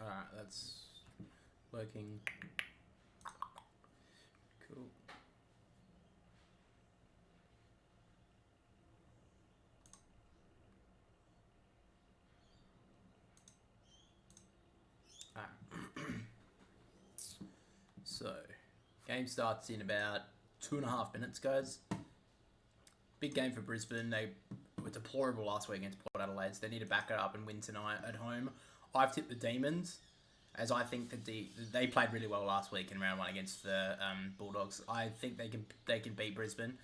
Alright, that's working. Cool. Alright. So, game starts in about 2.5 minutes, guys. Big game for Brisbane. They were deplorable last week against Port Adelaide, so they need to back it up and win tonight at home. I've tipped the Demons, as I think that they played really well last week in round one against the Bulldogs. I think they can beat Brisbane.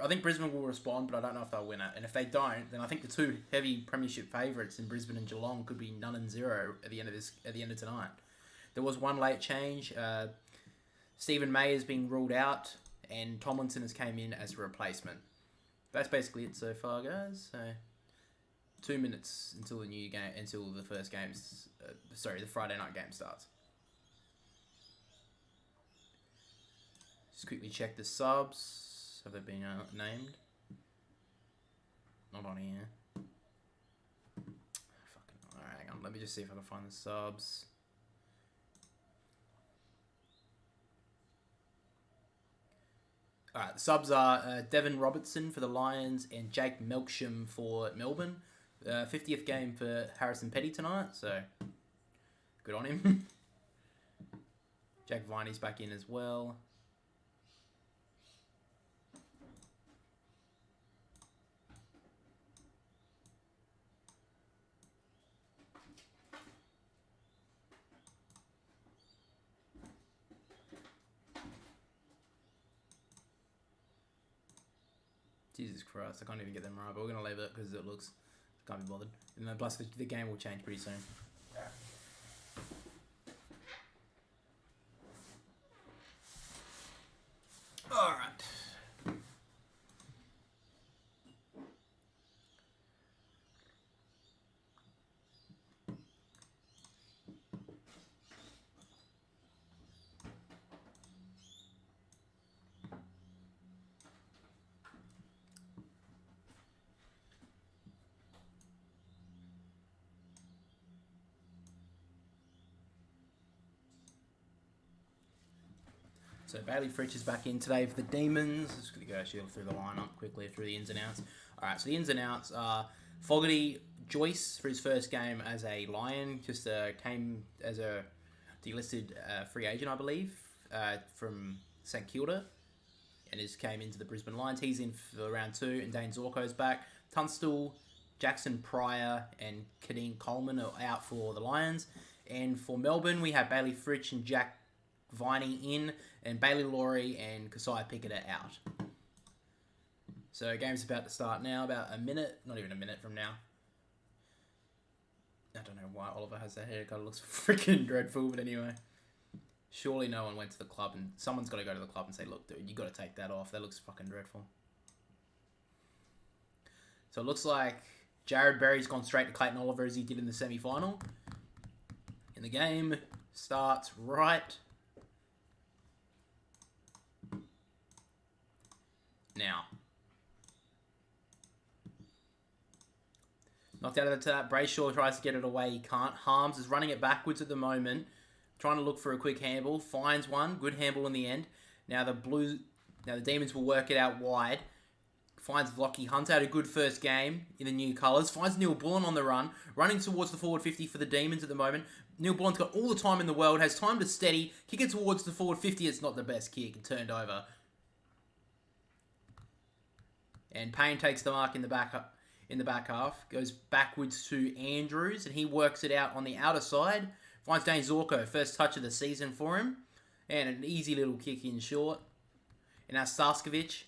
I think Brisbane will respond, but I don't know if they'll win it. And if they don't, then I think the two heavy premiership favourites in Brisbane and Geelong could be 0-0 at the end of tonight. There was one late change. Stephen May is being ruled out, and Tomlinson has came in as a replacement. That's basically it so far, guys. So 2 minutes until the first game's the Friday night game starts. Just quickly check the subs. Have they been named? Not on here. Alright, hang on. Let me just see if I can find the subs. Alright, the subs are Devon Robertson for the Lions and Jake Melksham for Melbourne. 50th game for Harrison Petty tonight, so good on him. Jack Viney's back in as well. Jesus Christ, I can't even get them right, but we're going to leave it because it looks... I can't be bothered. And then plus the game will change pretty soon. Alright. So Bailey Fritsch is back in today for the Demons. Just going to go through the lineup quickly, through the ins and outs. Alright, so the ins and outs are Fogarty Joyce for his first game as a Lion. Just came as a delisted free agent, I believe, from St Kilda. And came into the Brisbane Lions. He's in for round 2, and Dane Zorko's back. Tunstall, Jackson Pryor, and Kadeen Coleman are out for the Lions. And for Melbourne, we have Bailey Fritsch and Jack Viney in, and Bailey Laurie and Kasai Pickett are out. So game's about to start now, about a minute, not even a minute from now. I don't know why Oliver has that haircut, it looks freaking dreadful, but anyway. Surely no one went to the club, and someone's got to go to the club and say, look dude, you got to take that off, that looks fucking dreadful. So it looks like Jared Berry's gone straight to Clayton Oliver as he did in the semi-final. And the game starts right now. Knocked out of the tap. Brayshaw tries to get it away. He can't. Harms is running it backwards at the moment. Trying to look for a quick handball. Finds one. Good handball in the end. Now the Demons will work it out wide. Finds Lockie Hunter. Had a good first game in the new colours. Finds Neil Bullen on the run. Running towards the forward 50 for the Demons at the moment. Neil Bullen's got all the time in the world. Has time to steady. Kick it towards the forward 50. It's not the best kick. It turned over. And Payne takes the mark in the back half. Goes backwards to Andrews, and he works it out on the outer side. Finds Dane Zorko, first touch of the season for him. And an easy little kick in short. And now Starskovic.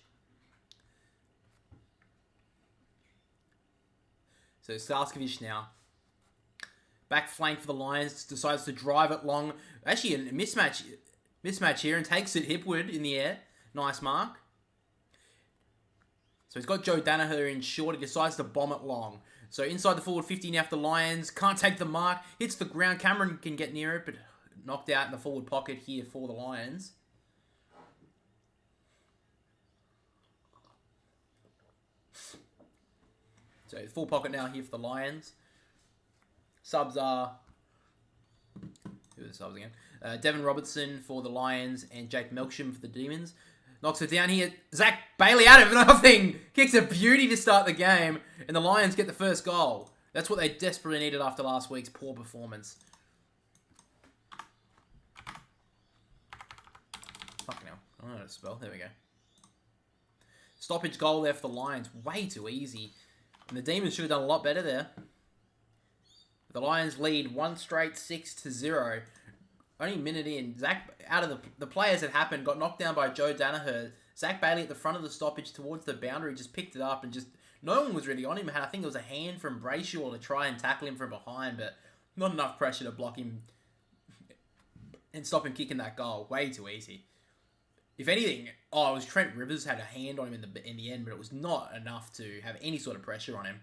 So Starskovic now. Back flank for the Lions. Decides to drive it long. Actually, a mismatch here, and takes it hipward in the air. Nice mark. So he's got Joe Danaher in short. He decides to bomb it long. So inside the forward 50 now for the Lions. Can't take the mark. Hits the ground. Cameron can get near it, but knocked out in the forward pocket here for the Lions. So full pocket now here for the Lions. Subs are Who are the subs again? Devin Robertson for the Lions and Jake Melksham for the Demons. Knocks it down here. Zach Bailey out of nothing. Kicks a beauty to start the game. And the Lions get the first goal. That's what they desperately needed after last week's poor performance. Fucking hell. I don't know how to spell. There we go. Stoppage goal there for the Lions. Way too easy. And the Demons should have done a lot better there. The Lions lead 1 straight 6-0. Only a minute in. Zach, out of the players that happened, got knocked down by Joe Danaher. Zach Bailey at the front of the stoppage towards the boundary just picked it up and just... No one was really on him. I think it was a hand from Brayshaw to try and tackle him from behind, but not enough pressure to block him and stop him kicking that goal. Way too easy. If anything, it was Trent Rivers had a hand on him in the end, but it was not enough to have any sort of pressure on him.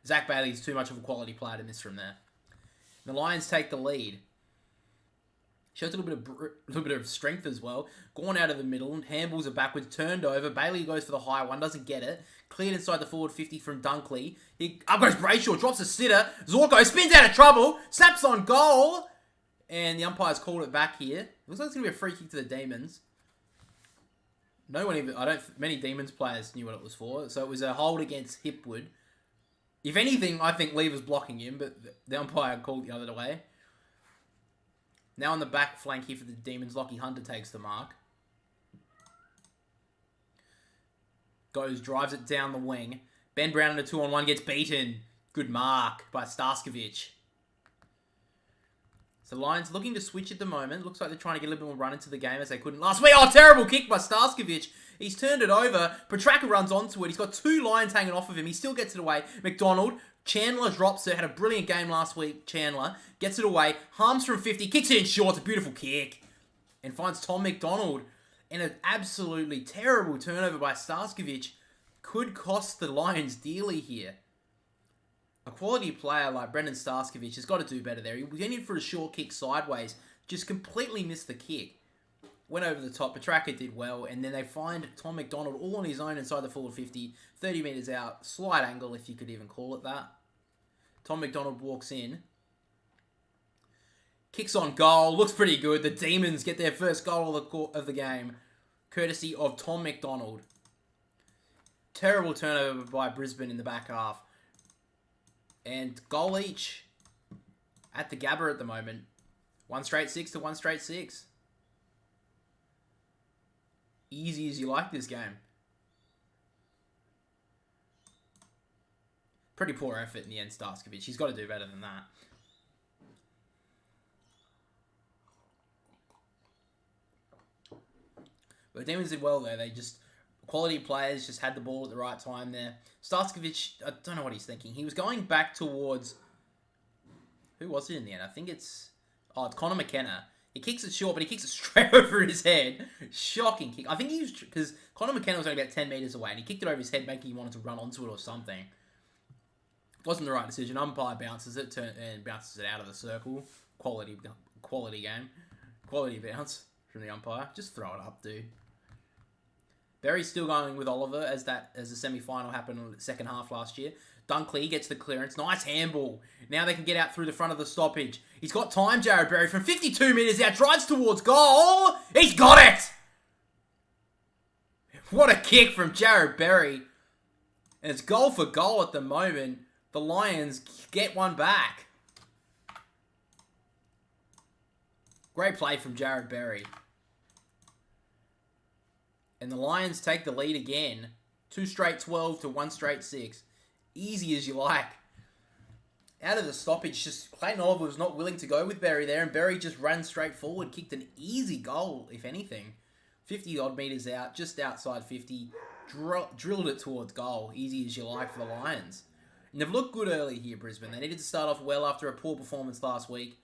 Zach Bailey's too much of a quality player to miss from there. The Lions take the lead. Shows a little bit of strength as well. Gone out of the middle. Handballs are backwards. Turned over. Bailey goes for the high one. Doesn't get it. Cleared inside the forward 50 from Dunkley. Up goes Brayshaw. Drops a sitter. Zorko spins out of trouble. Snaps on goal. And the umpire's called it back here. Looks like it's going to be a free kick to the Demons. No one even... Many Demons players knew what it was for. So it was a hold against Hipwood. If anything, I think Lever's blocking him, but the umpire called the other way. Now on the back flank here for the Demons, Lockie Hunter takes the mark. Drives it down the wing. Ben Brown in a 2-on-1 gets beaten. Good mark by Starskovich. So Lions looking to switch at the moment. Looks like they're trying to get a little bit more run into the game as they couldn't last week. Oh, terrible kick by Starskovich. He's turned it over. Petraka runs onto it. He's got 2 Lions hanging off of him. He still gets it away. McDonald. Chandler drops it. Had a brilliant game last week. Chandler gets it away. Harms from 50. Kicks it in short. It's a beautiful kick. And finds Tom McDonald. And an absolutely terrible turnover by Starskovich could cost the Lions dearly here. A quality player like Brendan Starskovich has got to do better there. He went in for a short kick sideways. Just completely missed the kick. Went over the top. Petraka did well. And then they find Tom McDonald all on his own inside the forward 50. 30 metres out. Slight angle, if you could even call it that. Tom McDonald walks in. Kicks on goal. Looks pretty good. The Demons get their first goal of the game. Courtesy of Tom McDonald. Terrible turnover by Brisbane in the back half. And goal each at the Gabba at the moment. 1 straight 6 to 1 straight 6. Easy as you like this game. Pretty poor effort in the end, Starskovich. He's got to do better than that. But the Demons did well there. They just... Quality players just had the ball at the right time there. Starskovich, I don't know what he's thinking. He was going back towards... Who was it in the end? I think it's... Oh, it's Connor McKenna. He kicks it short, but he kicks it straight over his head. Shocking kick. I think he was... Because Connor McKenna was only about 10 metres away, and he kicked it over his head, making him wanted to run onto it or something. Wasn't the right decision. Umpire bounces it and bounces it out of the circle. Quality game. Quality bounce from the umpire. Just throw it up, dude. Berry's still going with Oliver as the semi-final happened in the second half last year. Dunkley gets the clearance. Nice handball. Now they can get out through the front of the stoppage. He's got time, Jared Berry, from 52 metres out. Drives towards goal. He's got it! What a kick from Jared Berry. And it's goal for goal at the moment. The Lions get one back. Great play from Jared Berry. And the Lions take the lead again. 2 straight 12 to 1 straight 6. Easy as you like. Out of the stoppage, just Clayton Oliver was not willing to go with Berry there, and Berry just ran straight forward, kicked an easy goal, if anything. 50 odd metres out, just outside 50. Drilled it towards goal. Easy as you like for the Lions. And they've looked good early here, Brisbane. They needed to start off well after a poor performance last week.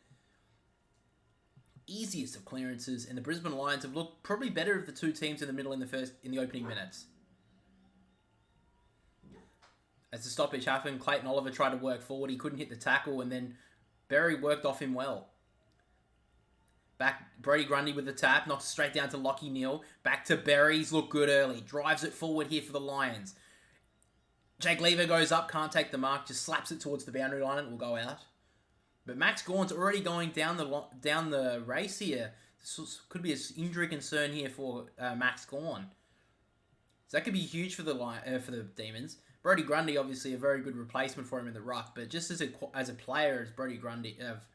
Easiest of clearances, and the Brisbane Lions have looked probably better of the two teams in the middle in the opening minutes. As the stoppage happened, Clayton Oliver tried to work forward. He couldn't hit the tackle, and then Berry worked off him well. Back, Brody Grundy with the tap, knocks straight down to Lockie Neal. Back to Berry. He's looked good early. Drives it forward here for the Lions. Jake Lever goes up, can't take the mark, just slaps it towards the boundary line and it will go out. But Max Gawn's already going down the race here. This could be an injury concern here for Max Gawn. So that could be huge for the Demons. Brodie Grundy, obviously, a very good replacement for him in the ruck. But just as a player, as Brodie Grundy of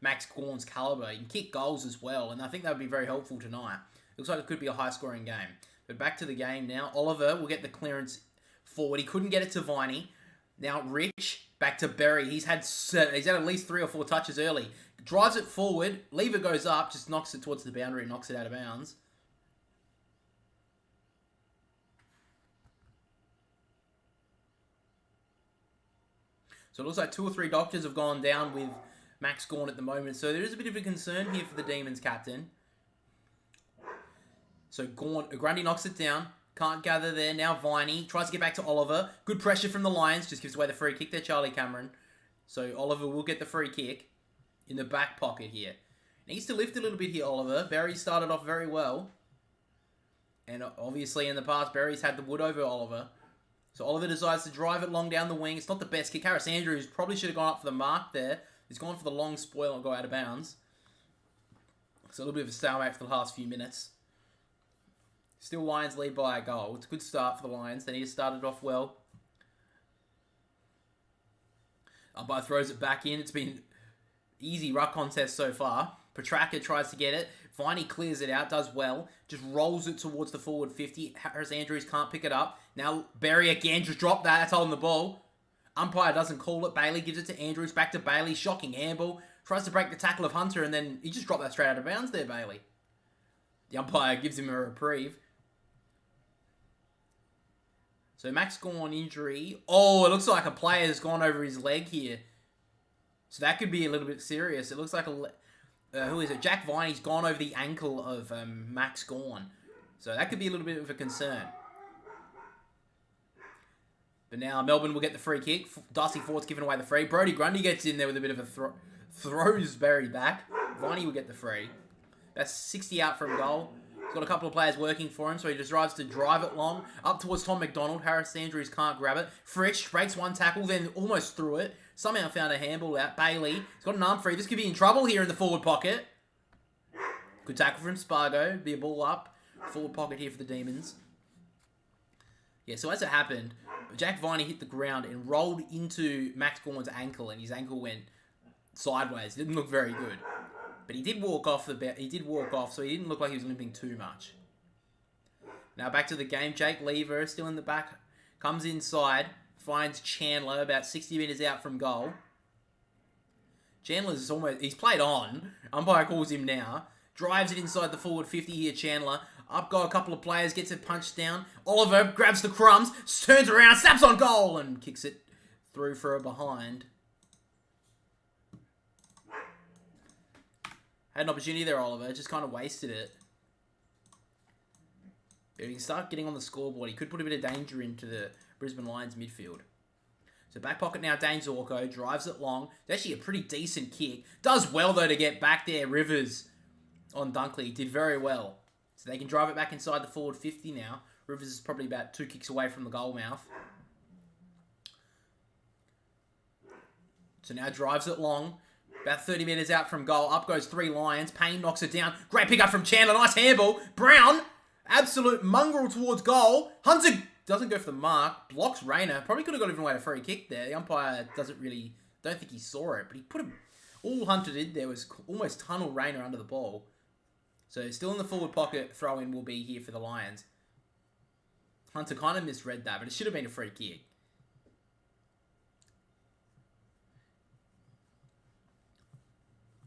Max Gawn's caliber, he can kick goals as well. And I think that would be very helpful tonight. Looks like it could be a high-scoring game. But back to the game now. Oliver will get the clearance forward. He couldn't get it to Viney. Now Rich, back to Berry. He's had at least 3 or 4 touches early. Drives it forward. Lever goes up. Just knocks it towards the boundary. Knocks it out of bounds. So it looks like 2 or 3 doctors have gone down with Max Gawn at the moment. So there is a bit of a concern here for the Demons captain. So Grundy knocks it down. Can't gather there. Now Viney tries to get back to Oliver. Good pressure from the Lions. Just gives away the free kick there, Charlie Cameron. So Oliver will get the free kick in the back pocket here. Needs to lift a little bit here, Oliver. Berry started off very well. And obviously in the past, Berry's had the wood over Oliver. So Oliver decides to drive it long down the wing. It's not the best kick. Harris Andrews probably should have gone up for the mark there. He's gone for the long spoil and go out of bounds. It's a little bit of a stalemate for the last few minutes. Still Lions lead by a goal. It's a good start for the Lions. They need to start it off well. Umpire throws it back in. It's been easy ruck contest so far. Petraka tries to get it. Viney clears it out, does well. Just rolls it towards the forward 50. Harris Andrews can't pick it up. Now Berry again, just dropped that. That's holding the ball. Umpire doesn't call it. Bailey gives it to Andrews. Back to Bailey. Shocking handball. Tries to break the tackle of Hunter, and then he just dropped that straight out of bounds there, Bailey. The umpire gives him a reprieve. So Max Gawn injury. Oh, it looks like a player has gone over his leg here. So that could be a little bit serious. It looks like who is it? Jack Viney's gone over the ankle of Max Gawn. So that could be a little bit of a concern. But now Melbourne will get the free kick. Darcy Ford's giving away the free. Brodie Grundy gets in there with a bit of a throws Berry back. Viney will get the free. That's 60 out from goal. He's got a couple of players working for him, so he decides to drive it long. Up towards Tom McDonald. Harris Andrews can't grab it. Fritsch breaks one tackle, then almost threw it. Somehow found a handball out. Bailey. He's got an arm free. This could be in trouble here in the forward pocket. Good tackle from Spargo. Be a ball up. Forward pocket here for the Demons. Yeah, so as it happened, Jack Viney hit the ground and rolled into Max Gawn's ankle, and his ankle went sideways. Didn't look very good. But he did walk off, so he didn't look like he was limping too much. Now back to the game. Jake Lever, still in the back, comes inside, finds Chandler about 60 metres out from goal. Chandler's he's played on. Umpire calls him now. Drives it inside the forward 50 here, Chandler. Up go a couple of players, gets it punched down. Oliver grabs the crumbs, turns around, snaps on goal, and kicks it through for a behind. Had an opportunity there, Oliver. Just kind of wasted it. But he can start getting on the scoreboard. He could put a bit of danger into the Brisbane Lions midfield. So back pocket now, Dane Zorko. Drives it long. It's actually a pretty decent kick. Does well, though, to get back there. Rivers on Dunkley. Did very well. So they can drive it back inside the forward 50 now. Rivers is probably about 2 kicks away from the goal mouth. So now drives it long. About 30 metres out from goal. Up goes 3 Lions. Payne knocks it down. Great pick up from Chandler. Nice handball. Brown. Absolute mongrel towards goal. Hunter doesn't go for the mark. Blocks Rayner. Probably could have got even away a free kick there. The umpire don't think he saw it. But he put him... All Hunter did there was almost tunnel Rayner under the ball. So still in the forward pocket. Throw-in will be here for the Lions. Hunter kind of misread that. But it should have been a free kick.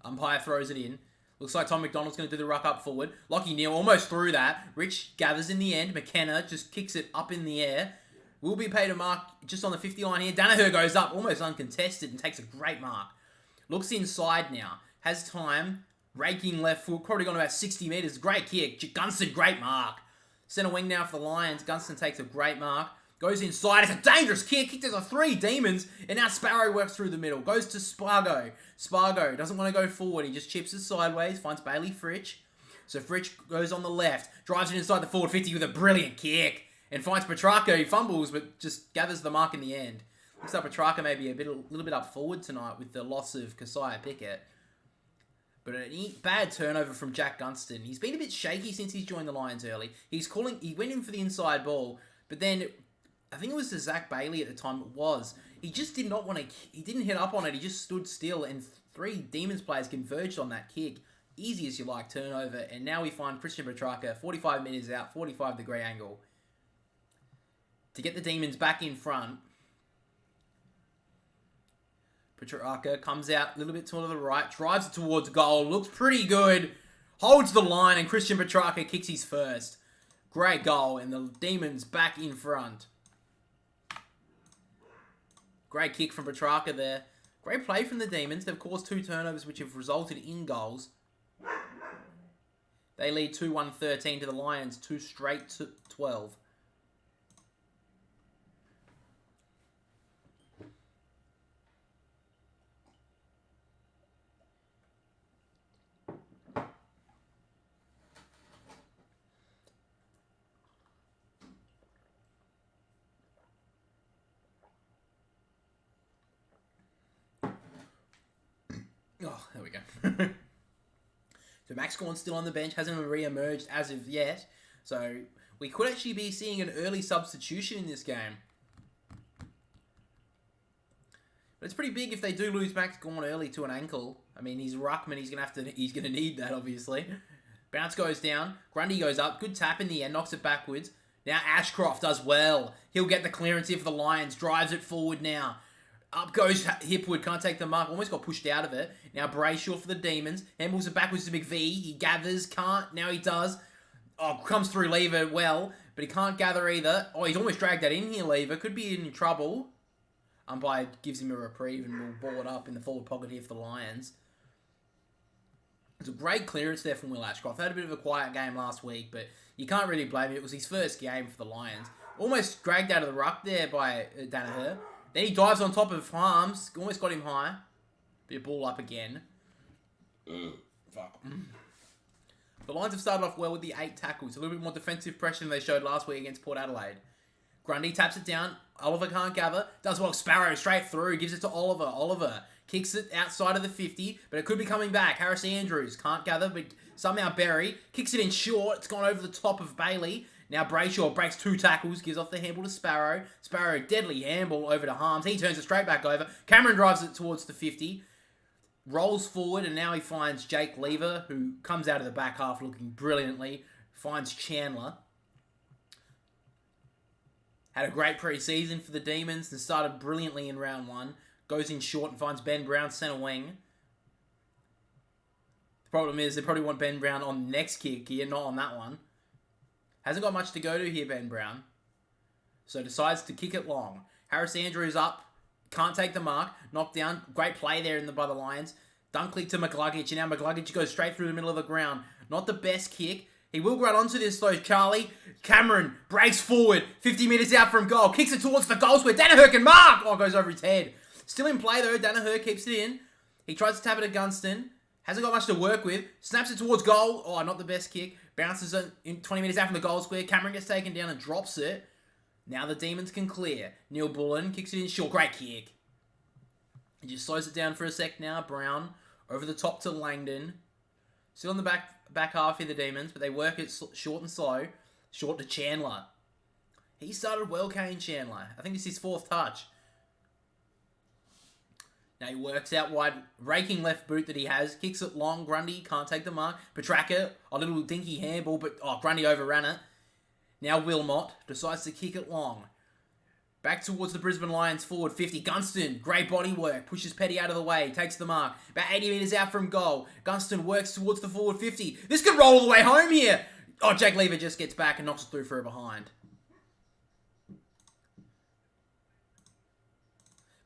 Umpire throws it in. Looks like Tom McDonald's going to do the ruck up forward. Lachie Neale almost threw that. Rich gathers in the end. McKenna just kicks it up in the air. Will be paid a mark just on the 50 line here. Danaher goes up almost uncontested and takes a great mark. Looks inside now. Has time. Raking left foot. Probably gone about 60 metres. Great kick. Gunston, great mark. Centre wing now for the Lions. Gunston takes a great mark. Goes inside. It's a dangerous kick. Kicked as 3 Demons. And now Sparrow works through the middle. Goes to Spargo. Spargo doesn't want to go forward. He just chips it sideways. Finds Bailey Fritsch. So Fritsch goes on the left. Drives it inside the forward 50 with a brilliant kick. And finds Petrarca. He fumbles but just gathers the mark in the end. Looks like Petrarca may be a little bit up forward tonight with the loss of Keziah Pickett. But a bad turnover from Jack Gunston. He's been a bit shaky since he's joined the Lions early. He went in for the inside ball, but then I think it was to Zach Bailey at the time. It was. He just did not want to. He didn't hit up on it. He just stood still, and 3 Demons players converged on that kick. Easy as you like turnover, and now we find Christian Petrarca 45 metres out, 45-degree angle to get the Demons back in front. Petrarca comes out a little bit to the right, drives it towards goal, looks pretty good, holds the line, and Christian Petrarca kicks his first. Great goal, and the Demons back in front. Great kick from Petrarca there. Great play from the Demons. They've caused 2 turnovers, which have resulted in goals. They lead 2-1-13 to the Lions, 2 straight to 12. Oh, there we go. So Max Gawn's still on the bench, hasn't re-emerged as of yet. So we could actually be seeing an early substitution in this game. But it's pretty big if they do lose Max Gawn early to an ankle. I mean, he's ruckman, he's gonna need that, obviously. Bounce goes down, Grundy goes up, good tap in the end, knocks it backwards. Now Ashcroft does well. He'll get the clearance here for the Lions, drives it forward now. Up goes Hipwood, can't take the mark, almost got pushed out of it. Now Brayshaw for the Demons, handballs it backwards to McVee, he gathers, can't, now he does. Oh, comes through Lever well, but he can't gather either. Oh, he's almost dragged that in here, Lever, could be in trouble. Umpire gives him a reprieve and will ball it up in the forward pocket here for the Lions. It's a great clearance there from Will Ashcroft. Had a bit of a quiet game last week, but you can't really blame him. It was his first game for the Lions. Almost dragged out of the ruck there by Danaher. Then he dives on top of Harms. Almost got him high. Bit of ball up again. Fuck. The Lions have started off well with the 8 tackles. A little bit more defensive pressure than they showed last week against Port Adelaide. Grundy taps it down. Oliver can't gather. Does well. Sparrow straight through. Gives it to Oliver. Oliver kicks it outside of the 50, but it could be coming back. Harris Andrews can't gather, but somehow Berry kicks it in short. It's gone over the top of Bailey. Now Brayshaw breaks 2 tackles, gives off the handball to Sparrow. Sparrow, deadly handball over to Harms. He turns it straight back over. Cameron drives it towards the 50. Rolls forward, and now he finds Jake Lever, who comes out of the back half looking brilliantly. Finds Chandler. Had a great pre-season for the Demons and started brilliantly in round 1. Goes in short and finds Ben Brown centre wing. The problem is they probably want Ben Brown on the next kick here, not on that one. Hasn't got much to go to here, Ben Brown. So decides to kick it long. Harris Andrews up. Can't take the mark. Knocked down. Great play there by the Lions. Dunkley to McCluggage. And now McCluggage goes straight through the middle of the ground. Not the best kick. He will run onto this though, Charlie. Cameron breaks forward. 50 metres out from goal. Kicks it towards the goal square. Danaher can mark. Oh, goes over his head. Still in play though. Danaher keeps it in. He tries to tap it at Gunston. Hasn't got much to work with. Snaps it towards goal. Oh, not the best kick. Bounces it in 20 metres out from the goal square. Cameron gets taken down and drops it. Now the Demons can clear. Neil Bullen kicks it in short. Great kick. He just slows it down for a sec now. Brown over the top to Langdon. Still in the back half here, the Demons, but they work it short and slow. Short to Chandler. He started well, Kane Chandler. I think this is his 4th touch. Now he works out wide, raking left boot that he has. Kicks it long. Grundy can't take the mark. Petrarca, a little dinky handball, but Grundy overran it. Now Wilmot decides to kick it long. Back towards the Brisbane Lions forward 50. Gunston, great body work. Pushes Petty out of the way. Takes the mark. About 80 metres out from goal. Gunston works towards the forward 50. This could roll all the way home here. Oh, Jake Lever just gets back and knocks it through for a behind.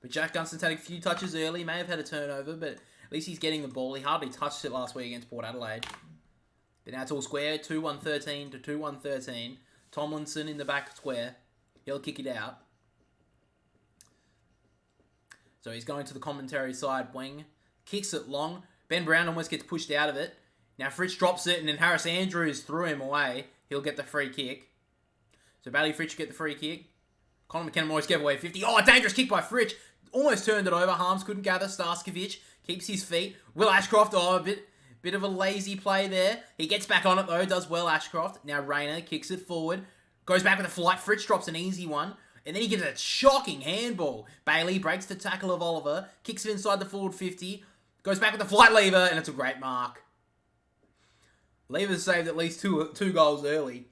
But Jack Gunston's had a few touches early. May have had a turnover, but at least he's getting the ball. He hardly touched it last week against Port Adelaide. But now it's all square. 2-1-13 to 2-1-13. Tomlinson in the back square. He'll kick it out. So he's going to the commentary side wing. Kicks it long. Ben Brown almost gets pushed out of it. Now Fritsch drops it, and then Harris Andrews threw him away. He'll get the free kick. So Bailey Fritsch get the free kick. Conor McKenna almost gave away 50. Oh, a dangerous kick by Fritsch. Almost turned it over. Harms couldn't gather. Starskovic keeps his feet. Will Ashcroft, a bit of a lazy play there. He gets back on it though, does well Ashcroft. Now Rayner kicks it forward. Goes back with a flight. Fritsch drops an easy one. And then he gives a shocking handball. Bailey breaks the tackle of Oliver. Kicks it inside the forward 50. Goes back with the flight lever, and it's a great mark. Lever's saved at least two goals early.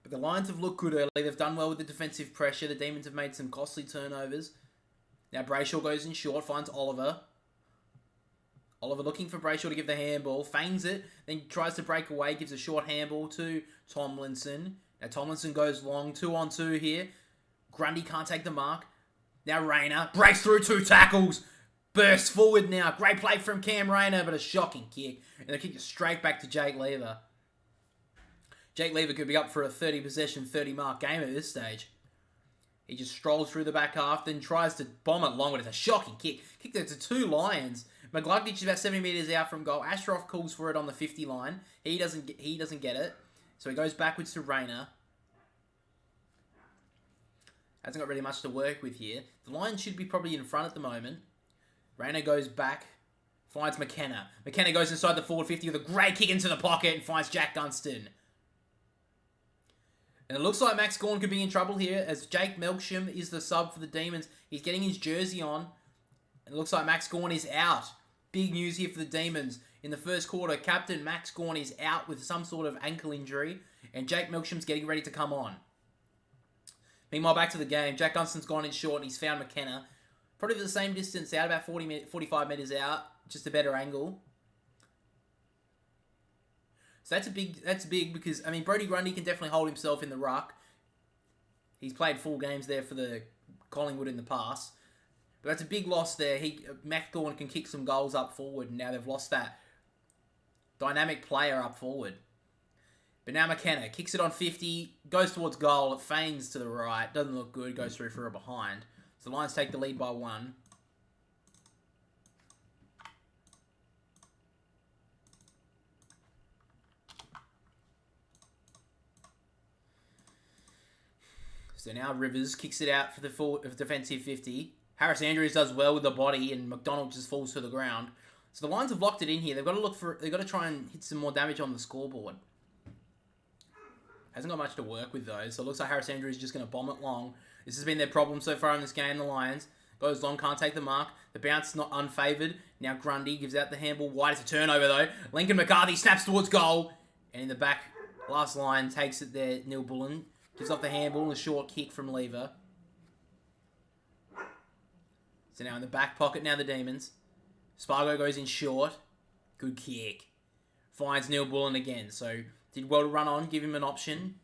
But the Lions have looked good early. They've done well with the defensive pressure. The Demons have made some costly turnovers. Now Brayshaw goes in short, finds Oliver. Oliver looking for Brayshaw to give the handball. Feigns it, then tries to break away. Gives a short handball to Tomlinson. Now Tomlinson goes long, 2-on-2 here. Grundy can't take the mark. Now Rayner breaks through 2 tackles. Bursts forward now. Great play from Cam Rayner, but a shocking kick. And they kick it straight back to Jake Lever. Jake Lever could be up for a 30 possession, 30 mark game at this stage. He just strolls through the back half, then tries to bomb it long, but it's a shocking kick. Kicked it to 2 Lions. McGluggage is about 70 metres out from goal. Ashcroft calls for it on the 50 line. He doesn't get it. So he goes backwards to Rayner. Hasn't got really much to work with here. The Lions should be probably in front at the moment. Rayner goes back, finds McKenna. McKenna goes inside the forward 50 with a great kick into the pocket and finds Jack Dunstan. And it looks like Max Gawn could be in trouble here as Jake Melksham is the sub for the Demons. He's getting his jersey on. And it looks like Max Gawn is out. Big news here for the Demons. In the first quarter, Captain Max Gawn is out with some sort of ankle injury. And Jake Melksham's getting ready to come on. Meanwhile, back to the game. Jack Dunstan's gone in short and he's found McKenna. Probably the same distance out, about 45 metres out. Just a better angle. So that's big because, I mean, Brodie Grundy can definitely hold himself in the ruck. He's played full games there for the Collingwood in the past. But that's a big loss there. Max Gawn can kick some goals up forward, and now they've lost that dynamic player up forward. But now McKenna kicks it on 50, goes towards goal, it feigns to the right, doesn't look good, goes through for a behind. So the Lions take the lead by 1. So now Rivers kicks it out for the defensive 50. Harris Andrews does well with the body, and McDonald just falls to the ground. So the Lions have locked it in here. They've got to try and hit some more damage on the scoreboard. Hasn't got much to work with though, so it looks like Harris Andrews is just going to bomb it long. This has been their problem so far in this game, the Lions. Goes long, can't take the mark. The bounce not unfavoured. Now Grundy gives out the handball wide. It's a turnover though. Lincoln McCarthy snaps towards goal. And in the back, last line, takes it there, Neil Bullen. Gives off the handball and a short kick from Lever. So now in the back pocket, now the Demons. Spargo goes in short. Good kick. Finds Neil Bullen again, so did well to run on, give him an option.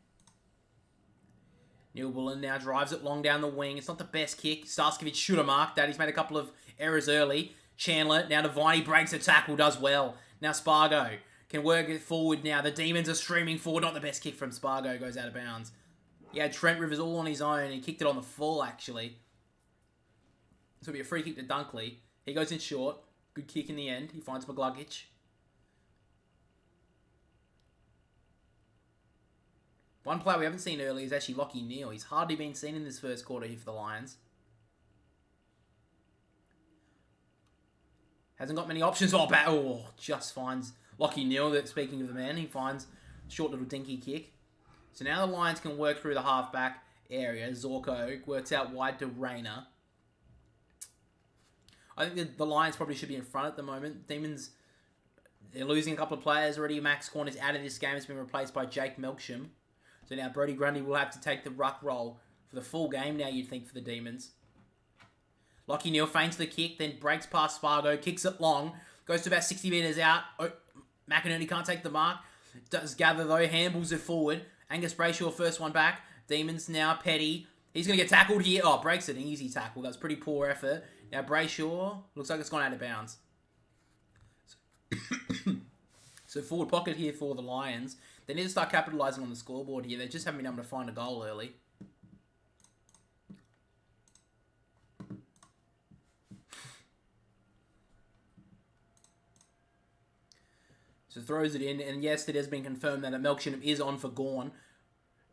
Neil Bullen now drives it long down the wing. It's not the best kick. Starskovic should have marked that. He's made a couple of errors early. Chandler, now Devine breaks a tackle, does well. Now Spargo can work it forward now. The Demons are streaming forward. Not the best kick from Spargo. Goes out of bounds. He had Trent Rivers all on his own. He kicked it on the full, actually. This will be a free kick to Dunkley. He goes in short. Good kick in the end. He finds McGluggage. One player we haven't seen earlier is actually Lachie Neale. He's hardly been seen in this first quarter here for the Lions. Hasn't got many options. Just finds Lachie Neale. Speaking of the man, he finds a short little dinky kick. So now the Lions can work through the halfback area. Zorko works out wide to Rayner. I think the Lions probably should be in front at the moment. Demons, they're losing a couple of players already. Max Gawn is out of this game. It's been replaced by Jake Melksham. So now Brodie Grundy will have to take the ruck role for the full game now, you'd think, for the Demons. Lachie Neale feints the kick, then breaks past Spargo, kicks it long, goes to about 60 metres out. McInerney can't take the mark. Does gather, though, handballs it forward. Angus Brayshaw, first one back. Demons now, Petty. He's going to get tackled here. Oh, breaks it, an easy tackle. That's pretty poor effort. Now Brayshaw, looks like it's gone out of bounds. So forward pocket here for the Lions. They need to start capitalising on the scoreboard here. They just haven't been able to find a goal early. So throws it in, and yes, it has been confirmed that a Melksham is on for Gawn.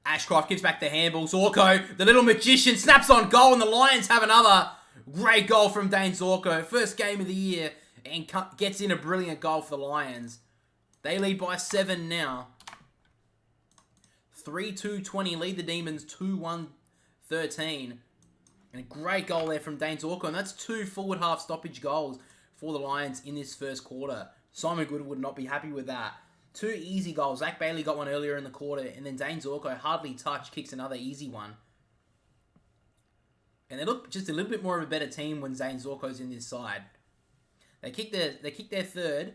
Ashcroft gives back the handball. Zorko, the little magician, snaps on goal, and the Lions have another great goal from Dane Zorko. First game of the year, and gets in a brilliant goal for the Lions. They lead by 7 now. 3-2-20, lead the Demons 2-1-13. And a great goal there from Dane Zorko, and that's 2 forward half stoppage goals for the Lions in this first quarter. Simon Goodwin would not be happy with that. 2 easy goals. Zach Bailey got one earlier in the quarter, and then Dane Zorko, hardly touched, kicks another easy one. And they look just a little bit more of a better team when Dane Zorko's in this side. They kicked their third,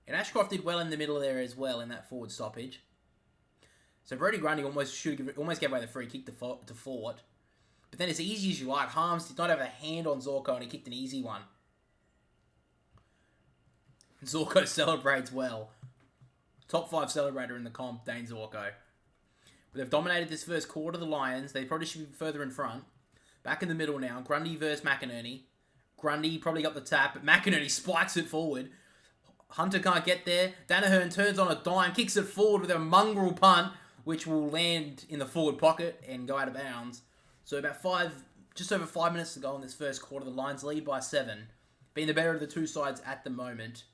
and Ashcroft did well in the middle there as well in that forward stoppage. So Brody Grundy almost gave away the free kick to Fort. But then as easy as you like, Harms did not have a hand on Zorko, and he kicked an easy one. Zorko celebrates well. Top 5 celebrator in the comp, Dane Zorko. But they've dominated this first quarter, the Lions. They probably should be further in front. Back in the middle now. Grundy versus McInerney. Grundy probably got the tap, but McInerney spikes it forward. Hunter can't get there. Danaher turns on a dime, kicks it forward with a mongrel punt, which will land in the forward pocket and go out of bounds. So just over 5 minutes to go in this first quarter. The Lions lead by 7. Being the better of the two sides at the moment.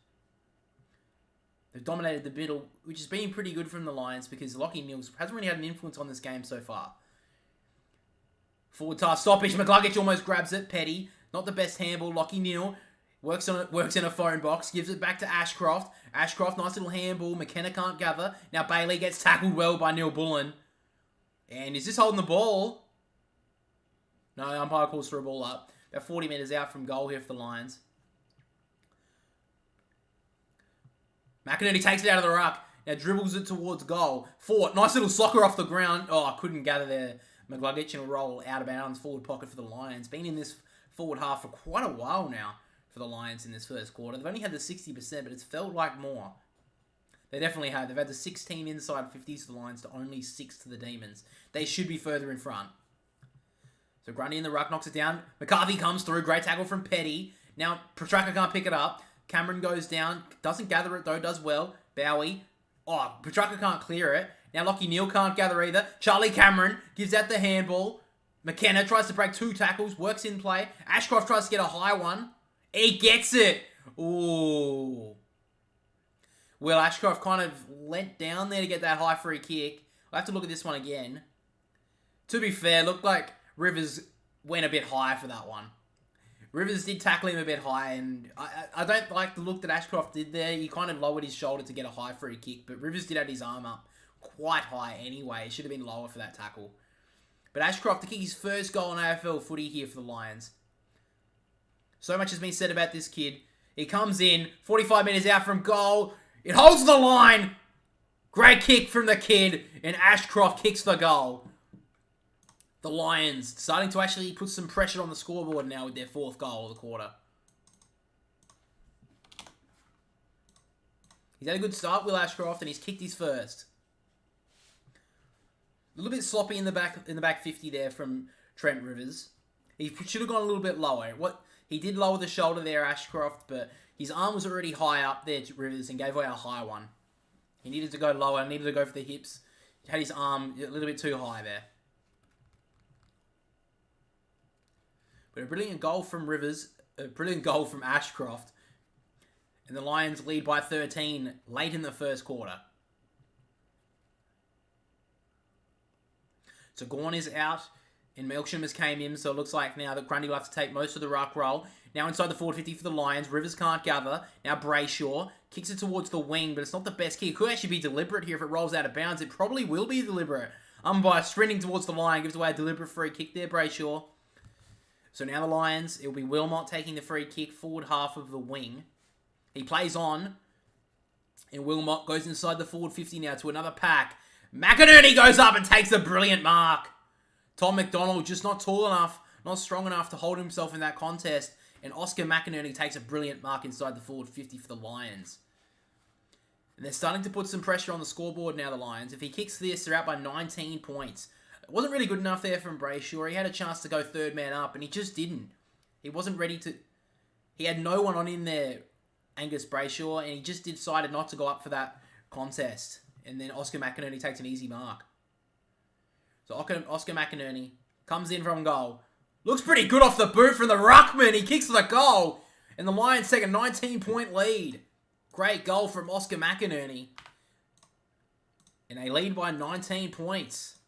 They've dominated the middle, which has been pretty good from the Lions because Lockie Mills hasn't really had an influence on this game so far. Forward task stoppage. McCluggage almost grabs it. Petty. Not the best handball. Lockie Neal works in a phone box. Gives it back to Ashcroft. Ashcroft, nice little handball. McKenna can't gather. Now Bailey gets tackled well by Neil Bullen. And is this holding the ball? No, the umpire calls for a ball up. About 40 metres out from goal here for the Lions. McInerney takes it out of the ruck. Now dribbles it towards goal. Fort, nice little soccer off the ground. Oh, I couldn't gather there. McCluggage and a roll out of bounds. Forward pocket for the Lions. Been in this forward half for quite a while now for the Lions in this first quarter. They've only had the 60%, but it's felt like more. They definitely have. They've had the 16 inside 50s to the Lions to only 6 to the Demons. They should be further in front. So Grundy in the ruck knocks it down. McCarthy comes through. Great tackle from Petty. Now Petrarca can't pick it up. Cameron goes down. Doesn't gather it though. Does well. Bowie. Oh, Petrarca can't clear it. Now Lockie Neal can't gather either. Charlie Cameron gives out the handball. McKenna tries to break 2 tackles. Works in play. Ashcroft tries to get a high one. He gets it. Ooh. Well, Ashcroft kind of leant down there to get that high free kick. I'll have to look at this one again. To be fair, looked like Rivers went a bit high for that one. Rivers did tackle him a bit high, and I don't like the look that Ashcroft did there. He kind of lowered his shoulder to get a high free kick, but Rivers did have his arm up quite high anyway. It should have been lower for that tackle. But Ashcroft to kick his first goal in AFL footy here for the Lions. So much has been said about this kid. He comes in, 45 metres out from goal. It holds the line. Great kick from the kid, and Ashcroft kicks the goal. The Lions starting to actually put some pressure on the scoreboard now with their 4th goal of the quarter. He's had a good start, Will Ashcroft, and he's kicked his first. A little bit sloppy in the back 50 there from Trent Rivers. He should have gone a little bit lower. He did lower the shoulder there, Ashcroft, but his arm was already high up there to Rivers and gave away a high one. He needed to go lower, needed to go for the hips. He had his arm a little bit too high there. But a brilliant goal from Rivers, a brilliant goal from Ashcroft. And the Lions lead by 13 late in the first quarter. So Gawn is out, and Melksham has came in, so it looks like now that Grundy will have to take most of the ruck roll. Now inside the forward 50 for the Lions. Rivers can't gather. Now Brayshaw kicks it towards the wing, but it's not the best kick. It could actually be deliberate here if it rolls out of bounds. It probably will be deliberate. Umpire sprinting towards the line, gives away a deliberate free kick there, Brayshaw. So now the Lions, it'll be Wilmot taking the free kick, forward half of the wing. He plays on, and Wilmot goes inside the forward 50 now to another pack. McInerney goes up and takes a brilliant mark. Tom McDonald just not tall enough, not strong enough to hold himself in that contest. And Oscar McInerney takes a brilliant mark inside the forward 50 for the Lions. And they're starting to put some pressure on the scoreboard now, the Lions. If he kicks this, they're out by 19 points. It wasn't really good enough there from Brayshaw. He had a chance to go 3rd man up, and he just didn't. He wasn't ready to... He had no one on in there, Angus Brayshaw, and he just decided not to go up for that contest. And then Oscar McInerney takes an easy mark. So Oscar McInerney comes in from goal. Looks pretty good off the boot from the ruckman. He kicks the goal. And the Lions take a 19-point lead. Great goal from Oscar McInerney. And they lead by 19 points.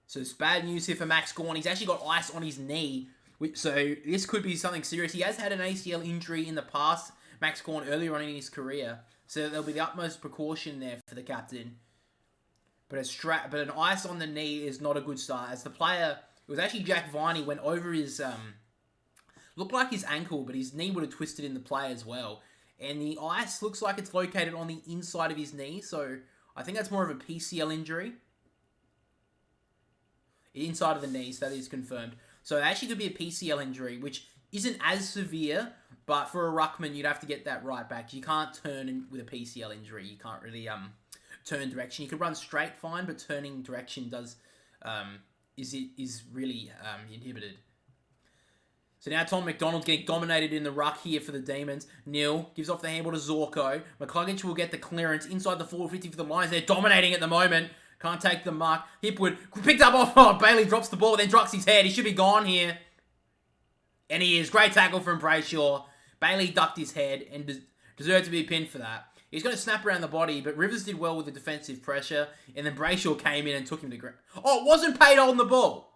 So it's bad news here for Max Gawn. He's actually got ice on his knee. So this could be something serious. He has had an ACL injury in the past, Max Gawn, earlier on in his career. So there'll be the utmost precaution there for the captain. But an ice on the knee is not a good start. As the player, it was actually Jack Viney, went over his, looked like his ankle, but his knee would have twisted in the play as well. And the ice looks like it's located on the inside of his knee. So I think that's more of a PCL injury. Inside of the knee, so that is confirmed. So it actually could be a PCL injury, which isn't as severe, but for a ruckman, you'd have to get that right back. You can't turn with a PCL injury. You can't really turn direction. You can run straight fine, but turning direction is really inhibited. So now Tom McDonald's getting dominated in the ruck here for the Demons. Neil gives off the handball to Zorko. McCluggage will get the clearance inside the 450 for the Lions. They're dominating at the moment. Can't take the mark. Hipwood picked up off. Oh, Bailey drops the ball, then drops his head. He should be gone here. And he is. Great tackle from Brayshaw. Bailey ducked his head and deserved to be pinned for that. He's going to snap around the body, but Rivers did well with the defensive pressure. And then Brayshaw came in and took him to ground. Oh, it wasn't Pate holding the ball.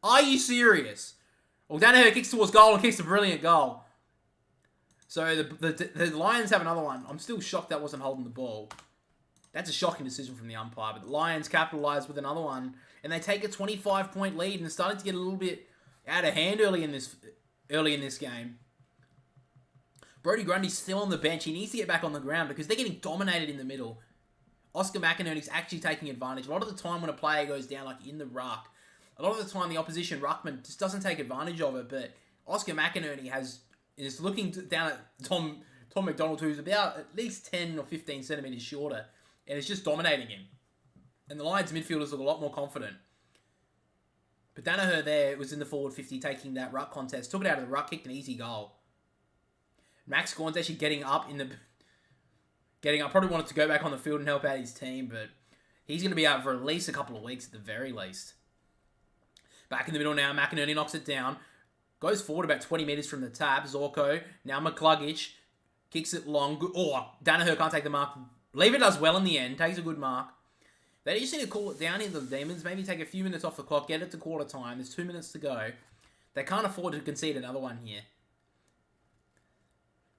Are you serious? Well, Danaher kicks towards goal and kicks a brilliant goal. So the Lions have another one. I'm still shocked that wasn't holding the ball. That's a shocking decision from the umpire. But the Lions capitalise with another one. And they take a 25-point lead. And it's starting to get a little bit out of hand early in this game. Brodie Grundy's still on the bench. He needs to get back on the ground because they're getting dominated in the middle. Oscar McInerney's actually taking advantage. A lot of the time when a player goes down, like in the ruck, a lot of the time the opposition ruckman just doesn't take advantage of it. But Oscar McInerney is looking down at Tom McDonald, who's about at least 10 or 15 centimetres shorter. And it's just dominating him. And the Lions midfielders look a lot more confident. But Danaher there was in the forward 50 taking that ruck contest. Took it out of the ruck, kicked an easy goal. Max Gawn's actually getting up. Probably wanted to go back on the field and help out his team. But he's going to be out for at least a couple of weeks at the very least. Back in the middle now. McInerney knocks it down. Goes forward about 20 metres from the tap. Zorko. Now McCluggage. Kicks it long. Oh, Danaher can't take the mark. Lever does well in the end. Takes a good mark. They just need to call it down in the Demons. Maybe take a few minutes off the clock. Get it to quarter time. There's 2 minutes to go. They can't afford to concede another one here.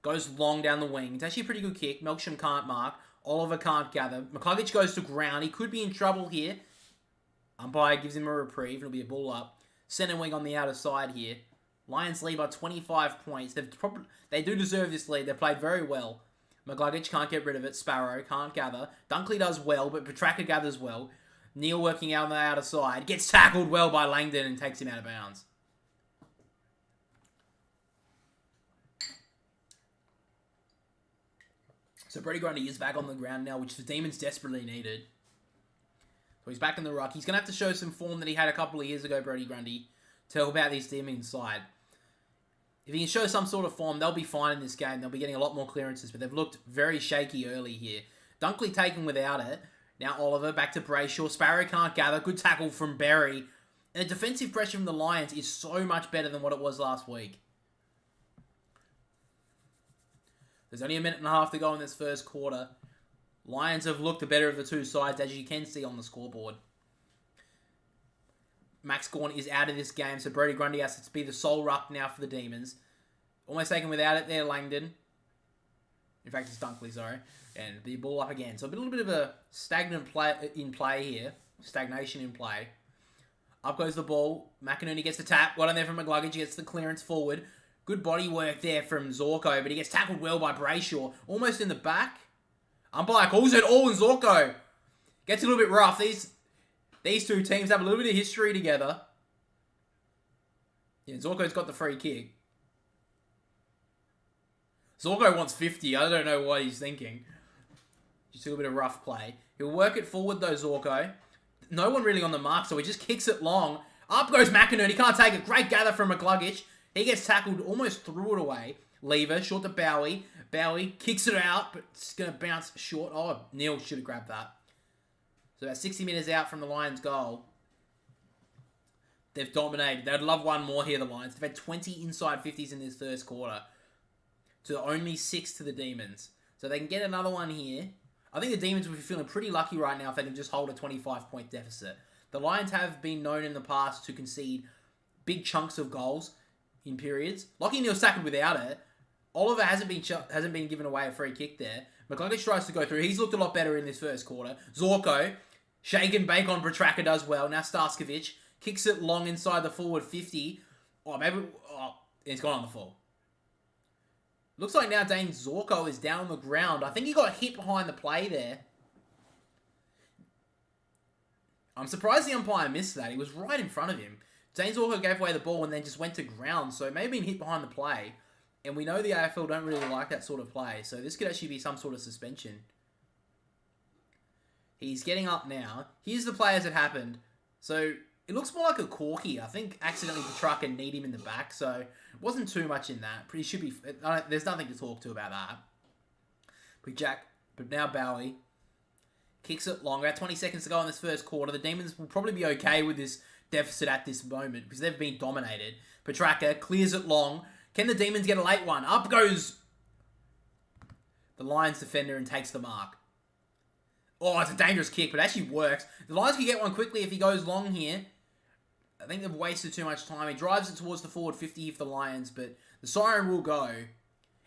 Goes long down the wing. It's actually a pretty good kick. Melksham can't mark. Oliver can't gather. McCluggage goes to ground. He could be in trouble here. Umpire gives him a reprieve. It'll be a ball up. Centre wing on the outer side here. Lions lead by 25 points. They do deserve this lead. They've played very well. McCluggage can't get rid of it. Sparrow can't gather. Dunkley does well, but Petraka gathers well. Neil working out on the outer side. Gets tackled well by Langdon and takes him out of bounds. So Brodie Grundy is back on the ground now, which the Demons desperately needed. So he's back in the ruck. He's going to have to show some form that he had a couple of years ago, Brodie Grundy, to help out this Demons side. If he can show some sort of form, they'll be fine in this game. They'll be getting a lot more clearances, but they've looked very shaky early here. Dunkley taken without it. Now Oliver back to Brayshaw. Sparrow can't gather. Good tackle from Berry. And the defensive pressure from the Lions is so much better than what it was last week. There's only a minute and a half to go in this first quarter. Lions have looked the better of the two sides, as you can see on the scoreboard. Max Gawn is out of this game, so Brodie Grundy has to be the sole ruck now for the Demons. Almost taken without it there, Langdon. In fact, it's Dunkley, sorry. And the ball up again. So a little bit of a stagnant play here. Stagnation in play. Up goes the ball. McInerney gets the tap. Well done there from McCluggage. He gets the clearance forward. Good body work there from Zorko, but he gets tackled well by Brayshaw. Almost in the back. Umpire calls it all in Zorko. Gets a little bit rough. These two teams have a little bit of history together. Yeah, Zorko's got the free kick. Zorko wants 50. I don't know what he's thinking. Just a little bit of rough play. He'll work it forward though, Zorko. No one really on the mark, so he just kicks it long. Up goes McInerney. Can't take it. Great gather from McCluggage. He gets tackled, almost threw it away. Lever, short to Bowie. Bowie kicks it out, but it's going to bounce short. Oh, Neil should have grabbed that. So about 60 minutes out from the Lions' goal. They've dominated. They'd love one more here, the Lions. They've had 20 inside 50s in this first quarter to only 6 to the Demons. So they can get another one here. I think the Demons will be feeling pretty lucky right now if they can just hold a 25-point deficit. The Lions have been known in the past to concede big chunks of goals in periods. Lachie Neale's tackled without it. Oliver hasn't been given away a free kick there. McCluggage tries to go through. He's looked a lot better in this first quarter. Zorko, shake and bake on Petraka does well. Now Starskovic kicks it long inside the forward 50. It's gone on the full. Looks like now Dane Zorko is down on the ground. I think he got hit behind the play there. I'm surprised the umpire missed that. He was right in front of him. Dane Zorko gave away the ball and then just went to ground. So maybe been hit behind the play. And we know the AFL don't really like that sort of play. So this could actually be some sort of suspension. He's getting up now. Here's the players that happened. So it looks more like a corky. I think accidentally Petraka kneed him in the back. So it wasn't too much in that. He should be. There's nothing to talk to about that. But now Bowie kicks it long. About 20 seconds to go in this first quarter. The Demons will probably be okay with this deficit at this moment because they've been dominated. Petraka clears it long. Can the Demons get a late one? Up goes the Lions defender and takes the mark. Oh, it's a dangerous kick, but it actually works. The Lions can get one quickly if he goes long here. I think they've wasted too much time. He drives it towards the forward 50 for the Lions, but the siren will go.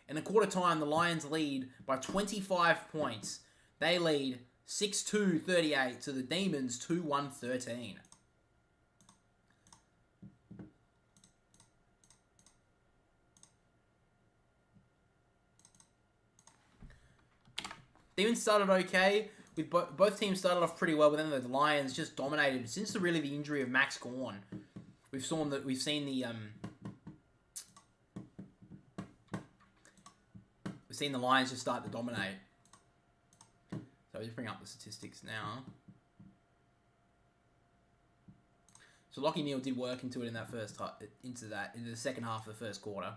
In a quarter time, the Lions lead by 25 points. They lead 6-2-38 to the Demons 2-1-13. Demons started okay. With both teams started off pretty well, but then the Lions just dominated since the injury of Max Gawn. We've seen the Lions just start to dominate. So I'll just bring up the statistics now. So Lachie Neale did work into it in that into the second half of the first quarter.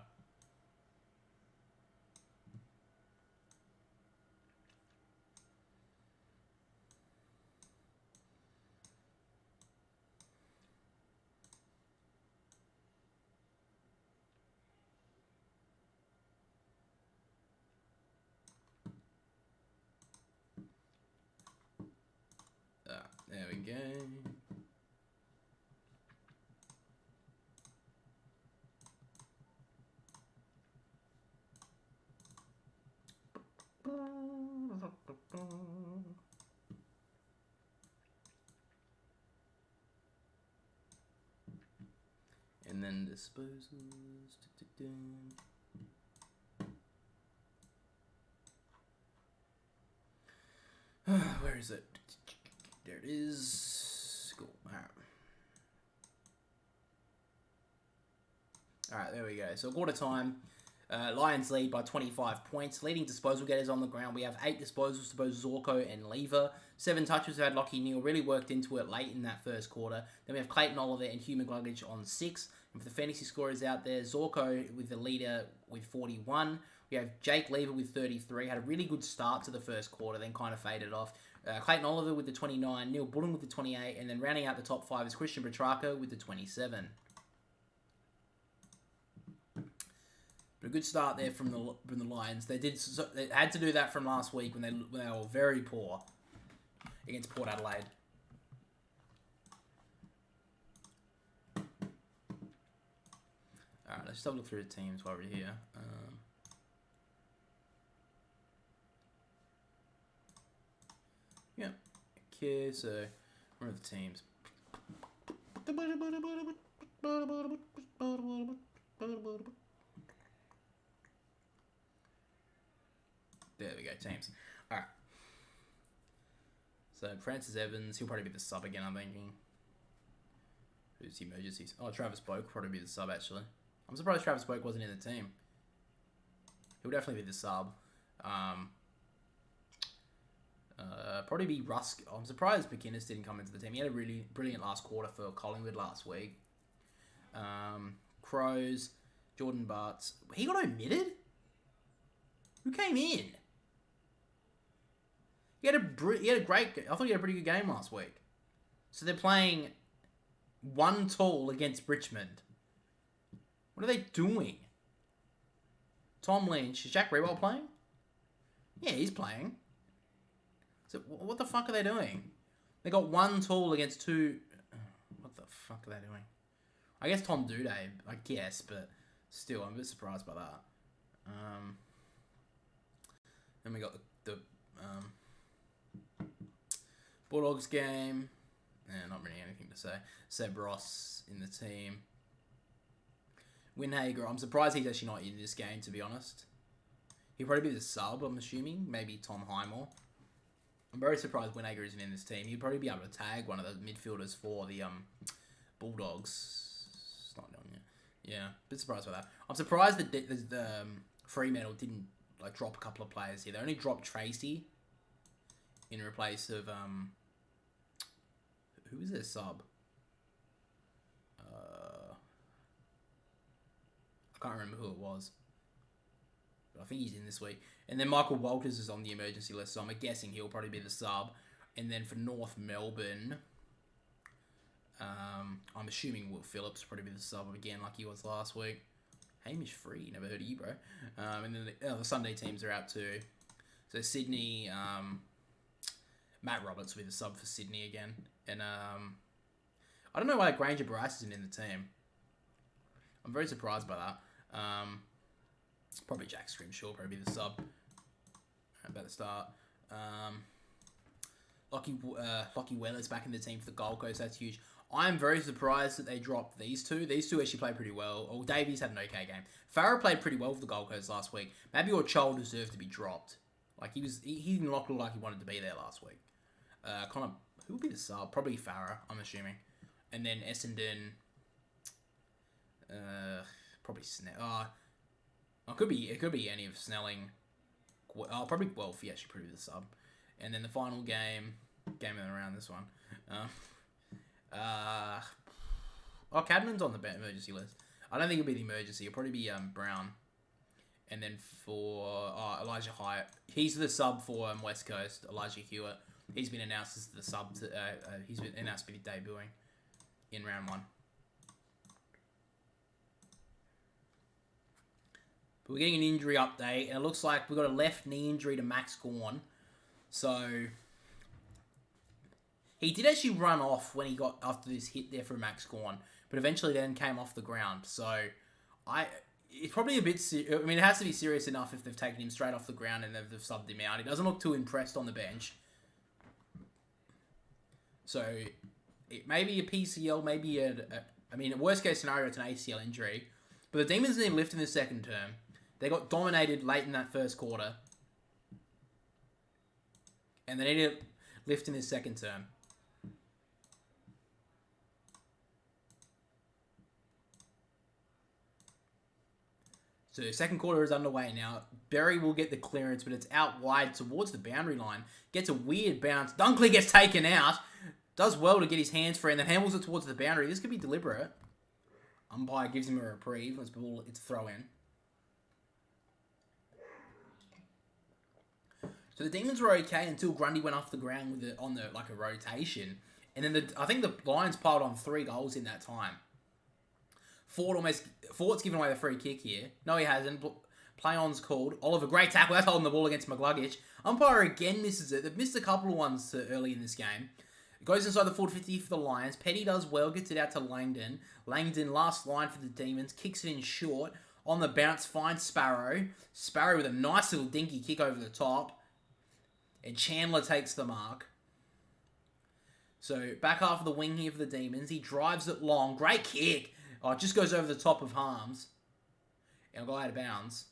There we go. And then disposals. Where is it? There it is. Cool. Alright, there we go. So quarter time. Lions lead by 25 points. Leading disposal getters on the ground. We have 8 disposals to both Zorko and Lever. 7 touches who had Lachie Neale. Really worked into it late in that first quarter. Then we have Clayton Oliver and Hugh McCluggage on 6. And for the fantasy scorers out there, Zorko with the leader with 41. We have Jake Lever with 33. Had a really good start to the first quarter, then kind of faded off. Clayton Oliver with the 29, Neil Bullen with the 28, and then rounding out the top 5 is Christian Petraka with the 27. But a good start there from the Lions. They had to do that from last week when they were very poor against Port Adelaide. All right, let's just have a look through the teams while we're here. Yeah. Okay, so where are the teams? There we go, teams. Alright. So Francis Evans, he'll probably be the sub again, I'm thinking. Who's the emergencies? Oh, Travis Boak will probably be the sub, actually. I'm surprised Travis Boak wasn't in the team. He'll definitely be the sub. Probably be Rusk. I'm surprised McInnes didn't come into the team. He had a really brilliant last quarter for Collingwood last week. Crows, Jordan Bartz. He got omitted? Who came in? He had a great. I thought he had a pretty good game last week. So they're playing 1-1 against Richmond. What are they doing? Tom Lynch. Is Jack Rewell playing? Yeah, he's playing. So what the fuck are they doing? They got 1-1 against 2. What the fuck are they doing? I guess Tom Duday, I guess, but still, I'm a bit surprised by that. Then we got the Bulldogs game. Not really anything to say. Seb Ross in the team. Winhager, I'm surprised he's actually not in this game, to be honest. He'll probably be the sub, I'm assuming. Maybe Tom Highmore. I'm very surprised Winhager isn't in this team. He'd probably be able to tag one of the midfielders for the Bulldogs. It's not doing it. Yeah, a bit surprised by that. I'm surprised that the Fremantle didn't drop a couple of players here. They only dropped Tracy in replace of who was their sub? I can't remember who it was. But I think he's in this week. And then Michael Walters is on the emergency list, so I'm guessing he'll probably be the sub. And then for North Melbourne, I'm assuming Will Phillips will probably be the sub again, like he was last week. Hamish Free, never heard of you, bro. And then the Sunday teams are out too. So Sydney, Matt Roberts will be the sub for Sydney again. And I don't know why Granger Bryce isn't in the team. I'm very surprised by that. Probably Jack Scrimshaw, probably the sub. About to start. Lockie Weller's back in the team for the Gold Coast. That's huge. I'm very surprised that they dropped these two. These two actually played pretty well. Oh, Davies had an okay game. Farah played pretty well for the Gold Coast last week. Maybe your child deserved to be dropped. He didn't look like he wanted to be there last week. Who would be the sub? Probably Farah, I'm assuming. And then Essendon. Probably Snell. It could be any of Snelling. Probably Guelphy actually probably the sub. And then the final game of the round, this one. Cadman's on the emergency list. I don't think it'll be the emergency. It'll probably be Brown. And then for Elijah Hyatt, he's the sub for West Coast. Elijah Hewitt, he's been announced as the sub. He's been announced to be debuting in round 1. But we're getting an injury update, and it looks like we've got a left knee injury to Max Gawn. So he did actually run off when he got after this hit there from Max Gawn, but eventually then came off the ground. So it's probably a bit. It has to be serious enough if they've taken him straight off the ground and they've subbed him out. He doesn't look too impressed on the bench. So it may be a PCL, maybe worst case scenario, it's an ACL injury. But the Demons need to lift in the second term. They got dominated late in that first quarter. And they need to lift in this second term. So the second quarter is underway now. Berry will get the clearance, but it's out wide towards the boundary line. Gets a weird bounce. Dunkley gets taken out. Does well to get his hands free and then handles it towards the boundary. This could be deliberate. Umpire gives him a reprieve. It's a throw in. So the Demons were okay until Grundy went off the ground with on a rotation, and then I think the Lions piled on 3 goals in that time. Fort's given away the free kick here. No, he hasn't. Play-on's called. Oliver, great tackle. That's holding the ball against McGluggage. Umpire again misses it. They've missed a couple of ones early in this game. It goes inside the 40-50 for the Lions. Petty does well, gets it out to Langdon. Langdon, last line for the Demons, kicks it in short. On the bounce, finds Sparrow. Sparrow with a nice little dinky kick over the top. And Chandler takes the mark. So, back half of the wing here for the Demons. He drives it long. Great kick. Oh, it just goes over the top of Harms. And it'll go out of bounds.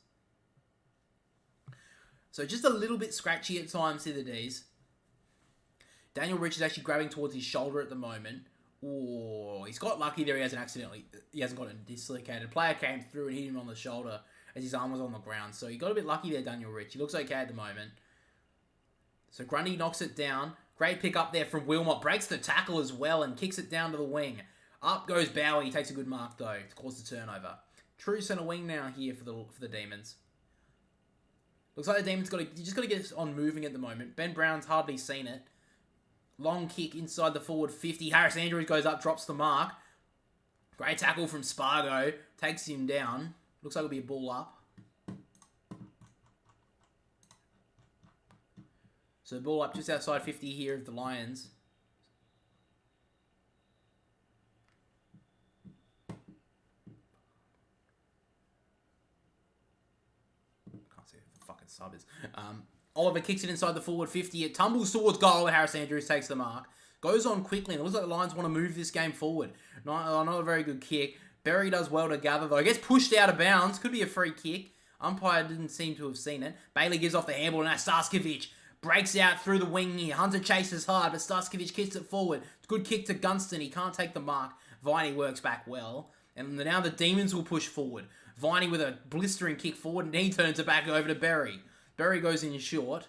So, just a little bit scratchy at times here, the Ds. Daniel Rich is actually grabbing towards his shoulder at the moment. Oh, he's got lucky there. He hasn't got it dislocated. Player came through and hit him on the shoulder as his arm was on the ground. So, he got a bit lucky there, Daniel Rich. He looks okay at the moment. So Grundy knocks it down. Great pick up there from Wilmot. Breaks the tackle as well and kicks it down to the wing. Up goes Bowie. He takes a good mark though to cause the turnover. True centre wing now here for the Demons. Looks like the Demons you just got to get on moving at the moment. Ben Brown's hardly seen it. Long kick inside the forward 50. Harris Andrews goes up, drops the mark. Great tackle from Spargo. Takes him down. Looks like it'll be a ball up. So the ball up just outside 50 here of the Lions. Can't see who the fucking sub is. Oliver kicks it inside the forward 50. It tumbles towards goal. Harris Andrews takes the mark. Goes on quickly. And it looks like the Lions want to move this game forward. Not a very good kick. Berry does well to gather, though. Gets pushed out of bounds. Could be a free kick. Umpire didn't seem to have seen it. Bailey gives off the handball. Now Staskovic breaks out through the wing here. Hunter chases hard, but Staskovic kicks it forward. Good kick to Gunston. He can't take the mark. Viney works back well. And now the Demons will push forward. Viney with a blistering kick forward, and he turns it back over to Berry. Berry goes in short.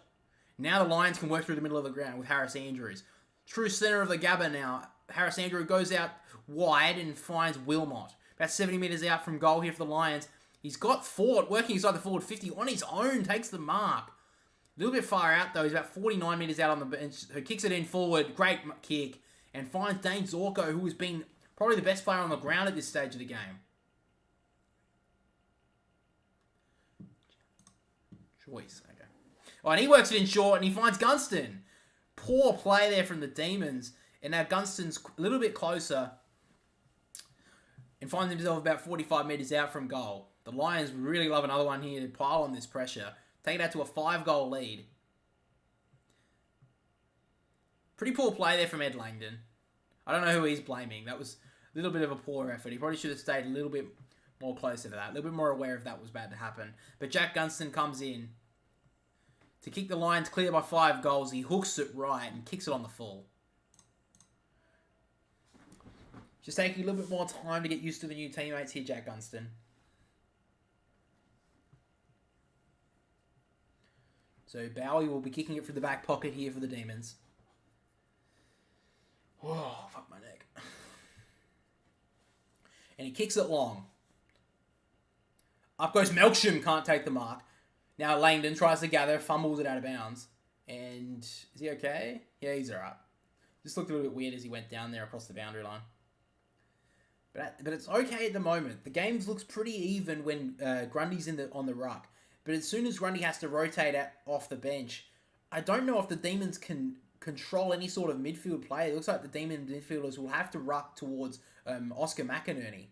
Now the Lions can work through the middle of the ground with Harris Andrews. True centre of the Gabba now. Harris Andrews goes out wide and finds Wilmot. About 70 metres out from goal here for the Lions. He's got Ford working inside the forward 50 on his own. Takes the mark. A little bit far out though. He's about 49 metres out on the bench. Who kicks it in forward. Great kick. And finds Dane Zorko, who has been probably the best player on the ground at this stage of the game. Choice. Okay. Oh, and he works it in short and he finds Gunston. Poor play there from the Demons. And now Gunston's a little bit closer. And finds himself about 45 metres out from goal. The Lions really love another one here to pile on this pressure. Take it out to a 5-goal lead. Pretty poor play there from Ed Langdon. I don't know who he's blaming. That was a little bit of a poor effort. He probably should have stayed a little bit more closer to that. A little bit more aware if that was bad to happen. But Jack Gunston comes in to kick the Lions clear by 5 goals. He hooks it right and kicks it on the full. Just taking a little bit more time to get used to the new teammates here, Jack Gunston. So Bowie will be kicking it from the back pocket here for the Demons. Oh, fuck my neck. And he kicks it long. Up goes Melksham, can't take the mark. Now Langdon tries to gather, fumbles it out of bounds. And is he okay? Yeah, he's alright. Just looked a little bit weird as he went down there across the boundary line. But it's okay at the moment. The game looks pretty even when Grundy's on the ruck. But as soon as Grundy has to rotate off the bench, I don't know if the Demons can control any sort of midfield play. It looks like the Demon midfielders will have to ruck towards Oscar McInerney.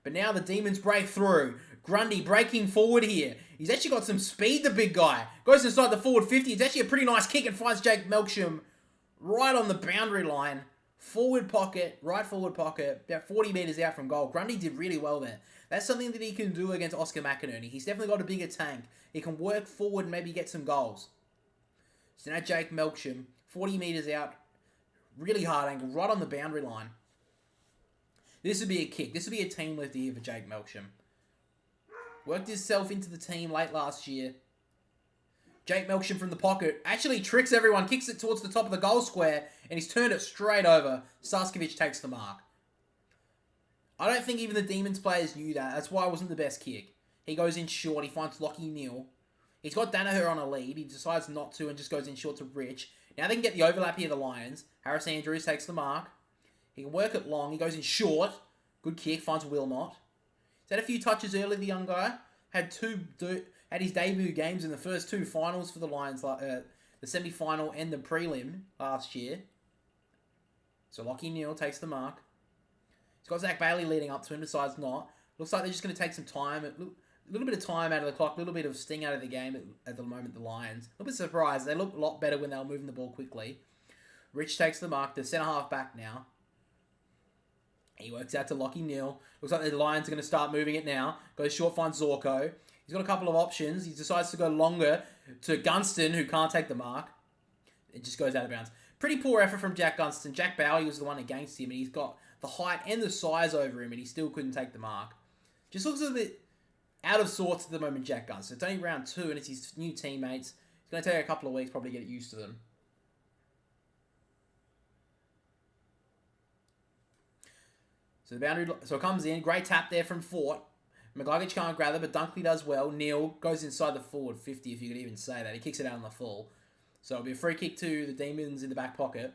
But now the Demons break through. Grundy breaking forward here. He's actually got some speed, the big guy. Goes inside the forward 50. It's actually a pretty nice kick and finds Jake Melksham right on the boundary line. Forward pocket, right forward pocket, about 40 metres out from goal. Grundy did really well there. That's something that he can do against Oscar McInerney. He's definitely got a bigger tank. He can work forward and maybe get some goals. So now Jake Melksham, 40 metres out, really hard angle, right on the boundary line. This would be a kick. This would be a team lifter here for Jake Melksham. Worked himself into the team late last year. Jake Melksham from the pocket actually tricks everyone, kicks it towards the top of the goal square, and he's turned it straight over. Staskovic takes the mark. I don't think even the Demons players knew that. That's why it wasn't the best kick. He goes in short. He finds Lockie Neal. He's got Danaher on a lead. He decides not to and just goes in short to Rich. Now they can get the overlap here, the Lions. Harris Andrews takes the mark. He can work it long. He goes in short. Good kick. Finds Wilmot. He's had a few touches early, the young guy. Had his debut games in the first 2 finals for the Lions, the semi-final and the prelim last year. So Lockie Neal takes the mark. He's got Zach Bailey leading up to him, decides not. Looks like they're just going to take some time, a little bit of time out of the clock, a little bit of sting out of the game at the moment, the Lions. A little bit surprised. They look a lot better when they were moving the ball quickly. Rich takes the mark. The centre-half back now. He works out to Lockie Neal. Looks like the Lions are going to start moving it now. Goes short, finds Zorko. He's got a couple of options. He decides to go longer to Gunston, who can't take the mark. It just goes out of bounds. Pretty poor effort from Jack Gunston. Jack Bowie was the one against him, and he's got the height and the size over him, and he still couldn't take the mark. Just looks a bit out of sorts at the moment, Jack Gunston. It's only round 2, and it's his new teammates. It's going to take a couple of weeks probably to get used to them. So the boundary, so it comes in. Great tap there from Fort. McGuigan can't grab it, but Dunkley does well. Neal goes inside the forward 50, if you could even say that. He kicks it out on the full. So it'll be a free kick to the Demons in the back pocket.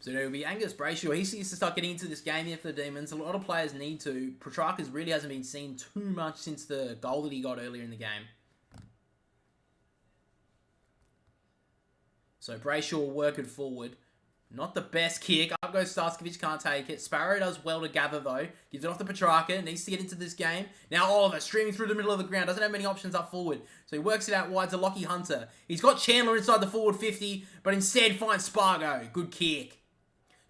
So it'll be Angus Brayshaw. He needs to start getting into this game here for the Demons. A lot of players need to. Petrarca's really hasn't been seen too much since the goal that he got earlier in the game. So Brayshaw working forward. Not the best kick. Up goes Starskovic, can't take it. Sparrow does well to gather though. Gives it off to Petrarca. Needs to get into this game. Now Oliver streaming through the middle of the ground. Doesn't have many options up forward. So he works it out wide to Lockie Hunter. He's got Chandler inside the forward 50, but instead finds Spargo. Good kick.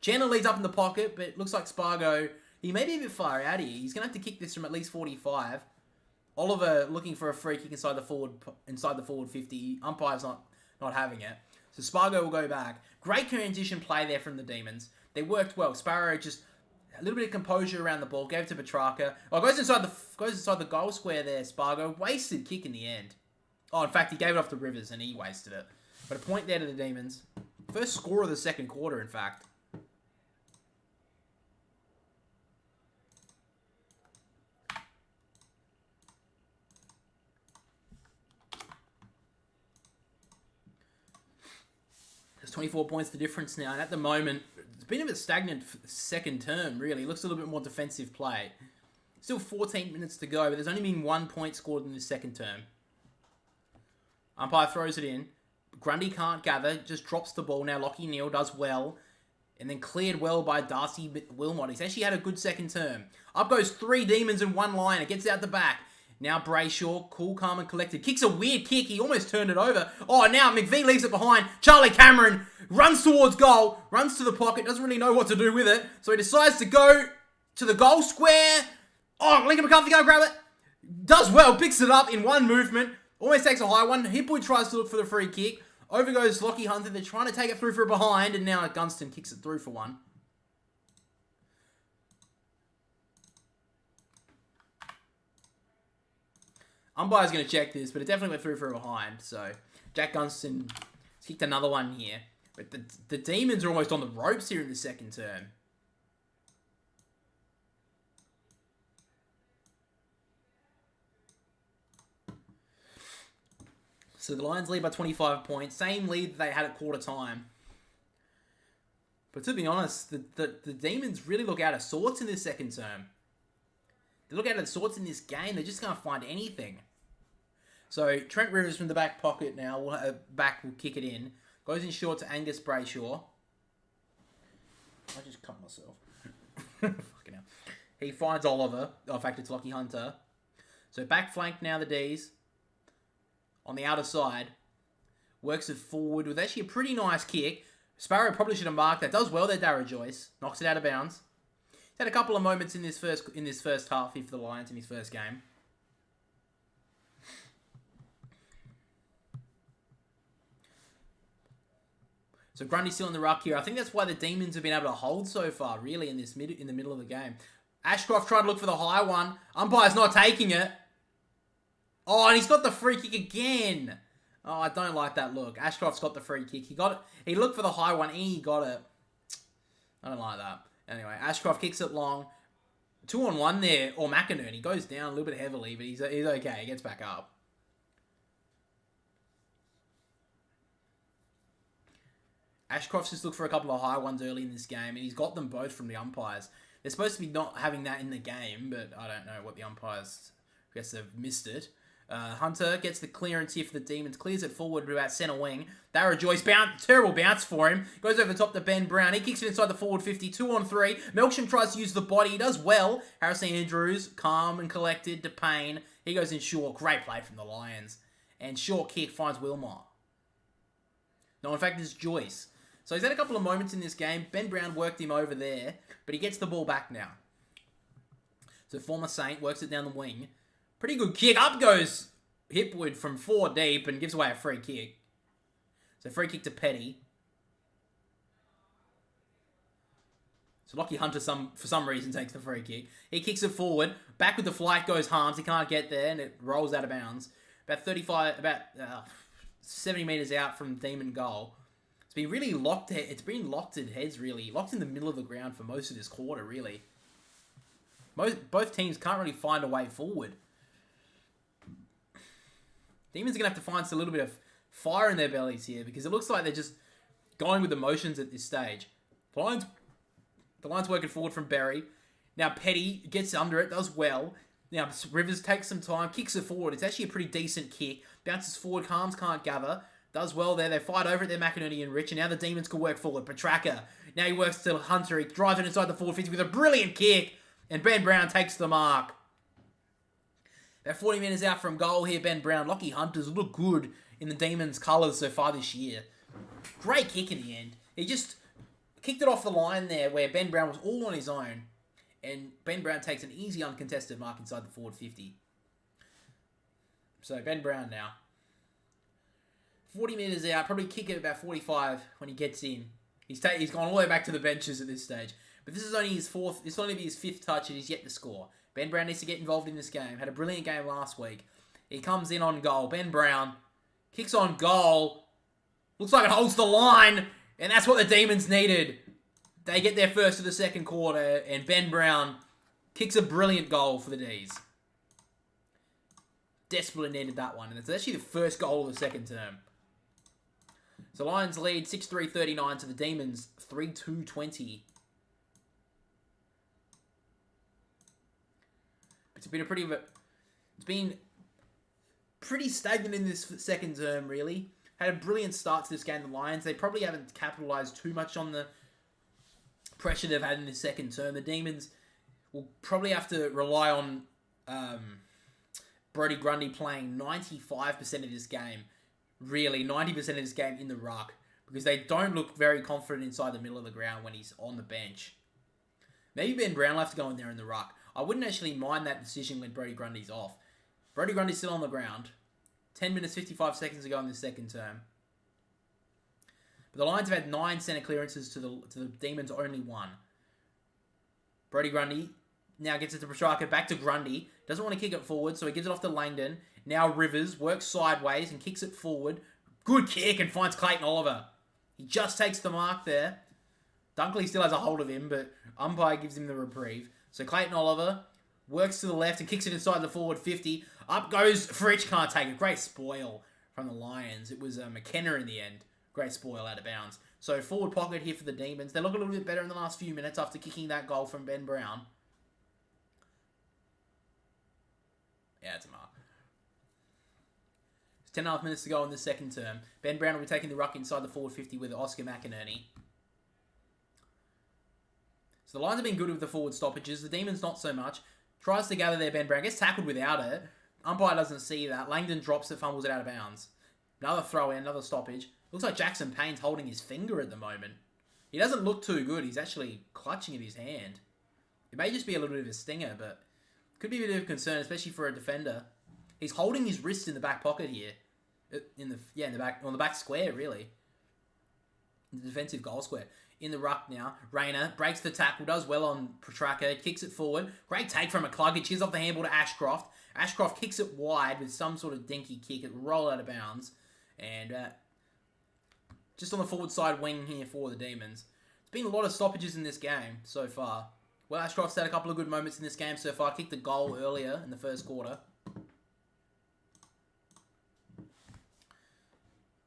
Chandler leads up in the pocket, but it looks like Spargo, he may be a bit far out here. He's going to have to kick this from at least 45. Oliver looking for a free kick inside the forward 50. Umpire's not having it. So Spargo will go back. Great transition play there from the Demons. They worked well. Sparrow just a little bit of composure around the ball. Gave it to Petrarca. Oh, goes inside the goal square there. Spargo wasted kick in the end. Oh, in fact, he gave it off to Rivers and he wasted it. But a point there to the Demons. First score of the second quarter, in fact. There's 24 points the difference now, and at the moment, it's been a bit stagnant second term, really. It looks a little bit more defensive play. Still 14 minutes to go, but there's only been 1 point scored in this second term. Umpire throws it in. Grundy can't gather, just drops the ball. Now Lockie Neal does well, and then cleared well by Darcy Wilmot. He's actually had a good second term. Up goes 3 Demons in one line. It gets out the back. Now Brayshaw, cool, calm, and collected. Kicks a weird kick. He almost turned it over. Oh, now McVie leaves it behind. Charlie Cameron runs towards goal. Runs to the pocket. Doesn't really know what to do with it. So he decides to go to the goal square. Oh, Lincoln McCarthy can't grab it. Does well. Picks it up in one movement. Almost takes a high one. Hipwood tries to look for the free kick. Over goes Lockie Hunter. They're trying to take it through for a behind. And now Gunston kicks it through for one. Umpire's going to check this, but it definitely went through for a behind. So, Jack Gunston kicked another one here. But the Demons are almost on the ropes here in the second term. So, the Lions lead by 25 points. Same lead that they had at quarter time. But to be honest, the Demons really look out of sorts in this second term. They look out of sorts in this game. They just can't find anything. So Trent Rivers from the back pocket now. Will kick it in. Goes in short to Angus Brayshaw. I just cut myself. Fucking hell. He finds Oliver. Oh, in fact, it's Lockie Hunter. So back flank now the D's. On the outer side. Works it forward with actually a pretty nice kick. Sparrow probably should have marked that. Does well there, Darragh Joyce. Knocks it out of bounds. He's had a couple of moments in this first half here for the Lions in his first game. So Grundy's still in the ruck here. I think that's why the Demons have been able to hold so far, really, in the middle of the game. Ashcroft tried to look for the high one. Umpire's not taking it. Oh, and he's got the free kick again. Oh, I don't like that look. Ashcroft's got the free kick. He got it. He looked for the high one and he got it. I don't like that. Anyway, Ashcroft kicks it long. 2-on-1 there. Or McInerney goes down a little bit heavily, but he's okay. He gets back up. Ashcroft's just looked for a couple of high ones early in this game, and he's got them both from the umpires. They're supposed to be not having that in the game, but I don't know what the umpires... I guess they've missed it. Hunter gets the clearance here for the Demons. Clears it forward to about centre wing. Darragh Joyce, terrible bounce for him. Goes over the top to Ben Brown. He kicks it inside the forward 50. 2-on-3. Melksham tries to use the body. He does well. Harrison Andrews, calm and collected. To Payne. He goes in short. Great play from the Lions. And short kick finds Wilmot. No, in fact, it's Joyce. So he's had a couple of moments in this game. Ben Brown worked him over there. But he gets the ball back now. So former Saint works it down the wing. Pretty good kick. Up goes Hipwood from 4 deep and gives away a free kick. So free kick to Petty. So Lockie Hunter, for some reason, takes the free kick. He kicks it forward. Back with the flight goes Harms. He can't get there and it rolls out of bounds. About 70 metres out from Demon goal. It's been really locked. It's been locked in heads, really. Locked in the middle of the ground for most of this quarter, really. Both teams can't really find a way forward. Demons are going to have to find a little bit of fire in their bellies here because it looks like they're just going with emotions at this stage. The line's working forward from Berry. Now Petty gets under it, does well. Now Rivers takes some time, kicks it forward. It's actually a pretty decent kick. Bounces forward, Calms can't gather. Does well there. They fight over it there, McInerney and Rich. And now the Demons can work forward. Petraka. Now he works to Hunter. He drives it inside the forward 50 with a brilliant kick. And Ben Brown takes the mark. About 40 minutes out from goal here, Ben Brown. Lockie Hunters look good in the Demons' colours so far this year. Great kick in the end. He just kicked it off the line there where Ben Brown was all on his own. And Ben Brown takes an easy uncontested mark inside the forward 50. So Ben Brown now. 40 metres out, probably kick it about 45 when he gets in. He's gone all the way back to the benches at this stage. But this is only his fourth, this will only be his fifth touch and he's yet to score. Ben Brown needs to get involved in this game. Had a brilliant game last week. He comes in on goal. Ben Brown kicks on goal. Looks like it holds the line. And that's what the Demons needed. They get their first of the second quarter and Ben Brown kicks a brilliant goal for the D's. Desperately needed that one. And it's actually the first goal of the second term. So Lions lead 6-3-39 to the Demons 3-2-20. It's been pretty stagnant in this second term, really. Had a brilliant start to this game, the Lions. They probably haven't capitalised too much on the pressure they've had in this second term. The Demons will probably have to rely on Brodie Grundy playing 95% of this game. Really, 90% of this game in the ruck. Because they don't look very confident inside the middle of the ground when he's on the bench. Maybe Ben Brown will have to go in there in the ruck. I wouldn't actually mind that decision when Brodie Grundy's off. Brodie Grundy's still on the ground. 10 minutes, 55 seconds to go in the second term. But the Lions have had 9 centre clearances to the Demons' only 1. Brodie Grundy now gets it to Petrarca, back to Grundy. Doesn't want to kick it forward, so he gives it off to Langdon. Now Rivers works sideways and kicks it forward. Good kick and finds Clayton Oliver. He just takes the mark there. Dunkley still has a hold of him, but umpire gives him the reprieve. So Clayton Oliver works to the left and kicks it inside the forward 50. Up goes Fritsch, can't take it. Great spoil from the Lions. It was McKenna in the end. Great spoil out of bounds. So forward pocket here for the Demons. They look a little bit better in the last few minutes after kicking that goal from Ben Brown. Yeah, it's a mark. There's 10.5 minutes to go in the second term. Ben Brown will be taking the ruck inside the forward 50 with Oscar McInerney. So the Lions have been good with the forward stoppages. The Demons not so much. Tries to gather there, Ben Brown. Gets tackled without it. Umpire doesn't see that. Langdon drops it, fumbles it out of bounds. Another throw in, another stoppage. Looks like Jackson Payne's holding his finger at the moment. He doesn't look too good. He's actually clutching at his hand. It may just be a little bit of a stinger, but could be a bit of a concern, especially for a defender. He's holding his wrist in the back pocket here. In the back, on the back square, really. In the defensive goal square. In the ruck now. Rayner breaks the tackle, does well on Petrarca, kicks it forward. Great take from McCluggage. Here's off the handball to Ashcroft. Ashcroft kicks it wide with some sort of dinky kick. It will roll out of bounds. And just on the forward side wing here for the Demons. There's been a lot of stoppages in this game so far. Well, Ashcroft's had a couple of good moments in this game so far. Kicked the goal earlier in the first quarter.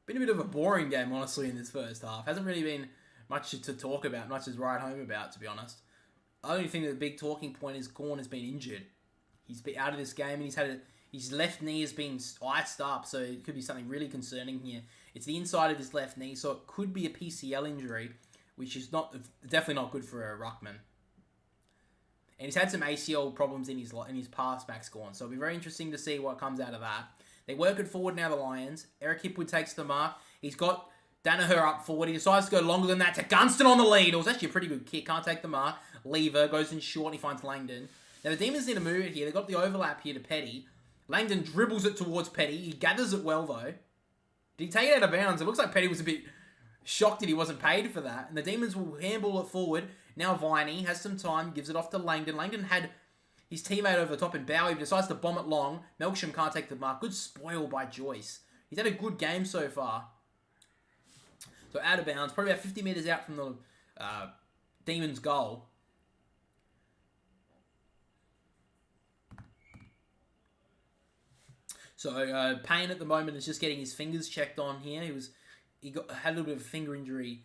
Been a bit of a boring game, honestly, in this first half. Hasn't really been much to talk about, much to write home about, to be honest. I only think that the big talking point is Gawn has been injured. He's been out of this game, and his left knee has been iced up, so it could be something really concerning here. It's the inside of his left knee, so it could be a PCL injury, which is definitely not good for a ruckman. And he's had some ACL problems in his past, Max Gawn, so it'll be very interesting to see what comes out of that. They work it forward now, the Lions. Eric Hipwood takes the mark. He's got Danaher up forward. He decides to go longer than that to Gunston on the lead. It was actually a pretty good kick. Can't take the mark. Lever goes in short and he finds Langdon. Now the Demons need to move it here. They've got the overlap here to Petty. Langdon dribbles it towards Petty. He gathers it well, though. Did he take it out of bounds? It looks like Petty was a bit shocked that he wasn't paid for that. And the Demons will handball it forward. Now Viney has some time. Gives it off to Langdon. Langdon had his teammate over the top in Bowie decides to bomb it long. Melksham can't take the mark. Good spoil by Joyce. He's had a good game so far. So out of bounds, probably about 50 metres out from the Demons' goal. So Payne at the moment is just getting his fingers checked on here. He had a little bit of a finger injury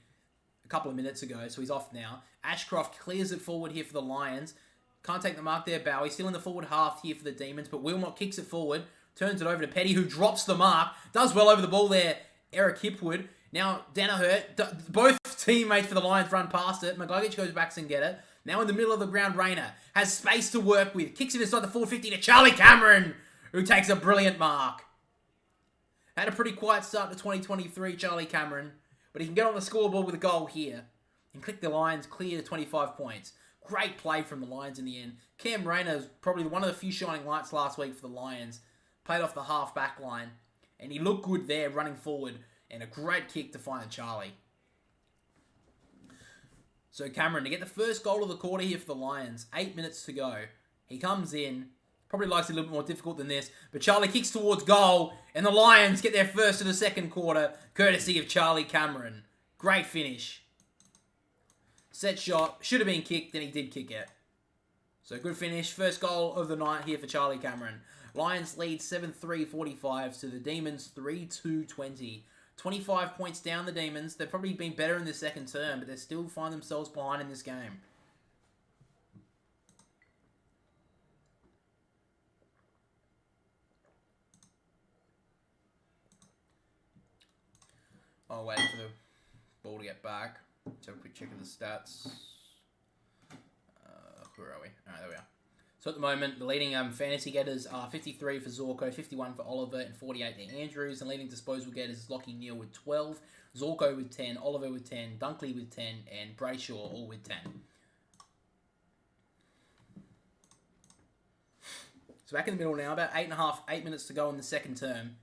a couple of minutes ago, so he's off now. Ashcroft clears it forward here for the Lions. Can't take the mark there, Bowie. Still in the forward half here for the Demons, but Wilmot kicks it forward. Turns it over to Petty, who drops the mark. Does well over the ball there, Eric Hipwood. Now, Danaher, both teammates for the Lions run past it. McGluggage goes back and get it. Now in the middle of the ground, Rayner has space to work with. Kicks it inside the 450 to Charlie Cameron, who takes a brilliant mark. Had a pretty quiet start to 2023, Charlie Cameron, but he can get on the scoreboard with a goal here and click the Lions clear to 25 points. Great play from the Lions in the end. Cam Rayner is probably one of the few shining lights last week for the Lions. Played off the half-back line, and he looked good there running forward, and a great kick to find Charlie. So Cameron, to get the first goal of the quarter here for the Lions, 8 minutes to go. He comes in, probably likes it a little bit more difficult than this, but Charlie kicks towards goal, and the Lions get their first of the second quarter, courtesy of Charlie Cameron. Great finish. Set shot, should have been kicked, and he did kick it. So good finish, first goal of the night here for Charlie Cameron. Lions lead 7-3-45 to the Demons 3-2-20. 25 points down the Demons. They've probably been better in the second term, but they still find themselves behind in this game. I'll wait for the ball to get back. Let's have a quick check of the stats. Where are we? Alright, there we are. So at the moment, the leading fantasy getters are 53 for Zorko, 51 for Oliver, and 48 to Andrews. And leading disposal getters is Lockie Neal with 12, Zorko with 10, Oliver with 10, Dunkley with 10, and Brayshaw all with 10. So back in the middle now, about 8 minutes to go in the second term.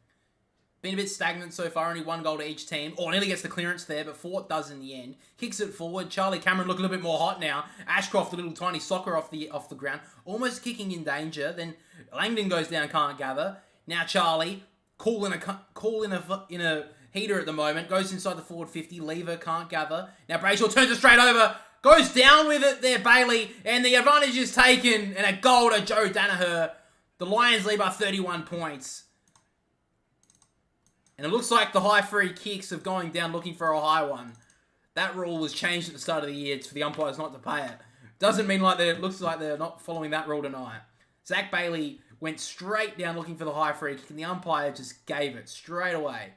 Been a bit stagnant so far, only one goal to each team. Oh, nearly gets the clearance there, but Fort does in the end. Kicks it forward. Charlie Cameron look a little bit more hot now. Ashcroft, a little tiny soccer off the ground. Almost kicking in danger. Then Langdon goes down, can't gather. Now Charlie, cool in a heater at the moment. Goes inside the forward 50. Lever, can't gather. Now Brayshaw turns it straight over. Goes down with it there, Bailey. And the advantage is taken. And a goal to Joe Danaher. The Lions lead by 31 points. And it looks like the high free kicks of going down looking for a high one. That rule was changed at the start of the year. It's for the umpires not to pay it. Doesn't mean like it looks like they're not following that rule tonight. Zach Bailey went straight down looking for the high free kick, and the umpire just gave it straight away.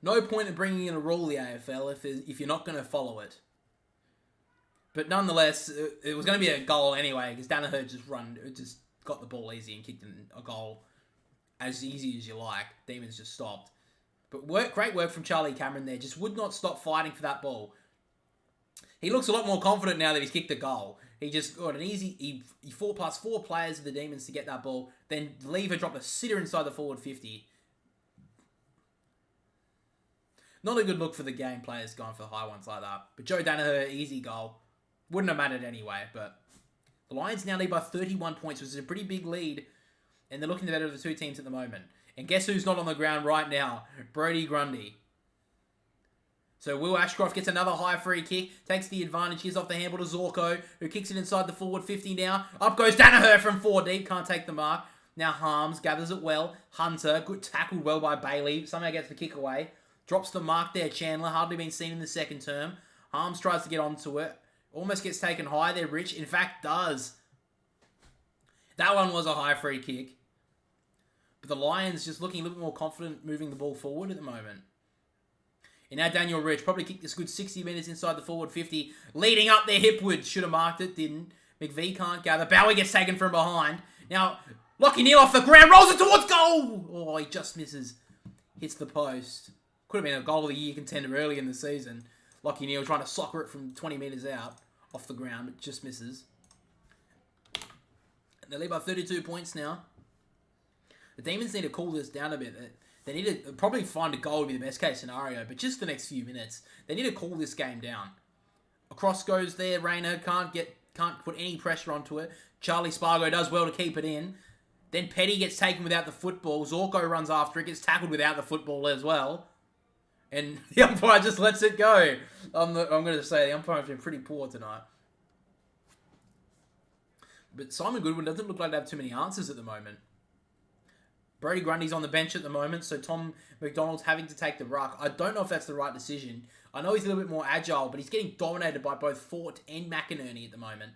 No point in bringing in a rule, the AFL, if you're not going to follow it. But nonetheless, it was going to be a goal anyway, because Danaher just got the ball easy and kicked a goal as easy as you like. Demons just stopped. But great work from Charlie Cameron there. Just would not stop fighting for that ball. He looks a lot more confident now that he's kicked a goal. He just got an easy... He fought past 4 players of the Demons to get that ball. Then Lever dropped a sitter inside the forward 50. Not a good look for the game players going for the high ones like that. But Joe Danaher, easy goal. Wouldn't have mattered anyway, but... The Lions now lead by 31 points, which is a pretty big lead. And they're looking the better of the two teams at the moment. And guess who's not on the ground right now? Brodie Grundy. So Will Ashcroft gets another high free kick. Takes the advantage. Gives off the handball to Zorko, who kicks it inside the forward 50 now. Up goes Danaher from 4 deep. Can't take the mark. Now Harms gathers it well. Hunter, good tackled well by Bailey. Somehow gets the kick away. Drops the mark there, Chandler. Hardly been seen in the second term. Harms tries to get onto it. Almost gets taken high there, Rich. In fact, does. That one was a high free kick. But the Lions just looking a little bit more confident moving the ball forward at the moment. And now Daniel Rich probably kicked this good 60 metres inside the forward 50. Leading up there, Hipwood. Should have marked it, didn't. McVee can't gather. Bowie gets taken from behind. Now, Lockie Neal off the ground. Rolls it towards goal. Oh, he just misses. Hits the post. Could have been a goal of the year contender early in the season. Lockie Neal trying to soccer it from 20 metres out off the ground. But just misses. And they lead by 32 points now. The Demons need to cool this down a bit. They need to probably find a goal would be the best case scenario, but just the next few minutes, they need to cool this game down. Across goes there, Rayner can't put any pressure onto it. Charlie Spargo does well to keep it in. Then Petty gets taken without the football. Zorko runs after it, gets tackled without the football as well. And the umpire just lets it go. I'm going to say the umpire's been pretty poor tonight. But Simon Goodwin doesn't look like they have too many answers at the moment. Brodie Grundy's on the bench at the moment, so Tom McDonald's having to take the ruck. I don't know if that's the right decision. I know he's a little bit more agile, but he's getting dominated by both Fort and McInerney at the moment.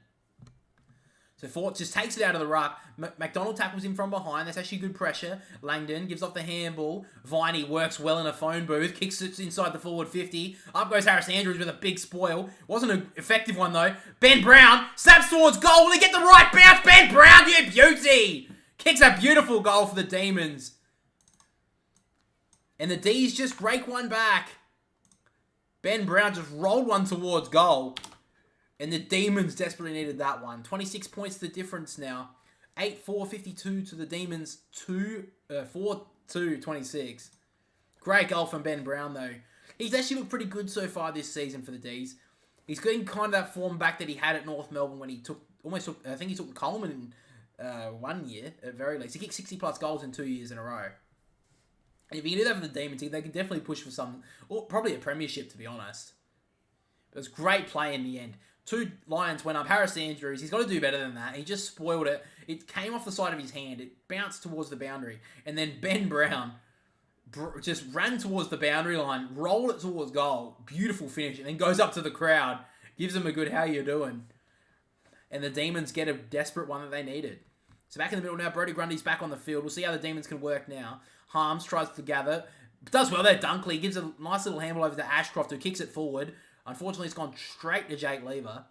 So Fort just takes it out of the ruck. McDonald tackles him from behind. That's actually good pressure. Langdon gives off the handball. Viney works well in a phone booth. Kicks it inside the forward 50. Up goes Harris Andrews with a big spoil. Wasn't an effective one, though. Ben Brown snaps towards goal. Will he get the right bounce? Ben Brown, you beauty! Kicks a beautiful goal for the Demons. And the D's just break one back. Ben Brown just rolled one towards goal. And the Demons desperately needed that one. 26 points the difference now. 8-4-52 to the Demons. 4-2-26. Great goal from Ben Brown, though. He's actually looked pretty good so far this season for the D's. He's getting kind of that form back that he had at North Melbourne when he took I think he took the Coleman in 1 year, at very least. He kicked 60-plus goals in 2 years in a row. And if he can do that for the Demons, they can definitely push for some, or probably a premiership, to be honest. It was great play in the end. 2 Lions went up. Harris Andrews, he's got to do better than that. He just spoiled it. It came off the side of his hand. It bounced towards the boundary. And then Ben Brown just ran towards the boundary line, rolled it towards goal. Beautiful finish. And then goes up to the crowd, gives them a good how you doing. And the Demons get a desperate one that they needed. So back in the middle now, Brodie Grundy's back on the field. We'll see how the Demons can work now. Harms tries to gather. Does well there, Dunkley. Gives a nice little handball over to Ashcroft, who kicks it forward. Unfortunately, it's gone straight to Jake Lever.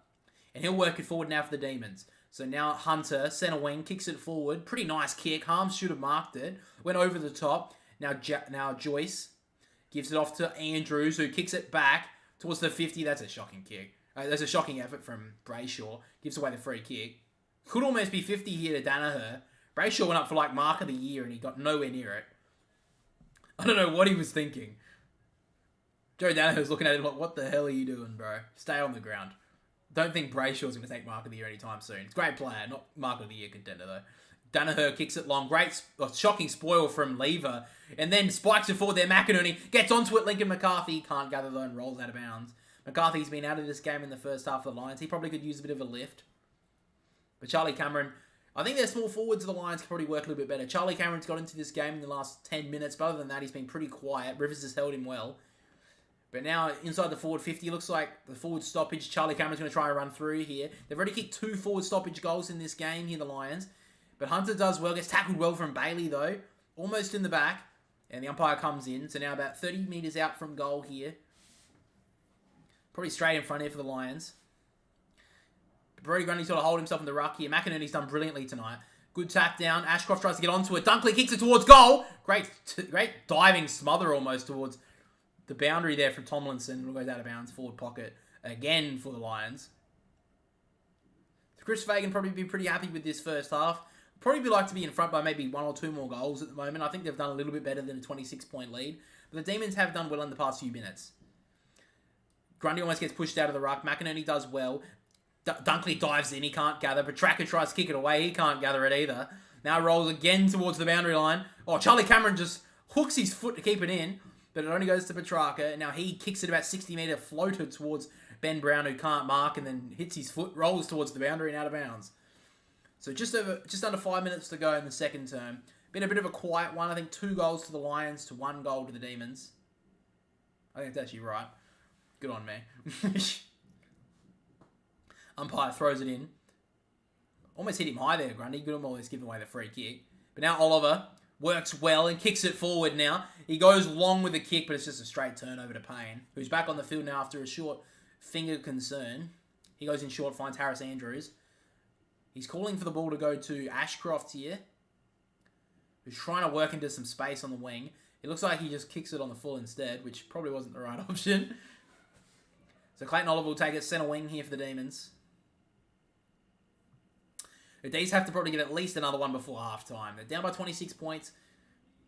And he'll work it forward now for the Demons. So now Hunter, centre wing, kicks it forward. Pretty nice kick. Harms should have marked it. Went over the top. Now Joyce gives it off to Andrews, who kicks it back towards the 50. That's a shocking kick. That's a shocking effort from Brayshaw. Gives away the free kick. Could almost be 50 here to Danaher. Brayshaw went up for like mark of the year and he got nowhere near it. I don't know what he was thinking. Joe Danaher's looking at him like, what the hell are you doing, bro? Stay on the ground. Don't think Brayshaw's going to take mark of the year anytime soon. It's a great player, not mark of the year contender though. Danaher kicks it long. Great, shocking spoil from Lever. And then spikes it forward there. McInerney gets onto it. Lincoln McCarthy can't gather though and rolls out of bounds. McCarthy's been out of this game in the first half of the Lions. He probably could use a bit of a lift. But Charlie Cameron, I think their small forwards of the Lions can probably work a little bit better. Charlie Cameron's got into this game in the last 10 minutes. But other than that, he's been pretty quiet. Rivers has held him well. But now, inside the forward 50, looks like the forward stoppage. Charlie Cameron's going to try and run through here. They've already kicked 2 forward stoppage goals in this game here, the Lions. But Hunter does well. Gets tackled well from Bailey, though. Almost in the back. And the umpire comes in. So now about 30 metres out from goal here. Probably straight in front here for the Lions. Brodie Grundy sort of hold himself in the ruck here. McInerney's done brilliantly tonight. Good tap down. Ashcroft tries to get onto it. Dunkley kicks it towards goal. Great diving smother almost towards the boundary there from Tomlinson. It goes out of bounds. Forward pocket again for the Lions. So Chris Fagan probably be pretty happy with this first half. Probably be like to be in front by maybe 1 or 2 more goals at the moment. I think they've done a little bit better than a 26-point lead. But the Demons have done well in the past few minutes. Grundy almost gets pushed out of the ruck. McInerney does well. Dunkley dives in. He can't gather. Petraka tries to kick it away. He can't gather it either. Now rolls again towards the boundary line. Oh, Charlie Cameron just hooks his foot to keep it in. But it only goes to Petraka. Now he kicks it about 60-metre floater towards Ben Brown, who can't mark, and then hits his foot, rolls towards the boundary and out of bounds. So just under 5 minutes to go in the second term. Been a bit of a quiet one. I think 2 goals to the Lions to 1 goal to the Demons. I think that's actually right. Good on me. Umpire throws it in. Almost hit him high there, Grundy. Good on almost giving away the free kick. But now Oliver works well and kicks it forward now. He goes long with the kick, but it's just a straight turnover to Payne, who's back on the field now after a short finger concern. He goes in short, finds Harris Andrews. He's calling for the ball to go to Ashcroft here, who's trying to work into some space on the wing. It looks like he just kicks it on the full instead, which probably wasn't the right option. So Clayton Oliver will take it centre wing here for the Demons. The D's have to probably get at least another one before half-time. They're down by 26 points.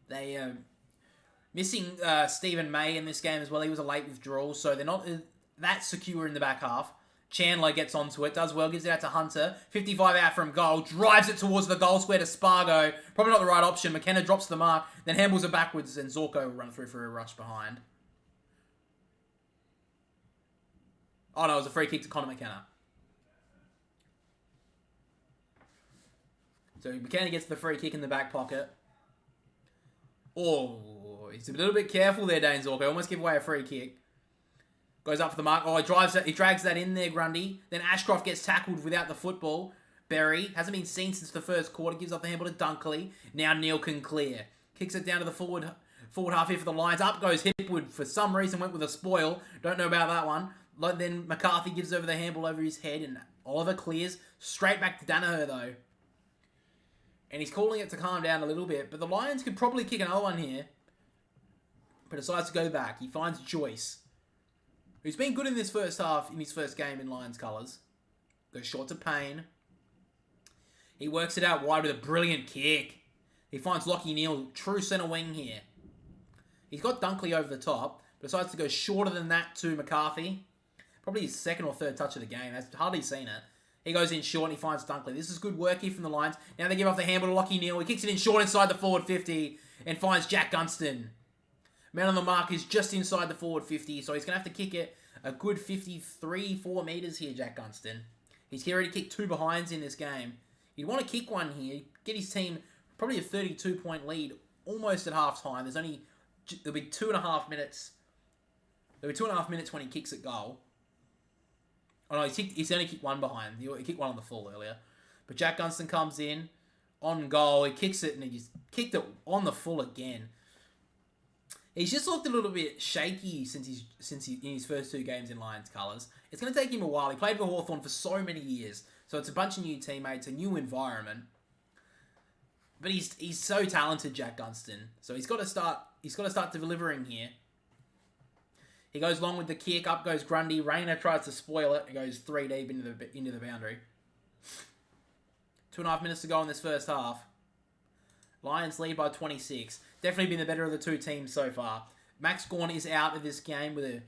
They are missing Stephen May in this game as well. He was a late withdrawal, so they're not that secure in the back half. Chandler gets onto it, does well, gives it out to Hunter. 55 out from goal, drives it towards the goal square to Spargo. Probably not the right option. McKenna drops the mark, then handballs it backwards, and Zorko will run through for a rush behind. Oh, no, it was a free kick to Connor McKenna. So McKenna gets the free kick in the back pocket. Oh, he's a little bit careful there, Dane Zorko. Almost give away a free kick. Goes up for the mark. Oh, he drags that in there, Grundy. Then Ashcroft gets tackled without the football. Berry hasn't been seen since the first quarter. Gives up the handball to Dunkley. Now Neal can clear. Kicks it down to the forward half here for the Lions. Up goes Hipwood. For some reason went with a spoil. Don't know about that one. Then McCarthy gives over the handball over his head. And Oliver clears. Straight back to Danaher, though. And he's calling it to calm down a little bit. But the Lions could probably kick another one here. But decides to go back. He finds Joyce, who's been good in this first half, in his first game in Lions colours. Goes short to Payne. He works it out wide with a brilliant kick. He finds Lachie Neale, true centre wing here. He's got Dunkley over the top. But decides to go shorter than that to McCarthy. Probably his second or third touch of the game. That's hardly seen it. He goes in short and he finds Dunkley. This is good work here from the Lions. Now they give off the handball to Lachie Neale. He kicks it in short inside the forward 50 and finds Jack Gunston. Man on the mark is just inside the forward 50, so he's going to have to kick it a good 4 metres here, Jack Gunston. He's already kicked 2 behinds in this game. He'd want to kick one here, get his team probably a 32-point lead almost at half-time. There'll be 2.5 minutes. There'll be 2.5 minutes when he kicks at goal. Oh no, he's only kicked 1 behind. He kicked 1 on the full earlier. But Jack Gunston comes in on goal. He kicks it and he's kicked it on the full again. He's just looked a little bit shaky since in his first 2 games in Lions colours. It's going to take him a while. He played for Hawthorn for so many years, so it's a bunch of new teammates, a new environment. But he's so talented, Jack Gunston. So he's got to start delivering here. He goes long with the kick. Up goes Grundy. Rayner tries to spoil it. It goes 3 deep into the boundary. 2.5 minutes to go in this first half. Lions lead by 26. Definitely been the better of the 2 teams so far. Max Gawn is out of this game with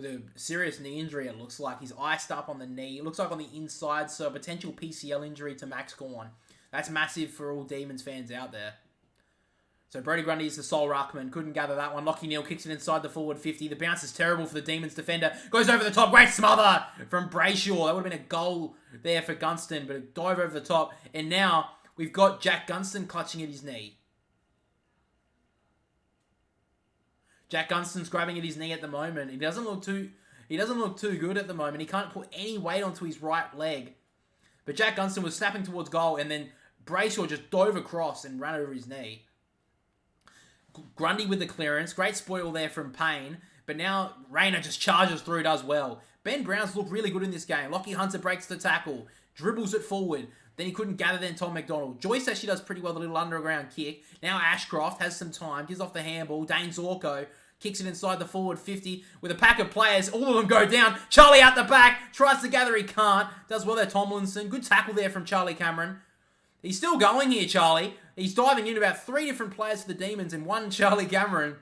a serious knee injury, it looks like. He's iced up on the knee. It looks like on the inside, so a potential PCL injury to Max Gawn. That's massive for all Demons fans out there. So Brodie Grundy is the sole ruckman. Couldn't gather that one. Lachie Neale kicks it inside the forward 50. The bounce is terrible for the Demons defender. Goes over the top. Great smother from Brayshaw. That would have been a goal there for Gunston, but a dive over the top. And now we've got Jack Gunston clutching at his knee. Jack Gunston's grabbing at his knee at the moment. He doesn't look too good at the moment. He can't put any weight onto his right leg. But Jack Gunston was snapping towards goal, and then Brayshaw just dove across and ran over his knee. Grundy with the clearance. Great spoil there from Payne. But now Rayner just charges through, does well. Ben Brown's looked really good in this game. Lockie Hunter breaks the tackle. Dribbles it forward. Then he couldn't gather then Tom McDonald. Joyce actually does pretty well, the little underground kick. Now Ashcroft has some time. Gives off the handball. Dane Zorko kicks it inside the forward 50 with a pack of players. All of them go down. Charlie out the back. Tries to gather. He can't. Does well there, Tomlinson. Good tackle there from Charlie Cameron. He's still going here, Charlie. He's diving in about 3 different players for the Demons and 1 Charlie Cameron.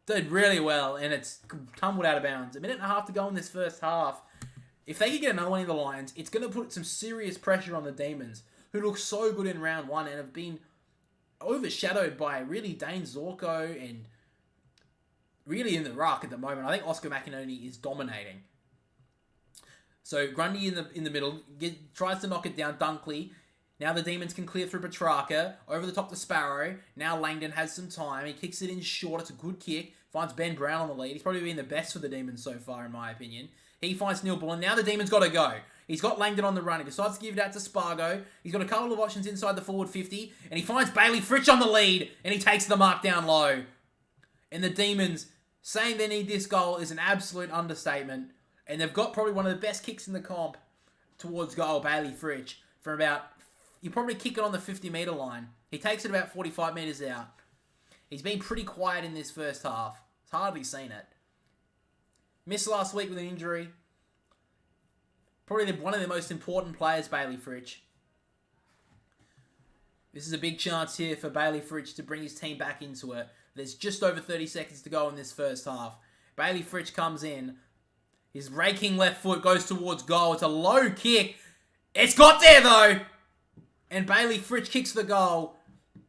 Did really well, and it's tumbled out of bounds. 1.5 minutes to go in this first half. If they could get another one in the Lions, it's going to put some serious pressure on the Demons, who look so good in round 1 and have been overshadowed by really Dane Zorko and really in the ruck at the moment. I think Oscar McInerney is dominating. So Grundy in the middle tries to knock it down. Dunkley. Now the Demons can clear through Petrarca. Over the top to Sparrow. Now Langdon has some time. He kicks it in short. It's a good kick. Finds Ben Brown on the lead. He's probably been the best for the Demons so far, in my opinion. He finds Neil Bullen. Now the Demons got to go. He's got Langdon on the run. He decides to give it out to Spargo. He's got a couple of options inside the forward 50. And he finds Bailey Fritsch on the lead. And he takes the mark down low. And the Demons saying they need this goal is an absolute understatement. And they've got probably one of the best kicks in the comp towards goal, Bailey Fritsch, from about... You probably kick it on the 50-metre line. He takes it about 45 metres out. He's been pretty quiet in this first half. It's hardly seen it. Missed last week with an injury. Probably one of the most important players, Bailey Fritsch. This is a big chance here for Bailey Fritsch to bring his team back into it. There's just over 30 seconds to go in this first half. Bailey Fritsch comes in. His raking left foot goes towards goal. It's a low kick. It's got there, though. And Bailey Fritsch kicks the goal.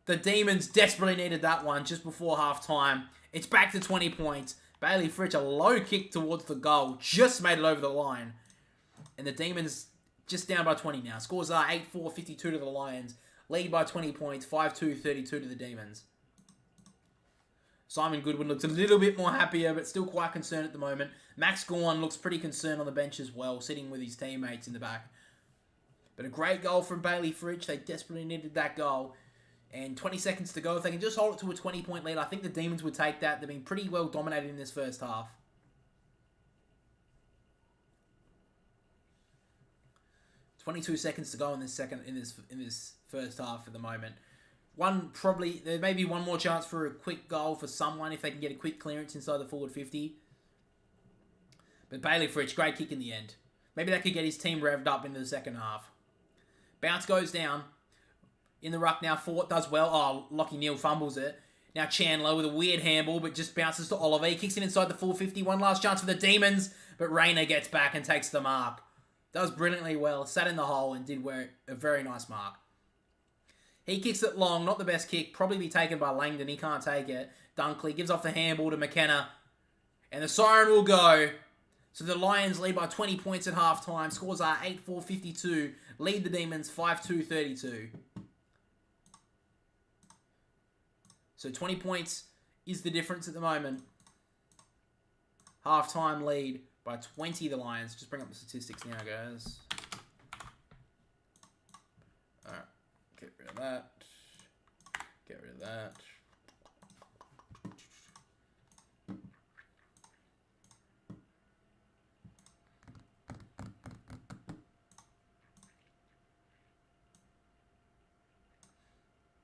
The Demons desperately needed that one just before half-time. It's back to 20 points. Bailey Fritsch, a low kick towards the goal, just made it over the line. And the Demons just down by 20 now. Scores are 8-4, 52 to the Lions. Lead by 20 points, 5-2, 32 to the Demons. Simon Goodwin looks a little bit more happier, but still quite concerned at the moment. Max Gawn looks pretty concerned on the bench as well, sitting with his teammates in the back. But a great goal from Bailey Fritsch. They desperately needed that goal. And 20 seconds to go. If they can just hold it to a 20-point lead, I think the Demons would take that. They've been pretty well dominated in this first half. 22 seconds to go in this first half at the moment. There may be one more chance for a quick goal for someone if they can get a quick clearance inside the forward 50. But Bailey Fritsch, great kick in the end. Maybe that could get his team revved up into the second half. Bounce goes down. In the ruck now, Fort does well. Oh, Lachie Neale fumbles it. Now Chandler with a weird handball, but just bounces to Oliver. He kicks it inside the 450. One last chance for the Demons, but Rayner gets back and takes the mark. Does brilliantly well. Sat in the hole and did a very nice mark. He kicks it long. Not the best kick. Probably be taken by Langdon. He can't take it. Dunkley gives off the handball to McKenna. And the siren will go. So the Lions lead by 20 points at halftime. Scores are 8-4, 52. Lead the Demons 5-2, 32. So 20 points is the difference at the moment. Halftime lead by 20, the Lions. Just bring up the statistics now, guys. Alright. Get rid of that. Get rid of that.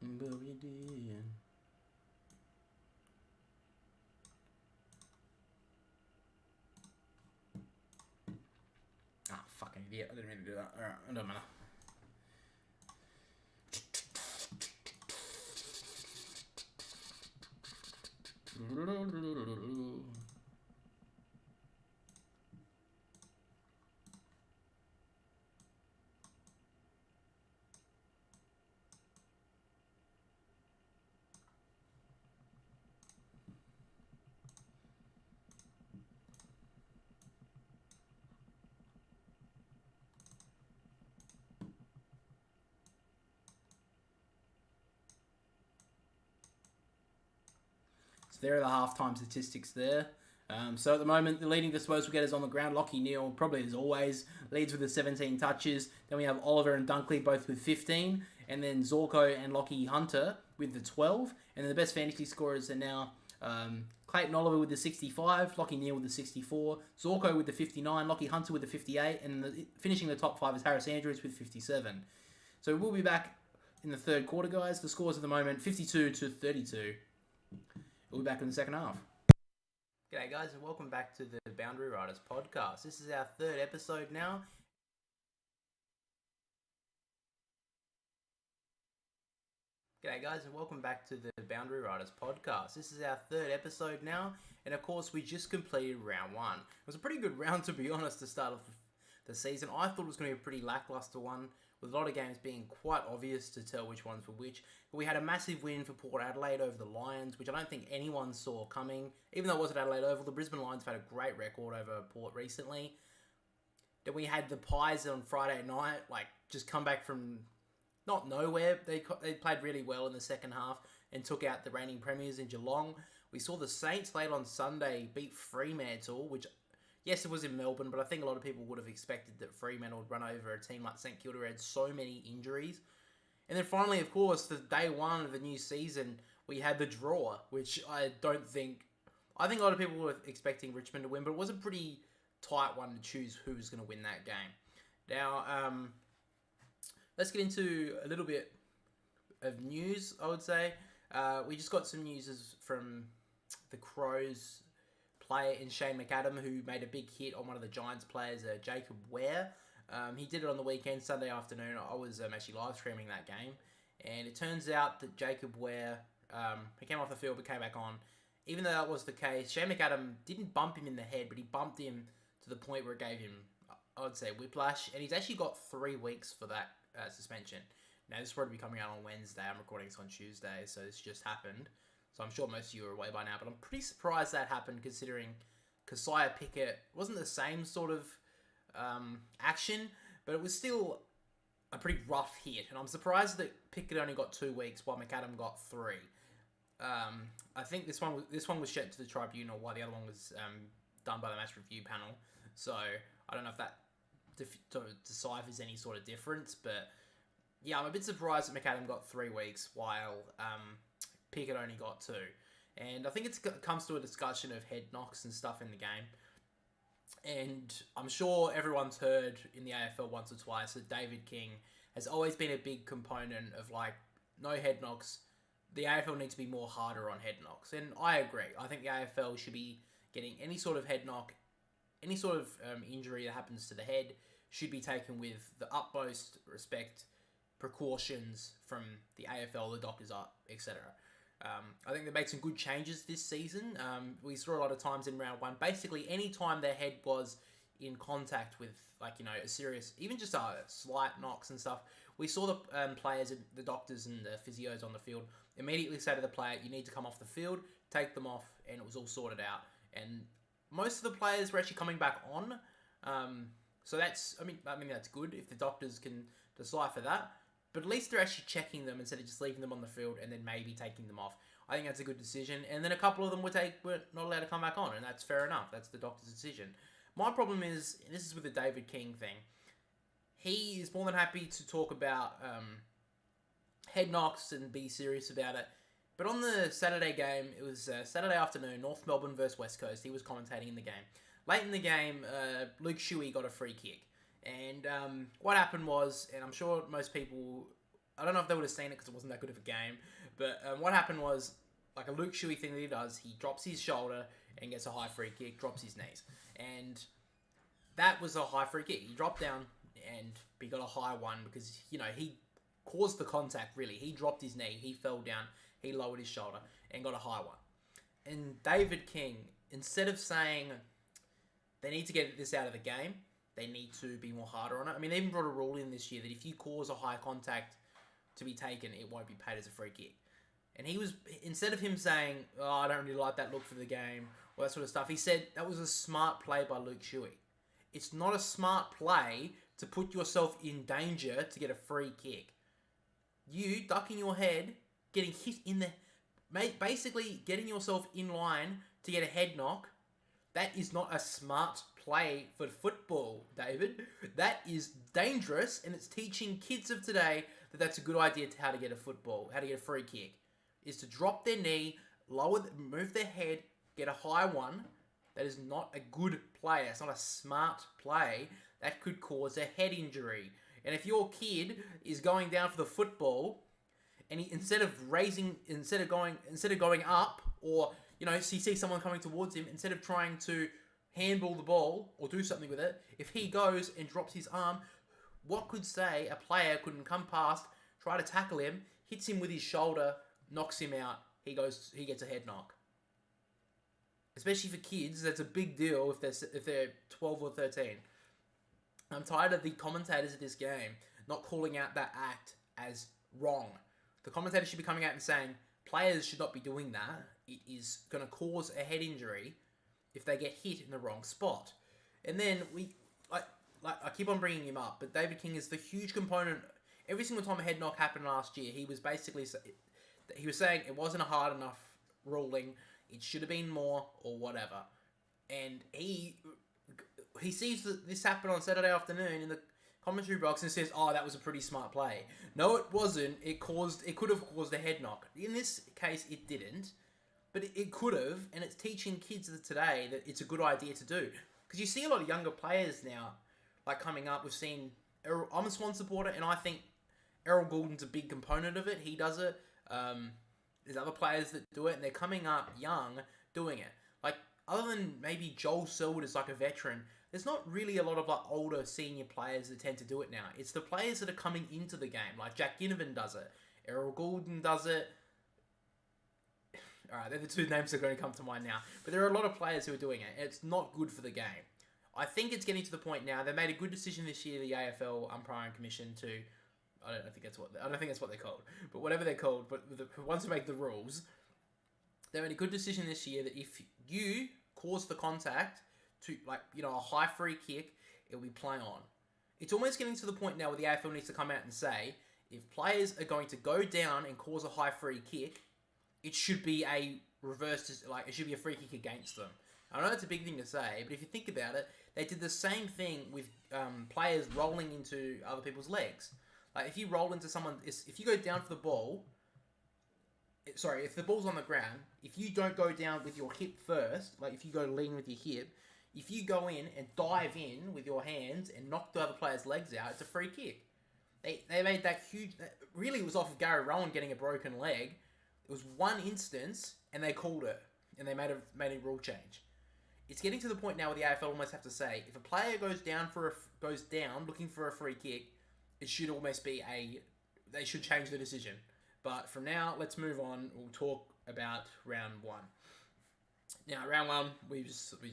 But we did. Ah, fucking idiot. I didn't mean to do that. Alright, it doesn't matter. There are the halftime statistics there. So at the moment, the leading disposal getters on the ground, Lachie Neale, probably as always, leads with the 17 touches. Then we have Oliver and Dunkley both with 15. And then Zorko and Lockie Hunter with the 12. And then the best fantasy scorers are now Clayton Oliver with the 65, Lachie Neale with the 64, Zorko with the 59, Lockie Hunter with the 58, and finishing the top 5 is Harris Andrews with 57. So we'll be back in the third quarter, guys. The scores at the moment, 52-32. We'll be back in the second half. G'day guys, and welcome back to the Boundary Riders podcast. This is our third episode now. G'day guys, and welcome back to the Boundary Riders podcast. This is our third episode now, and of course we just completed round 1. It was a pretty good round, to be honest, to start off the season. I thought it was going to be a pretty lackluster one, with a lot of games being quite obvious to tell which ones were which. But we had a massive win for Port Adelaide over the Lions, which I don't think anyone saw coming. Even though it was at Adelaide Oval, the Brisbane Lions have had a great record over Port recently. Then we had the Pies on Friday night, just come back from not nowhere. They played really well in the second half and took out the reigning premiers in Geelong. We saw the Saints late on Sunday beat Fremantle, which, yes, it was in Melbourne, but I think a lot of people would have expected that Fremantle would run over a team like St Kilda who had so many injuries. And then finally, of course, the day one of the new season, we had the draw, which I think a lot of people were expecting Richmond to win, but it was a pretty tight one to choose who was going to win that game. Now, let's get into a little bit of news, I would say. We just got some news from the Crows player in Shane McAdam, who made a big hit on one of the Giants players, Jacob Ware. He did it on the weekend, Sunday afternoon. I was actually live streaming that game. And it turns out that Jacob Ware, he came off the field but came back on. Even though that was the case, Shane McAdam didn't bump him in the head, but he bumped him to the point where it gave him, I would say, whiplash. And he's actually got 3 weeks for that suspension. Now, this will probably be coming out on Wednesday. I'm recording this on Tuesday, so this just happened. So I'm sure most of you are away by now, but I'm pretty surprised that happened considering Keziah Pickett wasn't the same sort of action, but it was still a pretty rough hit. And I'm surprised that Pickett only got 2 weeks while McAdam got 3. I think this one was sent to the tribunal while the other one was done by the match review panel. So I don't know if that deciphers any sort of difference, but yeah, I'm a bit surprised that McAdam got 3 weeks while Pickett only got 2. And I think it comes to a discussion of head knocks and stuff in the game. And I'm sure everyone's heard in the AFL once or twice that David King has always been a big component of like no head knocks. The AFL needs to be more harder on head knocks. And I agree. I think the AFL should be getting any sort of head knock, any sort of injury that happens to the head should be taken with the utmost respect, precautions from the AFL, the doctors, etc. I think they made some good changes this season. We saw a lot of times in round 1, basically any time their head was in contact with, like, you know, a serious, even just slight knocks and stuff, we saw the players, the doctors and the physios on the field immediately say to the player, you need to come off the field, take them off, and it was all sorted out. And most of the players were actually coming back on. So that's, I mean that's good if the doctors can decipher that. But at least they're actually checking them instead of just leaving them on the field and then maybe taking them off. I think that's a good decision. And then a couple of them were not allowed to come back on, and that's fair enough. That's the doctor's decision. My problem is, and this is with the David King thing, he is more than happy to talk about head knocks and be serious about it. But on the Saturday game, it was Saturday afternoon, North Melbourne versus West Coast. He was commentating in the game. Late in the game, Luke Shuey got a free kick. And what happened was, and I'm sure most people, I don't know if they would have seen it because it wasn't that good of a game, but what happened was, like a Luke Shuey thing that he does, he drops his shoulder and gets a high free kick, drops his knees. And that was a high free kick. He dropped down and he got a high one because, you know, he caused the contact, really. He dropped his knee, he fell down, he lowered his shoulder and got a high one. And David King, instead of saying they need to get this out of the game, they need to be more harder on it. I mean, they even brought a rule in this year that if you cause a high contact to be taken, it won't be paid as a free kick. And he was, instead of him saying, oh, I don't really like that look for the game, all that sort of stuff, he said that was a smart play by Luke Shuey. It's not a smart play to put yourself in danger to get a free kick. You ducking your head, getting hit in the, basically getting yourself in line to get a head knock, that is not a smart play for football, David. That is dangerous, and it's teaching kids of today that that's a good idea to how to get a football, how to get a free kick, is to drop their knee, move their head, get a high one. That is not a good play. It's not a smart play. That could cause a head injury. And if your kid is going down for the football, and instead of going up, or, you know, he sees someone coming towards him, instead of trying to handball the ball or do something with it, if he goes and drops his arm, what could say a player couldn't come past, try to tackle him, hits him with his shoulder, knocks him out, he gets a head knock. Especially for kids, that's a big deal if they're 12 or 13. I'm tired of the commentators of this game not calling out that act as wrong. The commentators should be coming out and saying, players should not be doing that. It is going to cause a head injury if they get hit in the wrong spot. And then I keep on bringing him up, but David King is the huge component. Every single time a head knock happened last year, he was saying it wasn't a hard enough ruling. It should have been more or whatever. And he sees that this happened on Saturday afternoon in the commentary box and says, oh, that was a pretty smart play. No, it wasn't. It could have caused a head knock. In this case, it didn't. But it could have, and it's teaching kids of today that it's a good idea to do. Because you see a lot of younger players now, like, coming up. We've seen, I'm a Swan supporter, and I think Errol Goulden's a big component of it. He does it. There's other players that do it, and they're coming up young doing it. Like, other than maybe Joel Selwood is like a veteran, there's not really a lot of like older senior players that tend to do it now. It's the players that are coming into the game. Like Jack Ginnivan does it. Errol Goulden does it. Alright, they're the two names that are going to come to mind now. But there are a lot of players who are doing it. It's not good for the game. I think it's getting to the point now. They made a good decision this year, the AFL umpiring commission, to... I don't think that's what they're called. But whatever they're called, but the ones who make the rules, they made a good decision this year that if you cause the contact to, like, you know, a high free kick, it'll be play on. It's almost getting to the point now where the AFL needs to come out and say, if players are going to go down and cause a high free kick, it should be a reverse, like, it should be a free kick against them. I know it's a big thing to say, but if you think about it, they did the same thing with players rolling into other people's legs. Like, if you roll into someone, if you go down for the ball, if the ball's on the ground, if you don't go down with your hip first, like if you go lean with your hip, if you go in and dive in with your hands and knock the other player's legs out, it's a free kick. They made that huge... Really, it was off of Gary Rowan getting a broken leg. It was one instance, and they called it. And they made a rule change. It's getting to the point now where the AFL almost have to say, if a player goes down looking for a free kick, it should almost be they should change the decision. But from now, let's move on. We'll talk about round 1. Now, round 1, we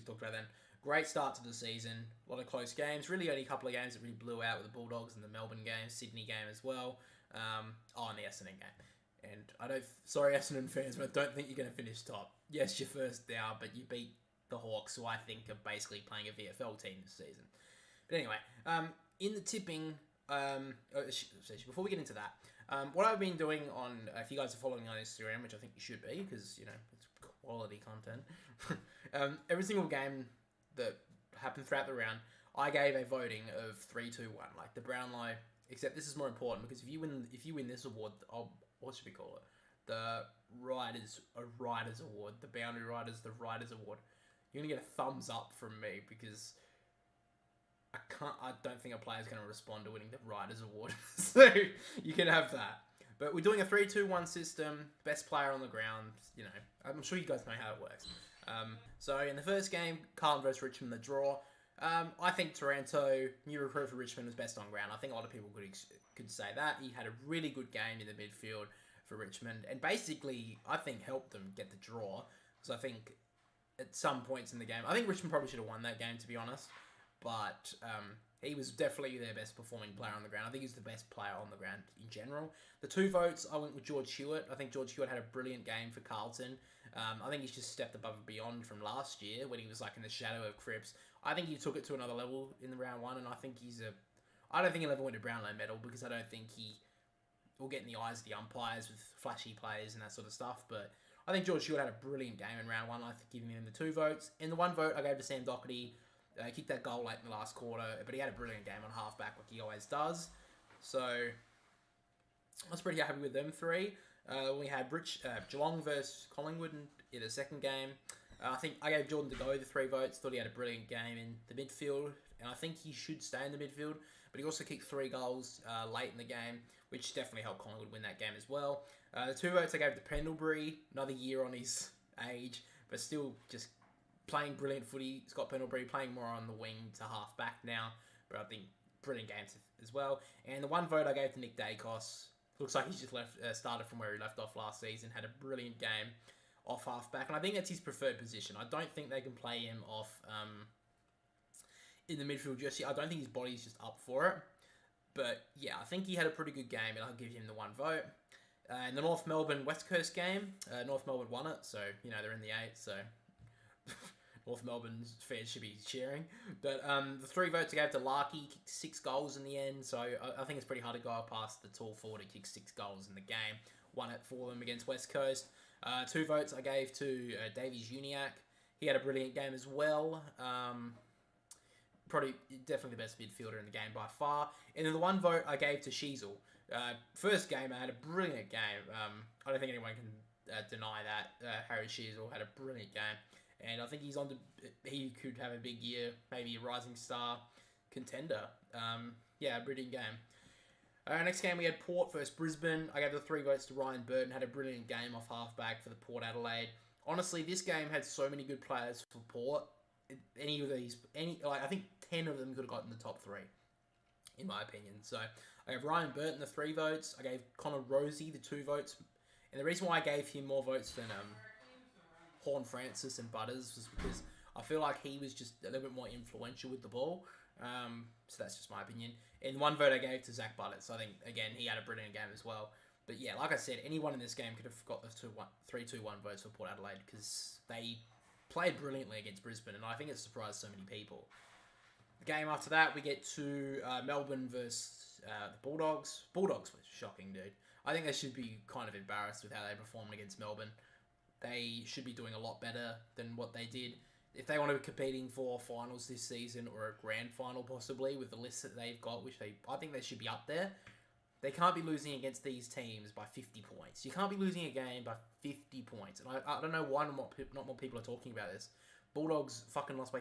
talked about then. Great start to the season. A lot of close games. Really only a couple of games that really blew out with the Bulldogs and the Melbourne game, Sydney game as well. And the Essendon game. And sorry Essendon fans, but I don't think you're going to finish top. Yes, you're first down, but you beat the Hawks, who I think are basically playing a VFL team this season. But anyway, in the tipping, before we get into that, what I've been doing on, if you guys are following me on Instagram, which I think you should be, because, you know, it's quality content, every single game that happened throughout the round, I gave a voting of 3, 2, 1, like the Brownlow, except this is more important, because if you win this award, what should we call it? The Riders Award, the Boundary Riders, the Riders Award. You're going to get a thumbs up from me, because I don't think a player's going to respond to winning the Riders Award. So you can have that. But we're doing a 3-2-1 system. Best player on the ground. You know, I'm sure you guys know how it works. So in the first game, Carlton versus Richmond, the draw. I think Taranto, new recruit for Richmond, was best on ground. I think a lot of people could say that. He had a really good game in the midfield for Richmond. And basically, I think helped them get the draw. Because I think at some points in the game, I think Richmond probably should have won that game, to be honest. But he was definitely their best performing player on the ground. I think he's the best player on the ground in general. The 2 votes, I went with George Hewitt. I think George Hewitt had a brilliant game for Carlton. I think he's just stepped above and beyond from last year when he was like in the shadow of Cripps. I think he took it to another level in the round 1, and I think I don't think he'll ever win a Brownlow medal, because I don't think he will get in the eyes of the umpires with flashy plays and that sort of stuff. But I think George Hewitt had a brilliant game in round 1. I think giving him the 2 votes. And the 1 vote I gave to Sam Doherty. Kicked that goal late in the last quarter, but he had a brilliant game on halfback like he always does. So I was pretty happy with them 3. We had Geelong versus Collingwood in the second game. I think I gave Jordan De Goey the 3 votes. Thought he had a brilliant game in the midfield, and I think he should stay in the midfield. But he also kicked 3 goals late in the game, which definitely helped Collingwood win that game as well. The 2 votes I gave to Pendlebury, another year on his age, but still just playing brilliant footy. Scott Pendlebury playing more on the wing to half back now, but I think brilliant games as well. And the 1 vote I gave to Nick Dacos. Looks like he's just started from where he left off last season. Had a brilliant game off half back, and I think that's his preferred position. I don't think they can play him off in the midfield just yet. I don't think his body's just up for it. But yeah, I think he had a pretty good game, and I'll give him the 1 vote. In the North Melbourne West Coast game, North Melbourne won it, so you know they're in the 8. So. North Melbourne's fans should be cheering. But the 3 votes I gave to Larkey, kicked 6 goals in the end, so I think it's pretty hard to go past the tall forward who kicked 6 goals in the game. Won it for them against West Coast. 2 votes I gave to Davies Uniacke. He had a brilliant game as well. Definitely the best midfielder in the game by far. And then the 1 vote I gave to Sheasel. First game, I had a brilliant game. I don't think anyone can deny that. Harry Sheasel had a brilliant game. And I think he could have a big year, maybe a rising star contender. A brilliant game. Next game we had Port versus Brisbane. I gave the 3 votes to Ryan Burton. Had a brilliant game off halfback for the Port Adelaide. Honestly, this game had so many good players for Port. I think 10 of them could have gotten the top 3, in my opinion. So I gave Ryan Burton the 3 votes. I gave Connor Rosie the 2 votes. And the reason why I gave him more votes than Horn Francis and Butters was because I feel like he was just a little bit more influential with the ball. So that's just my opinion. And 1 vote I gave to Zach Butters. So I think, again, he had a brilliant game as well. But yeah, like I said, anyone in this game could have got the 3-2-1 votes for Port Adelaide because they played brilliantly against Brisbane, and I think it surprised so many people. The game after that, we get to Melbourne versus the Bulldogs. Bulldogs was shocking, dude. I think they should be kind of embarrassed with how they performed against Melbourne. They should be doing a lot better than what they did. If they want to be competing for finals this season or a grand final possibly with the list that they've got, I think they should be up there. They can't be losing against these teams by 50 points. You can't be losing a game by 50 points. And I don't know why not more people are talking about this. Bulldogs fucking lost by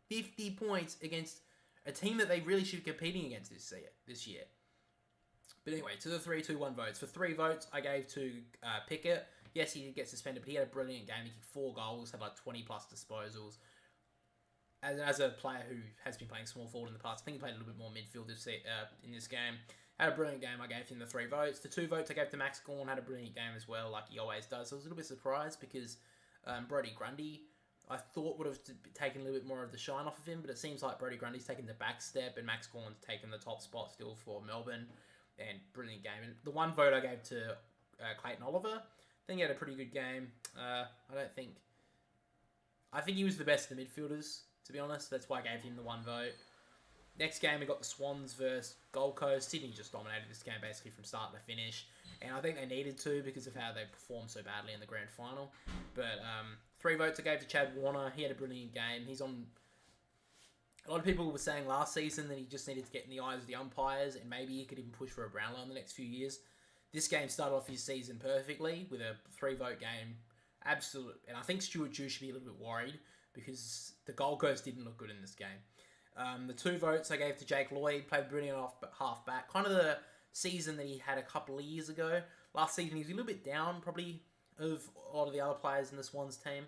50 points against a team that they really should be competing against this year. But anyway, to the 3-2-1 votes. For 3 votes, I gave to Pickett. Yes, he did get suspended, but he had a brilliant game. He kicked 4 goals, had like 20 plus disposals. As a player who has been playing small forward in the past, I think he played a little bit more midfield in this game. Had a brilliant game. I gave him the 3 votes. The 2 votes I gave to Max Gawn. Had a brilliant game as well, like he always does. So I was a little bit surprised because Brodie Grundy, I thought would have taken a little bit more of the shine off of him, but it seems like Brodie Grundy's taken the back step and Max Gawn's taken the top spot still for Melbourne. And brilliant game. And the 1 vote I gave to Clayton Oliver. I think he had a pretty good game. I think he was the best of the midfielders, to be honest. That's why I gave him the 1 vote. Next game, we got the Swans versus Gold Coast. Sydney just dominated this game basically from start to finish. And I think they needed to because of how they performed so badly in the grand final. But 3 votes I gave to Chad Warner. He had a brilliant game. He's on... A lot of people were saying last season that he just needed to get in the eyes of the umpires and maybe he could even push for a Brownlow in the next few years. This game started off his season perfectly with a 3-vote game. Absolute, and I think Stuart Dew should be a little bit worried because the Gold Coast didn't look good in this game. The 2 votes I gave to Jake Lloyd, played brilliant off half back. Kind of the season that he had a couple of years ago. Last season he was a little bit down probably of a lot of the other players in the Swans team.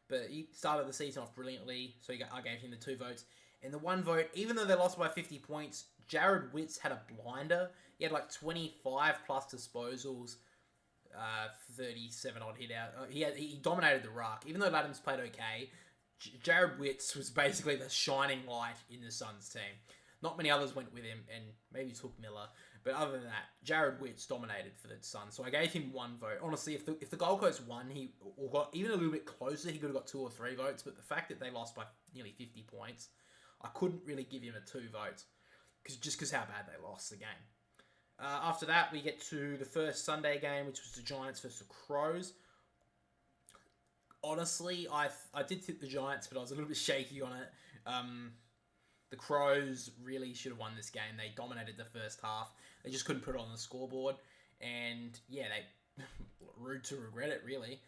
But he started the season off brilliantly, so I gave him the 2 votes. And the 1 vote, even though they lost by 50 points, Jared Witts had a blinder. He had like 25 plus disposals, 37 odd hit out. He dominated the ruck. Even though Laddams played okay, Jared Witts was basically the shining light in the Suns team. Not many others went with him, and maybe Took Miller. But other than that, Jared Witts dominated for the Suns. So I gave him 1 vote. Honestly, if the Gold Coast won, or got even a little bit closer, he could have got 2 or 3 votes. But the fact that they lost by nearly 50 points, I couldn't really give him a 2 votes. Because how bad they lost the game. After that, we get to the first Sunday game, which was the Giants versus the Crows. Honestly, I did tip the Giants, but I was a little bit shaky on it. The Crows really should have won this game. They dominated the first half. They just couldn't put it on the scoreboard. And, yeah, they rude to regret it, really.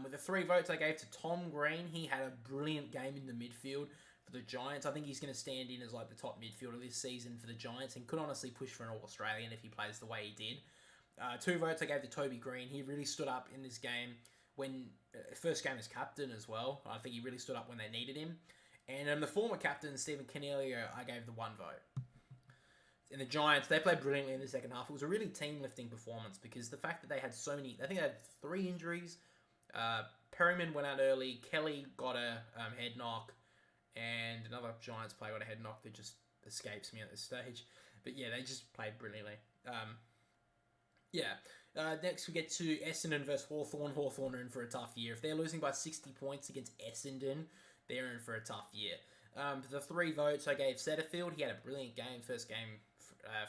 With the 3 votes I gave to Tom Green, he had a brilliant game in the midfield for the Giants. I think he's going to stand in as like the top midfielder this season for the Giants and could honestly push for an All-Australian if he plays the way he did. 2 votes I gave to Toby Green. He really stood up in this game when first game as captain as well. I think he really stood up when they needed him. And the former captain, Stephen Canielio, I gave the 1 vote. In the Giants, they played brilliantly in the second half. It was a really team-lifting performance because the fact that they had so many... I think they had 3 injuries. Perryman went out early. Kelly got a head knock. And another Giants player got a head knock that just escapes me at this stage. But yeah, they just played brilliantly. Next we get to Essendon versus Hawthorn. Hawthorn are in for a tough year. If they're losing by 60 points against Essendon, they're in for a tough year. For the 3 votes, I gave Setterfield. He had a brilliant game, first game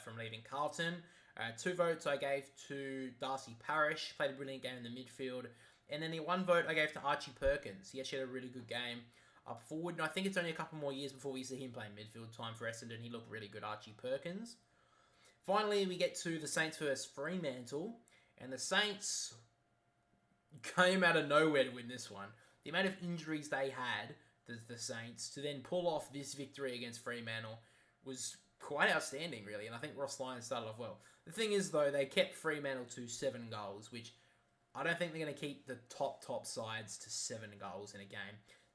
from leaving Carlton. 2 votes I gave to Darcy Parish. Played a brilliant game in the midfield. And then the 1 vote I gave to Archie Perkins. He actually had a really good game up forward. And I think it's only a couple more years before we see him playing midfield time for Essendon. He looked really good, Archie Perkins. Finally, we get to the Saints versus Fremantle. And the Saints came out of nowhere to win this one. The amount of injuries they had, the Saints, to then pull off this victory against Fremantle was quite outstanding, really. And I think Ross Lyons started off well. The thing is, though, they kept Fremantle to 7 goals, which I don't think they're going to keep the top sides to 7 goals in a game.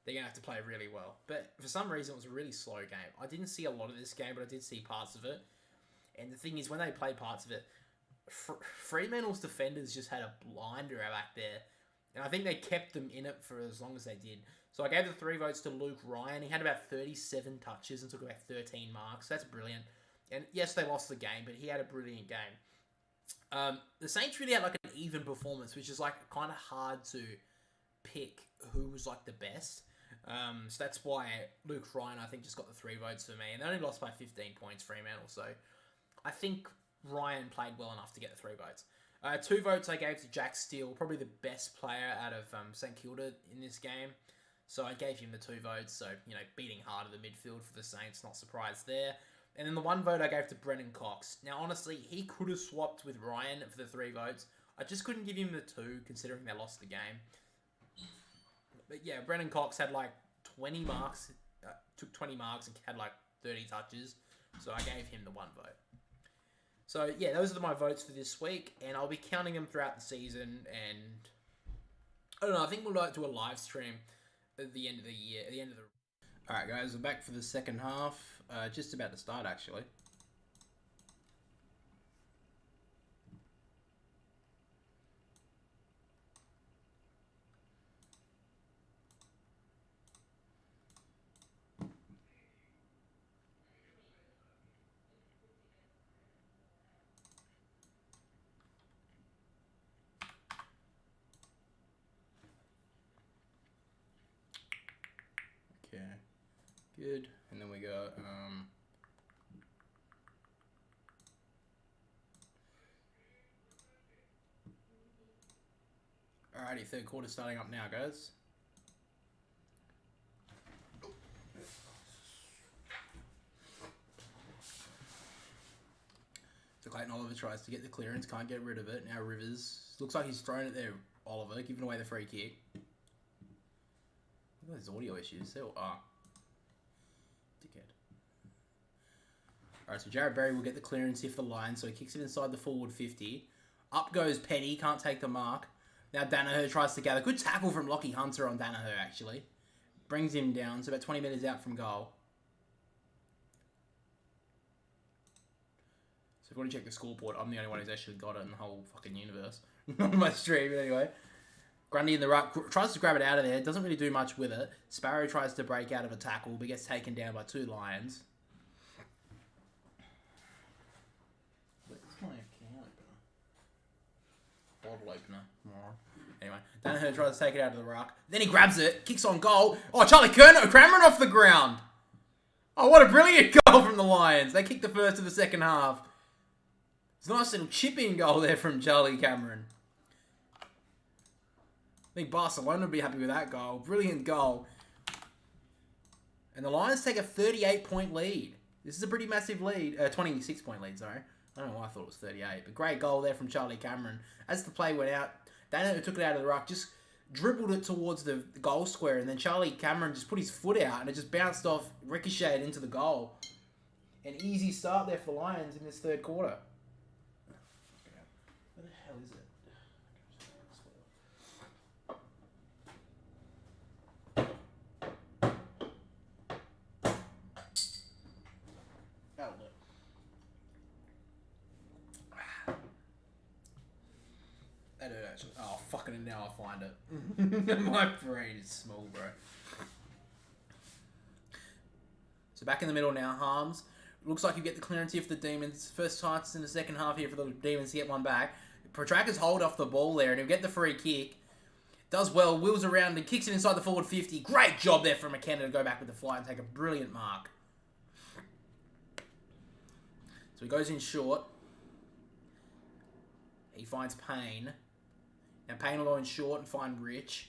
They're going to have to play really well. But for some reason, it was a really slow game. I didn't see a lot of this game, but I did see parts of it. And the thing is, when they played parts of it, Fremantle's defenders just had a blinder back there. And I think they kept them in it for as long as they did. So I gave the 3 votes to Luke Ryan. He had about 37 touches and took about 13 marks. That's brilliant. And yes, they lost the game, but he had a brilliant game. The Saints really had like an even performance, which is like kind of hard to pick who was like the best. So that's why Luke Ryan, I think, just got the 3 votes for me. And they only lost by 15 points, Fremantle. So I think Ryan played well enough to get the 3 votes. 2 votes I gave to Jack Steele, probably the best player out of St Kilda in this game. So I gave him the 2 votes. So, beating hard at the midfield for the Saints, not surprised there. And then the 1 vote I gave to Brennan Cox. Now, honestly, he could have swapped with Ryan for the 3 votes. I just couldn't give him the 2, considering they lost the game. But yeah, Brennan Cox had like 20 marks, took 20 marks and had like 30 touches. So I gave him the 1 vote. So yeah, those are my votes for this week. And I'll be counting them throughout the season. And I don't know, I think we'll do a live stream at the end of the year, at the end of the... Alright guys, we're back for the second half. Just about to start actually. Okay, good. And then we go, alrighty, third quarter starting up now, guys. So Clayton Oliver tries to get the clearance, can't get rid of it. Now Rivers, looks like he's thrown it there, Oliver, giving away the free kick. Look at those audio issues, they all are. Dickhead. Alright, so Jared Berry will get the clearance here for the line, so he kicks it inside the forward 50. Up goes Petty, can't take the mark. Now Danaher tries to gather. Good tackle from Lockie Hunter on Danaher, actually. Brings him down, so about 20 metres out from goal. So if you want to check the scoreboard, I'm the only one who's actually got it in the whole fucking universe. On my stream, anyway. Grundy in the ruck, tries to grab it out of there, doesn't really do much with it. Sparrow tries to break out of a tackle, but gets taken down by 2 Lions. Where's my can opener? Bottle opener. Anyway, Danaher tries to take it out of the ruck. Then he grabs it, kicks on goal. Oh, Charlie Cameron off the ground. Oh, what a brilliant goal from the Lions. They kicked the first of the second half. It's a nice little chip-in goal there from Charlie Cameron. I think Barcelona would be happy with that goal. Brilliant goal. And the Lions take a 38-point lead. This is a pretty massive lead. 26-point lead, sorry. I don't know why I thought it was 38. But great goal there from Charlie Cameron. As the play went out, Dana took it out of the ruck, just dribbled it towards the goal square, and then Charlie Cameron just put his foot out, and it just bounced off, ricocheted into the goal. An easy start there for the Lions in this third quarter. Where the hell is it? Oh, fucking now I find it. My brain is small, bro. So back in the middle now, Harms. Looks like you get the clearance here for the Demons. First chance in the second half here for the Demons to get one back. Petraka's hold off the ball there and he'll get the free kick. Does well, wheels around and kicks it inside the forward 50. Great job there from McKenna to go back with the fly and take a brilliant mark. So he goes in short. He finds Payne. Now Payne will go in short and find Rich.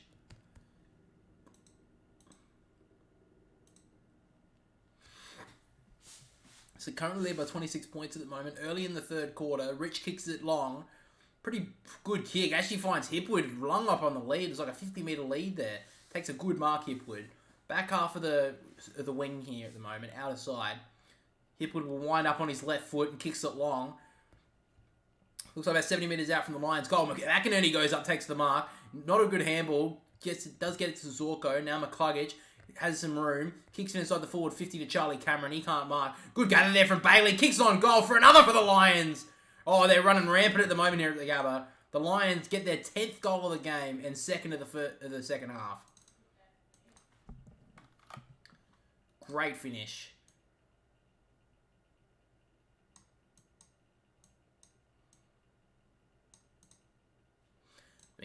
So currently led by 26 points at the moment. Early in the third quarter, Rich kicks it long. Pretty good kick. Actually finds Hipwood long up on the lead. It's like a 50-metre lead there. Takes a good mark, Hipwood. Back half of the wing here at the moment, out of side. Hipwood will wind up on his left foot and kicks it long. Looks like about 70 metres out from the Lions' goal. McInerney goes up, takes the mark. Not a good handball. Does get it to Zorko. Now McCluggage has some room. Kicks it inside the forward 50 to Charlie Cameron. He can't mark. Good gather there from Bailey. Kicks on goal for another for the Lions. Oh, they're running rampant at the moment here at the Gabba. The Lions get their 10th goal of the game and second of the second half. Great finish.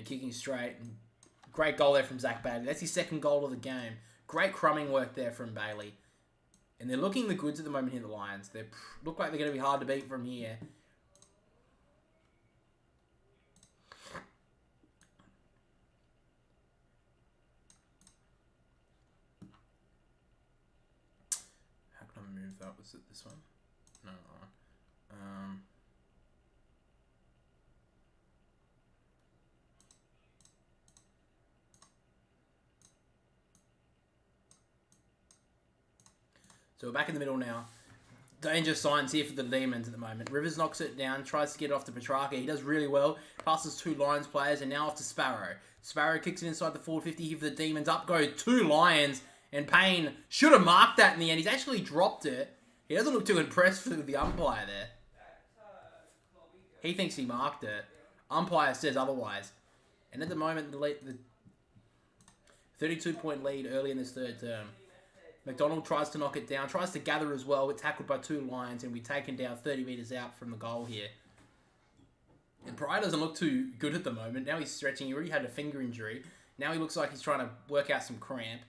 and kicking straight. And great goal there from Zach Bailey. That's his second goal of the game. Great crumbing work there from Bailey. And they're looking the goods at the moment here, the Lions. They look like they're going to be hard to beat from here. How can I move that? Was it this one? No. So we're back in the middle now. Danger signs here for the Demons at the moment. Rivers knocks it down, tries to get it off to Petrarca. He does really well. Passes 2 Lions players and now off to Sparrow. Sparrow kicks it inside the forward 50 here for the Demons. Up go 2 Lions. And Payne should have marked that in the end. He's actually dropped it. He doesn't look too impressed with the umpire there. He thinks he marked it. Umpire says otherwise. And at the moment, the 32-point lead early in this third term. McDonald tries to knock it down, tries to gather as well, but tackled by 2 Lions, and we're taken down 30 metres out from the goal here. And Pryor doesn't look too good at the moment. Now he's stretching. He already had a finger injury. Now he looks like he's trying to work out some cramp.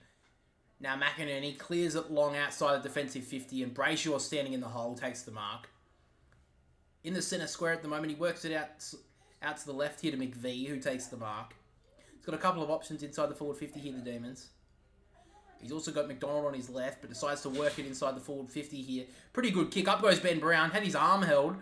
Now McInerney clears it long outside the defensive 50, and Brayshaw standing in the hole takes the mark. In the centre square at the moment, he works it out to the left here to McVee, who takes the mark. He's got a couple of options inside the forward 50 here, the Demons. He's also got McDonald on his left, but decides to work it inside the forward 50 here. Pretty good kick. Up goes Ben Brown. Had his arm held.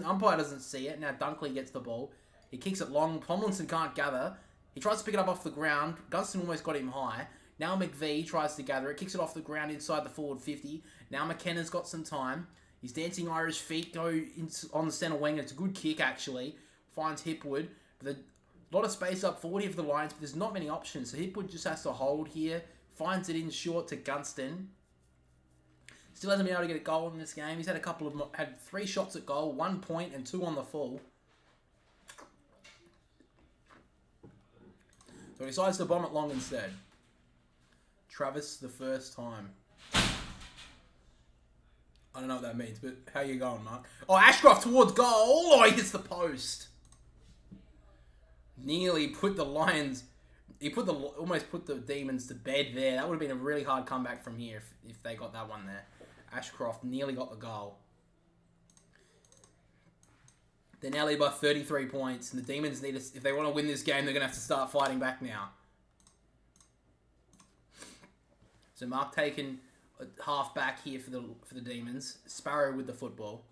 Umpire doesn't see it. Now Dunkley gets the ball. He kicks it long. Tomlinson can't gather. He tries to pick it up off the ground. Gunston almost got him high. Now McVee tries to gather it. Kicks it off the ground inside the forward 50. Now McKenna's got some time. His dancing Irish feet go on the centre wing. It's a good kick, actually. Finds Hipwood. A lot of space up forward here for the Lions, but there's not many options. So Hipwood just has to hold here. Finds it in short to Gunston. Still hasn't been able to get a goal in this game. He's had 3 shots at goal, 1 point and 2 on the full. So he decides to bomb it long instead. Travis the first time. I don't know what that means, but how you going, Mark? Oh, Ashcroft towards goal. Oh, he hits the post. Nearly put the Lions... He almost put the Demons to bed there. That would have been a really hard comeback from here if they got that one there. Ashcroft nearly got the goal. They're now lead by 33 points, and the Demons need to, if they want to win this game, they're going to have to start fighting back now. So Mark taking a half back here for the Demons. Sparrow with the football.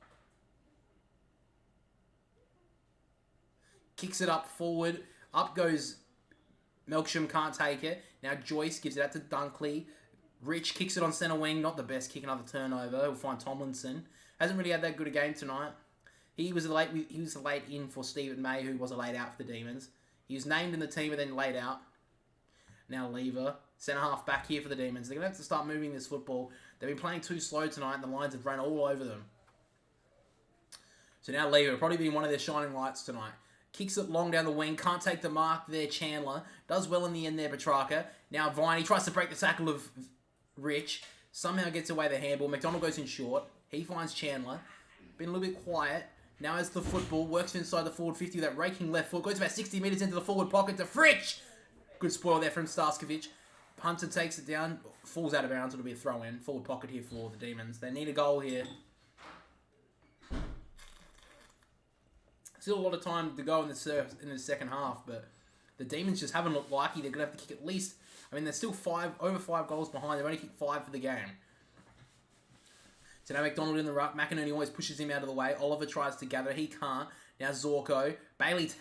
Kicks it up forward. Up goes... Melksham can't take it. Now Joyce gives it out to Dunkley. Rich kicks it on centre wing. Not the best kick, another turnover. We'll find Tomlinson. Hasn't really had that good a game tonight. He was late in for Stephen May, who was a late out for the Demons. He was named in the team and then laid out. Now Lever. Centre half back here for the Demons. They're going to have to start moving this football. They've been playing too slow tonight and the Lions have run all over them. So now Lever, probably been one of their shining lights tonight. Kicks it long down the wing. Can't take the mark there, Chandler. Does well in the end there, Petrarca. Now Viney tries to break the tackle of Rich. Somehow gets away the handball. McDonald goes in short. He finds Chandler. Been a little bit quiet. Now as the football works inside the forward 50 with that raking left foot. Goes about 60 metres into the forward pocket to Fritsch. Good spoil there from Starskovic. Hunter takes it down. Falls out of bounds. It'll be a throw in. Forward pocket here for the Demons. They need a goal here. Still a lot of time to go in the second half, but the Demons just haven't looked likely. They're going to have to kick at least... I mean, they're still over 5 goals behind. They've only kicked 5 for the game. So now McDonald in the ruck. McInerney always pushes him out of the way. Oliver tries to gather. He can't. Now Zorko. Bailey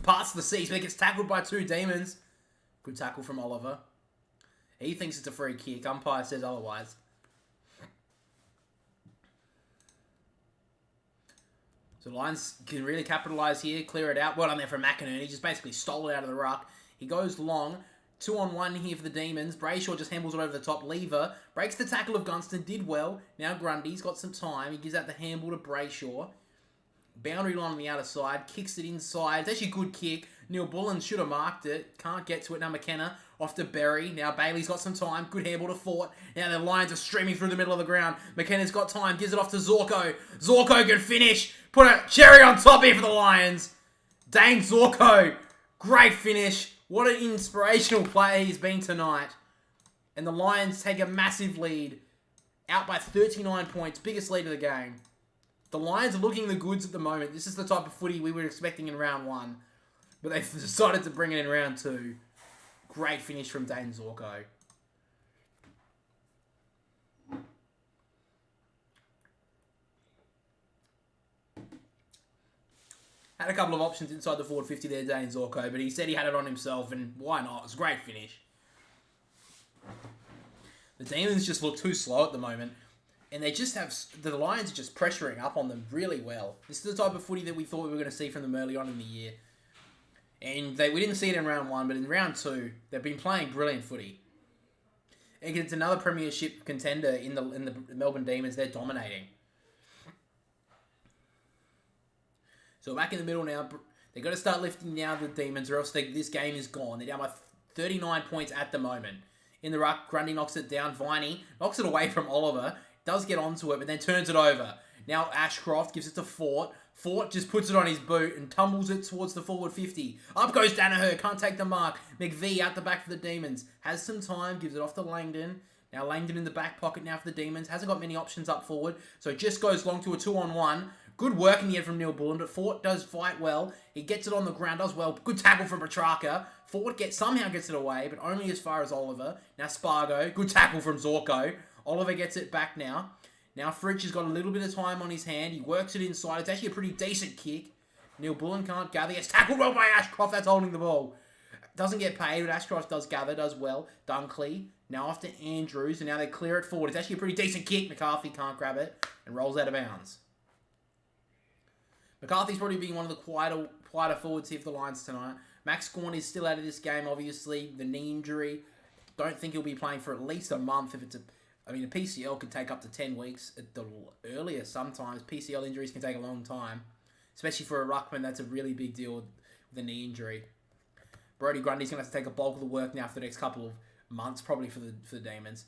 passes the seas, but he gets tackled by 2 Demons. Good tackle from Oliver. He thinks it's a free kick. Umpire says otherwise. So Lions can really capitalise here, clear it out. Well done there from McInerney. He just basically stole it out of the ruck. He goes long. 2-on-1 here for the Demons. Brayshaw just handles it over the top. Lever breaks the tackle of Gunston. Did well. Now Grundy's got some time. He gives out the handball to Brayshaw. Boundary line on the outer side. Kicks it inside. It's actually a good kick. Neil Bullen should have marked it. Can't get to it. Now McKenna off to Berry. Now Bailey's got some time. Good handball to Fort. Now the Lions are streaming through the middle of the ground. McKenna's got time. Gives it off to Zorko. Zorko can finish. Put a cherry on top here for the Lions. Dane Zorko Great finish. What an inspirational player he's been tonight. And the Lions take a massive lead. Out by 39 points. Biggest lead of the game. The Lions are looking the goods at the moment. This is the type of footy we were expecting in round 1. But they've decided to bring it in round 2. Great finish from Dane Zorko. Had a couple of options inside the forward 50 there, Dane Zorko, but he said he had it on himself, and why not? It was a great finish. The Demons just look too slow at the moment, and they just have... The Lions are just pressuring up on them really well. This is the type of footy that we thought we were going to see from them early on in the year. And we didn't see it in round 1, but in round 2, they've been playing brilliant footy. And it's another premiership contender in the Melbourne Demons. They're dominating. So back in the middle now. They've got to start lifting now, the Demons, or else this game is gone. They're down by 39 points at the moment. In the ruck, Grundy knocks it down. Viney knocks it away from Oliver. Does get onto it, but then turns it over. Now Ashcroft gives it to Fort. Fort just puts it on his boot and tumbles it towards the forward 50. Up goes Danaher. Can't take the mark. McVee out the back for the Demons. Has some time. Gives it off to Langdon. Now Langdon in the back pocket now for the Demons. Hasn't got many options up forward. So just goes long to a 2-on-1. Good work in the end from Neil Bullen, but Fort does fight well. He gets it on the ground, does well. Good tackle from Petrarca. Fort somehow gets it away, but only as far as Oliver. Now Spargo. Good tackle from Zorko. Oliver gets it back now. Now Fridge has got a little bit of time on his hand. He works it inside. It's actually a pretty decent kick. Neil Bullen can't gather. Gets tackled well by Ashcroft. That's holding the ball. Doesn't get paid, but Ashcroft does gather, does well. Dunkley. Now off to Andrews, and now they clear it forward. It's actually a pretty decent kick. McCarthy can't grab it and rolls out of bounds. McCarthy's probably being one of the quieter forwards here for the Lions tonight. Max Gawn is still out of this game, obviously. The knee injury. Don't think he'll be playing for at least a month. If it's a PCL could take up to 10 weeks at the earliest sometimes. PCL injuries can take a long time. Especially for a ruckman, that's a really big deal with a knee injury. Brodie Grundy's going to have to take a bulk of the work now for the next couple of months, probably for the Demons.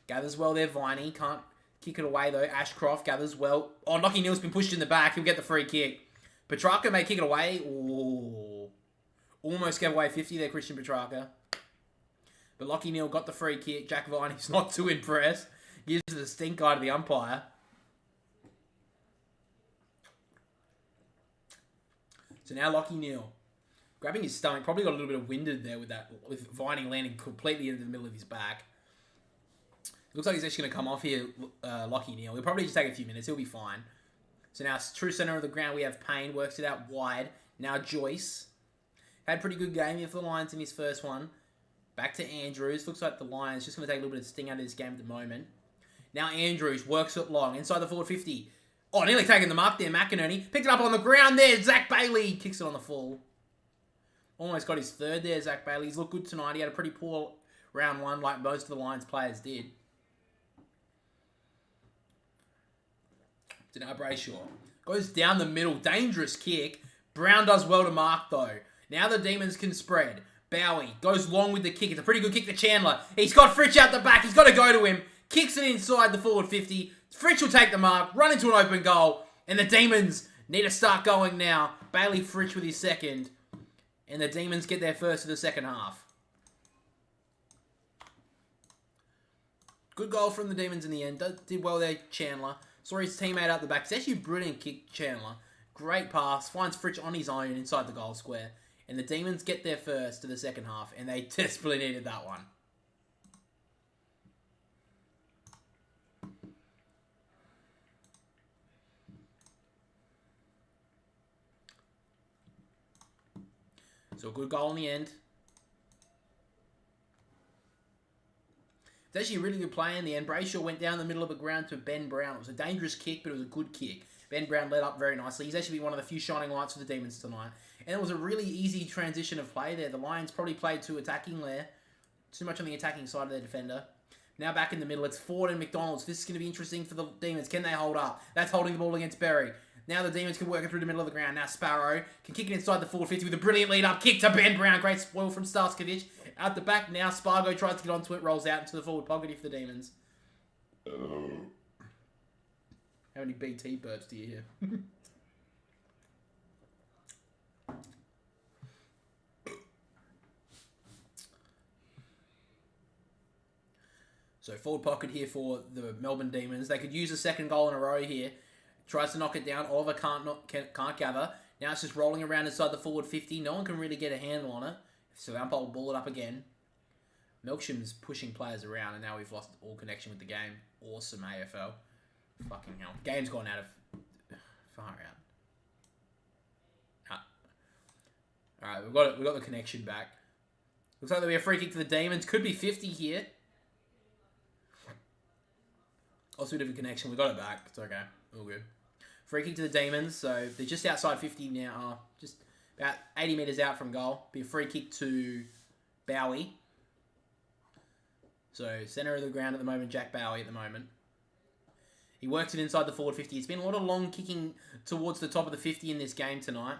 Gathers well there, Viney. Can't kick it away, though. Ashcroft gathers well. Oh, Lachie Neal's been pushed in the back. He'll get the free kick. Petrarca may kick it away. Ooh. Almost gave away 50 there, Christian Petrarca. But Lachie Neal got the free kick. Jack Viney's not too impressed. Gives the stink eye to the umpire. So now Lachie Neal. Grabbing his stomach. Probably got a little bit of winded there with Viney landing completely into the middle of his back. Looks like he's actually going to come off here, Lachie Neal. He'll probably just take a few minutes. He'll be fine. So now, true centre of the ground, we have Payne. Works it out wide. Now Joyce. Had a pretty good game here for the Lions in his first one. Back to Andrews. Looks like the Lions just going to take a little bit of sting out of this game at the moment. Now Andrews works it long. Inside the forward 50. Oh, nearly taking the mark there, McInerney. Picked it up on the ground there. Zach Bailey kicks it on the full. Almost got his third there, Zach Bailey. He's looked good tonight. He had a pretty poor round 1 like most of the Lions players did. So now Brayshaw goes down the middle. Dangerous kick. Brown does well to mark, though. Now the Demons can spread. Bowie goes long with the kick. It's a pretty good kick to Chandler. He's got Fritsch out the back. He's got to go to him. Kicks it inside the forward 50. Fritsch will take the mark. Run into an open goal. And the Demons need to start going now. Bailey Fritsch with his second. And the Demons get their first of the second half. Good goal from the Demons in the end. Did well there, Chandler. Saw his teammate out the back. It's actually a brilliant kick, Chandler. Great pass. Finds Fritsch on his own inside the goal square. And the Demons get their first to the second half. And they desperately needed that one. So a good goal in the end. It's actually a really good play in the end. Brayshaw went down the middle of the ground to Ben Brown. It was a dangerous kick, but it was a good kick. Ben Brown led up very nicely. He's actually been one of the few shining lights for the Demons tonight. And it was a really easy transition of play there. The Lions probably played too attacking there. Too much on the attacking side of their defender. Now back in the middle, it's Ford and McDonald's. This is going to be interesting for the Demons. Can they hold up? That's holding the ball against Berry. Now the Demons can work it through the middle of the ground. Now Sparrow can kick it inside the forward 50 with a brilliant lead-up kick to Ben Brown. Great spoil from Starskovic. Out the back now, Spargo tries to get onto it, rolls out into the forward pocket for the Demons. How many BT burps do you hear? So forward pocket here for the Melbourne Demons. They could use a second goal in a row here. Tries to knock it down. Oliver can't gather. Now it's just rolling around inside the forward 50. No one can really get a handle on it. So Vampire will ball it up again. Melksham's pushing players around, and now we've lost all connection with the game. Awesome AFL. Fucking hell. Game's gone out of... Far out. Alright, we've got the connection back. Looks like there'll be a free kick to the Demons. Could be 50 here. Also a bit of a connection. We got it back. It's okay. All good. Free kick to the Demons. So they're just outside 50 now. Just about 80 metres out from goal. Be a free kick to Bowie. So centre of the ground at the moment. Jack Bowie at the moment. He works it inside the forward 50. It's been a lot of long kicking towards the top of the 50 in this game tonight.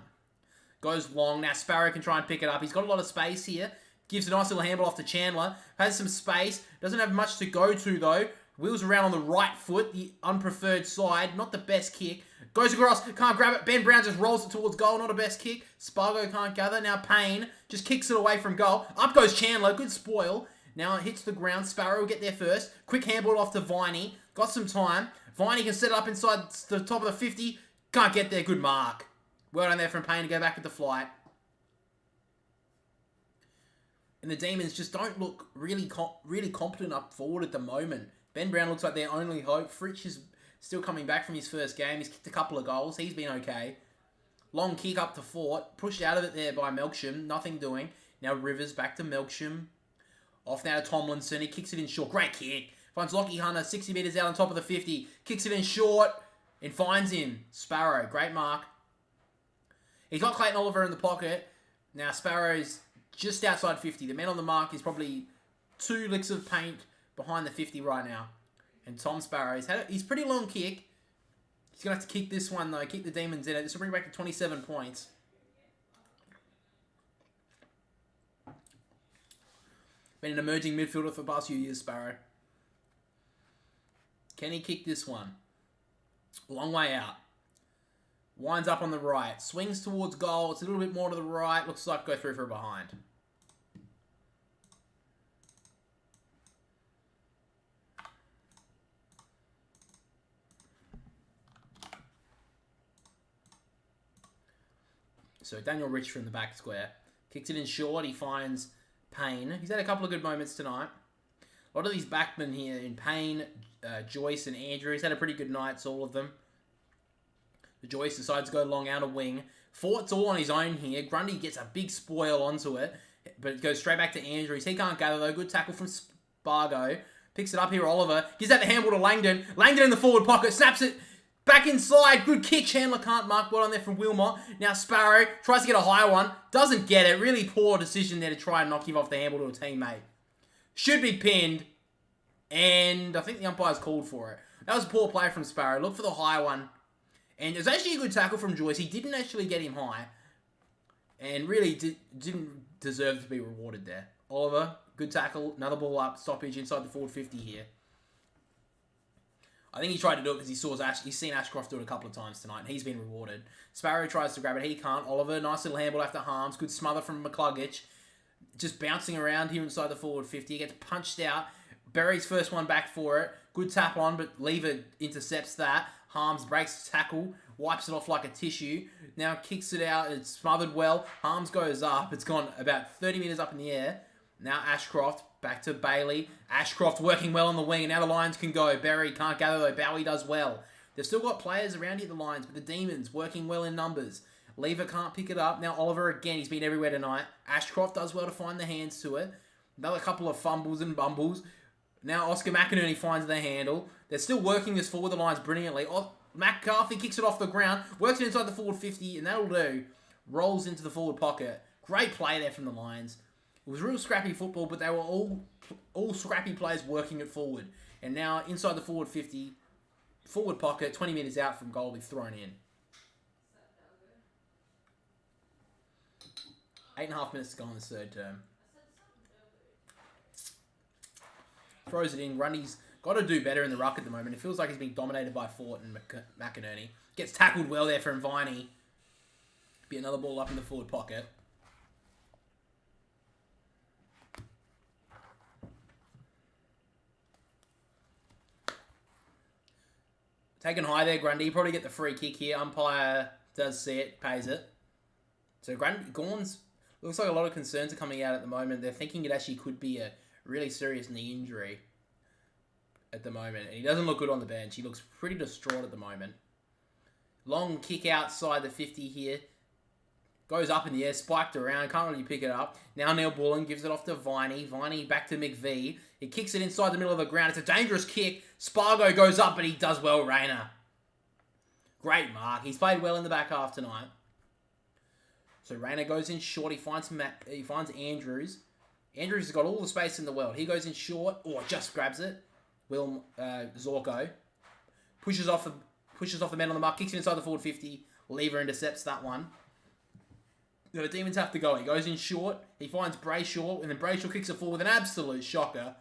Goes long. Now Sparrow can try and pick it up. He's got a lot of space here. Gives a nice little handball off to Chandler. Has some space. Doesn't have much to go to though. Wheels around on the right foot. The unpreferred side. Not the best kick. Goes across. Can't grab it. Ben Brown just rolls it towards goal. Not a best kick. Spargo can't gather. Now Payne just kicks it away from goal. Up goes Chandler. Good spoil. Now it hits the ground. Sparrow will get there first. Quick handball off to Viney. Got some time. Viney can set it up inside the top of the 50. Can't get there. Good mark. Well done there from Payne to go back with the flight. And the Demons just don't look really competent up forward at the moment. Ben Brown looks like their only hope. Fritsch is still coming back from his first game. He's kicked a couple of goals. He's been okay. Long kick up to Fort. Pushed out of it there by Melksham. Nothing doing. Now Rivers back to Melksham. Off now to Tomlinson. He kicks it in short. Great kick. Finds Lockie Hunter 60 metres out on top of the 50. Kicks it in short. And finds him. Sparrow. Great mark. He's got Clayton Oliver in the pocket. Now Sparrow's just outside 50. The man on the mark is probably 2 licks of paint behind the 50 right now. And Tom Sparrow, he's pretty long kick. He's going to have to kick this one, though. Kick the Demons in it. This will bring back to 27 points. Been an emerging midfielder for the past few years, Sparrow. Can he kick this one? Long way out. Winds up on the right. Swings towards goal. It's a little bit more to the right. Looks like go through for a behind. So Daniel Rich from the back square. Kicks it in short. He finds Payne. He's had a couple of good moments tonight. A lot of these backmen here in Payne, Joyce and Andrew. He's had a pretty good night, all of them. The Joyce decides to go long out a wing. Fort's all on his own here. Grundy gets a big spoil onto it, but it goes straight back to Andrews. He can't gather though. Good tackle from Spargo. Picks it up here, Oliver. Gives that the handball to Langdon. Langdon in the forward pocket. Snaps it back inside. Good kick. Chandler can't mark. Well on there from Wilmot. Now Sparrow tries to get a higher one. Doesn't get it. Really poor decision there to try and knock him off the handball to a teammate. Should be pinned. And I think the umpire's called for it. That was a poor play from Sparrow. Look for the high one. And it was actually a good tackle from Joyce. He didn't actually get him high. And really didn't deserve to be rewarded there. Oliver, good tackle. Another ball up. Stoppage inside the forward 50 here. I think he tried to do it because he's seen Ashcroft do it a couple of times tonight. And he's been rewarded. Sparrow tries to grab it. He can't. Oliver, nice little handball after Harms. Good smother from McCluggage. Just bouncing around here inside the forward 50. He gets punched out. Berry's first one back for it. Good tap on, but Lever intercepts that. Harms breaks the tackle, wipes it off like a tissue. Now kicks it out. It's smothered well. Harms goes up. It's gone about 30 metres up in the air. Now Ashcroft back to Bailey. Ashcroft working well on the wing. And now the Lions can go. Berry can't gather though. Bowie does well. They've still got players around here, the Lions, but the Demons working well in numbers. Lever can't pick it up. Now Oliver again. He's been everywhere tonight. Ashcroft does well to find the hands to it. Another couple of fumbles and bumbles. Now Oscar McInerney finds the handle. They're still working this forward the lines brilliantly. McCarthy kicks it off the ground. Works it inside the forward 50, and that'll do. Rolls into the forward pocket. Great play there from the Lions. It was real scrappy football, but they were all scrappy players working it forward. And now inside the forward 50, forward pocket, 20 metres out from goal, we've thrown in. 8.5 minutes to go in the third term. Throws it in. Grundy's got to do better in the ruck at the moment. It feels like he's being dominated by Fort and McInerney. Gets tackled well there from Viney. Be another ball up in the forward pocket. Taken high there, Grundy. Probably get the free kick here. Umpire does see it, pays it. So Gawn's looks like a lot of concerns are coming out at the moment. They're thinking it actually could be a really serious knee injury at the moment. And he doesn't look good on the bench. He looks pretty distraught at the moment. Long kick outside the 50 here. Goes up in the air, spiked around, can't really pick it up. Now Neil Bullen gives it off to Viney. Viney back to McVee. He kicks it inside the middle of the ground. It's a dangerous kick. Spargo goes up, but he does well, Rayner. Great mark. He's played well in the back half tonight. So Rayner goes in short. He finds Andrews. Andrews has got all the space in the world. He goes in short. Oh, just grabs it. Zorko. Pushes off the man on the mark. Kicks it inside the forward 50. Lever intercepts that one. The Demons have to go. He goes in short. He finds Brayshaw. And then Brayshaw kicks it forward with an absolute shocker.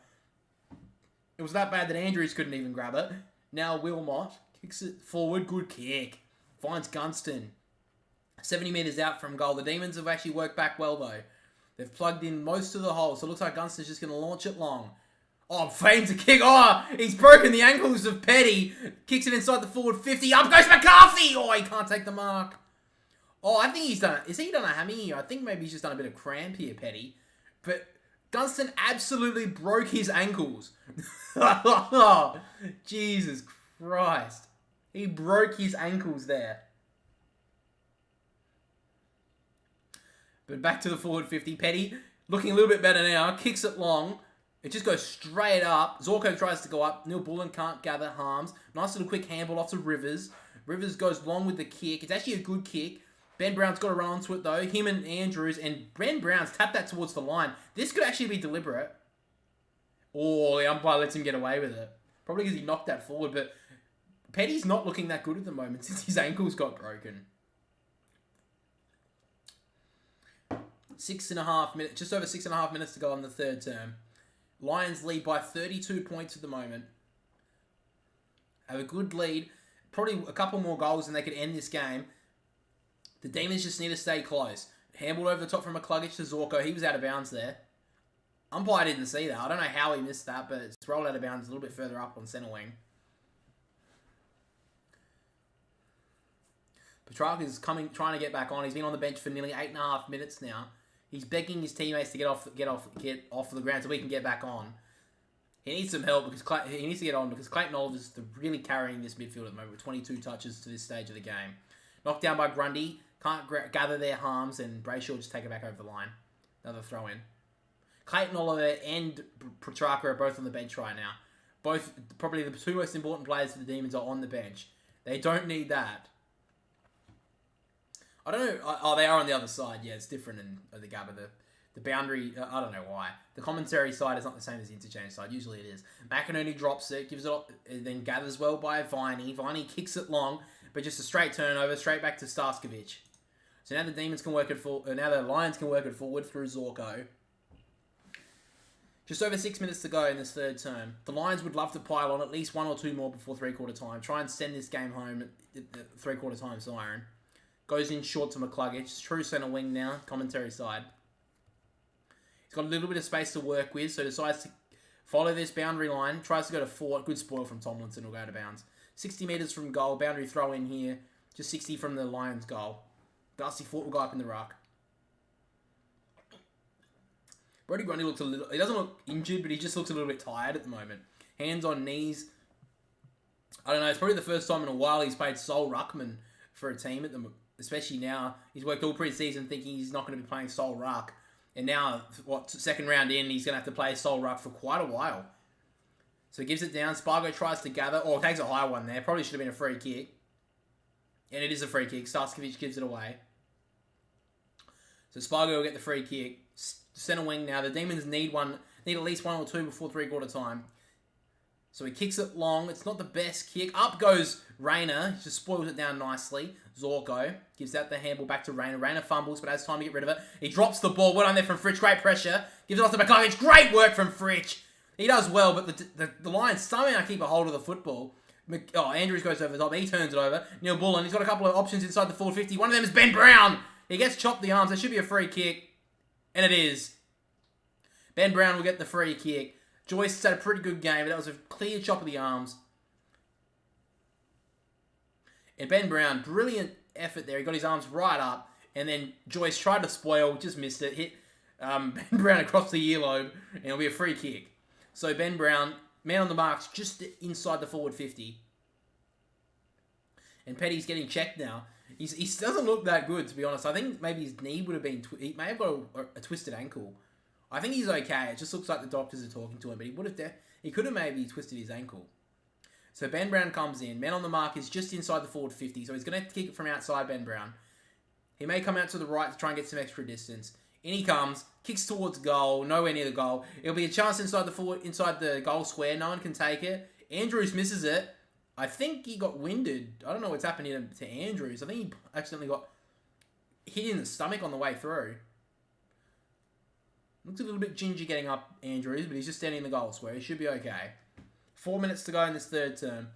It was that bad that Andrews couldn't even grab it. Now Wilmot kicks it forward. Good kick. Finds Gunston. 70 metres out from goal. The Demons have actually worked back well, though. They've plugged in most of the holes. So it looks like Gunston's just going to launch it long. Oh, feigns a kick. Oh, he's broken the ankles of Petty. Kicks it inside the forward 50. Up goes McCarthy. Oh, he can't take the mark. Oh, I think he's done... Is he done a hammy here? I think maybe he's just done a bit of cramp here, Petty. But Gunston absolutely broke his ankles. Jesus Christ. He broke his ankles there. But back to the forward 50. Petty looking a little bit better now. Kicks it long. It just goes straight up. Zorko tries to go up. Neil Bullen can't gather harms. Nice little quick handball off to Rivers. Rivers goes long with the kick. It's actually a good kick. Ben Brown's got to run onto it, though. Him and Andrews. And Ben Brown's tapped that towards the line. This could actually be deliberate. Oh, the umpire lets him get away with it. Probably because he knocked that forward. But Petty's not looking that good at the moment since his ankles got broken. 6.5 minutes. Just over 6.5 minutes to go on the third term. Lions lead by 32 points at the moment. Have a good lead. Probably a couple more goals and they could end this game. The Demons just need to stay close. Handballed over the top from McCluggage to Zorko. He was out of bounds there. Umpire didn't see that. I don't know how he missed that, but it's rolled out of bounds a little bit further up on centre wing. Petrarca's trying to get back on. He's been on the bench for nearly 8.5 minutes now. He's begging his teammates to get off the ground so we can get back on. He needs some help because he needs to get on because Clayton Oliver's really carrying this midfield at the moment with 22 touches to this stage of the game. Knocked down by Grundy. Can't gather their harms, and Brayshaw just take it back over the line. Another throw in. Clayton Oliver and Petrarca are both on the bench right now. Both, probably the two most important players for the Demons are on the bench. They don't need that. I don't know. Oh, they are on the other side. Yeah, it's different in the Gabba. The boundary, I don't know why. The commentary side is not the same as the interchange side. Usually it is. McInerney drops it, gives it off, and then gathers well by Viney. Viney kicks it long, but just a straight turnover, straight back to Starskovich. So now the Demons can work it now the Lions can work it forward through Zorko. Just over 6 minutes to go in this third term. The Lions would love to pile on at least one or two more before three-quarter time. Try and send this game home at the three-quarter time siren. Goes in short to McCluggage. True centre wing now, commentary side. He's got a little bit of space to work with, so decides to follow this boundary line. Tries to go to Fort. Good spoil from Tomlinson. Will go out of bounds. 60 metres from goal. Boundary throw in here. Just 60 from the Lions' goal. Darcy Fort will go up in the ruck. Brody Grundy looks a little... He doesn't look injured, but he just looks a little bit tired at the moment. Hands on knees. I don't know. It's probably the first time in a while he's played sole ruckman for a team at the... Especially now. He's worked all pre-season thinking he's not going to be playing sole ruck. And now, second round in, he's going to have to play sole ruck for quite a while. So he gives it down. Spargo tries to gather. Oh, takes a high one there. Probably should have been a free kick. And it is a free kick. Starskovich gives it away. So Spargo will get the free kick. Centre wing now. The Demons need at least one or two before three-quarter time. So he kicks it long. It's not the best kick. Up goes Rayner. He just spoils it down nicely. Zorko gives out the handball back to Rayner. Rayner fumbles, but has time to get rid of it. He drops the ball. Well done there from Fritsch. Great pressure. Gives it off to McCluggage. Great work from Fritsch. He does well, but the Lions somehow keep a hold of the football. Andrews goes over the top. He turns it over. Neil Bullen. He's got a couple of options inside the 450. One of them is Ben Brown. He gets chopped the arms. There should be a free kick. And it is. Ben Brown will get the free kick. Joyce had a pretty good game, but that was a clear chop of the arms. And Ben Brown, brilliant effort there. He got his arms right up. And then Joyce tried to spoil, just missed it. Hit Ben Brown across the earlobe. And it'll be a free kick. So Ben Brown, man on the marks, just inside the forward 50. And Petty's getting checked now. He doesn't look that good, to be honest. I think maybe his knee would have been... he may have got a twisted ankle. I think he's okay. It just looks like the doctors are talking to him. But he could have maybe twisted his ankle. So Ben Brown comes in. Man on the mark is just inside the forward 50. So he's going to kick it from outside Ben Brown. He may come out to the right to try and get some extra distance. In he comes. Kicks towards goal. Nowhere near the goal. It'll be a chance inside the goal square. No one can take it. Andrews misses it. I think he got winded. I don't know what's happening to Andrews. I think he accidentally got hit in the stomach on the way through. Looks a little bit ginger getting up Andrews, but he's just standing in the goal square. He should be okay. 4 minutes to go in this third term.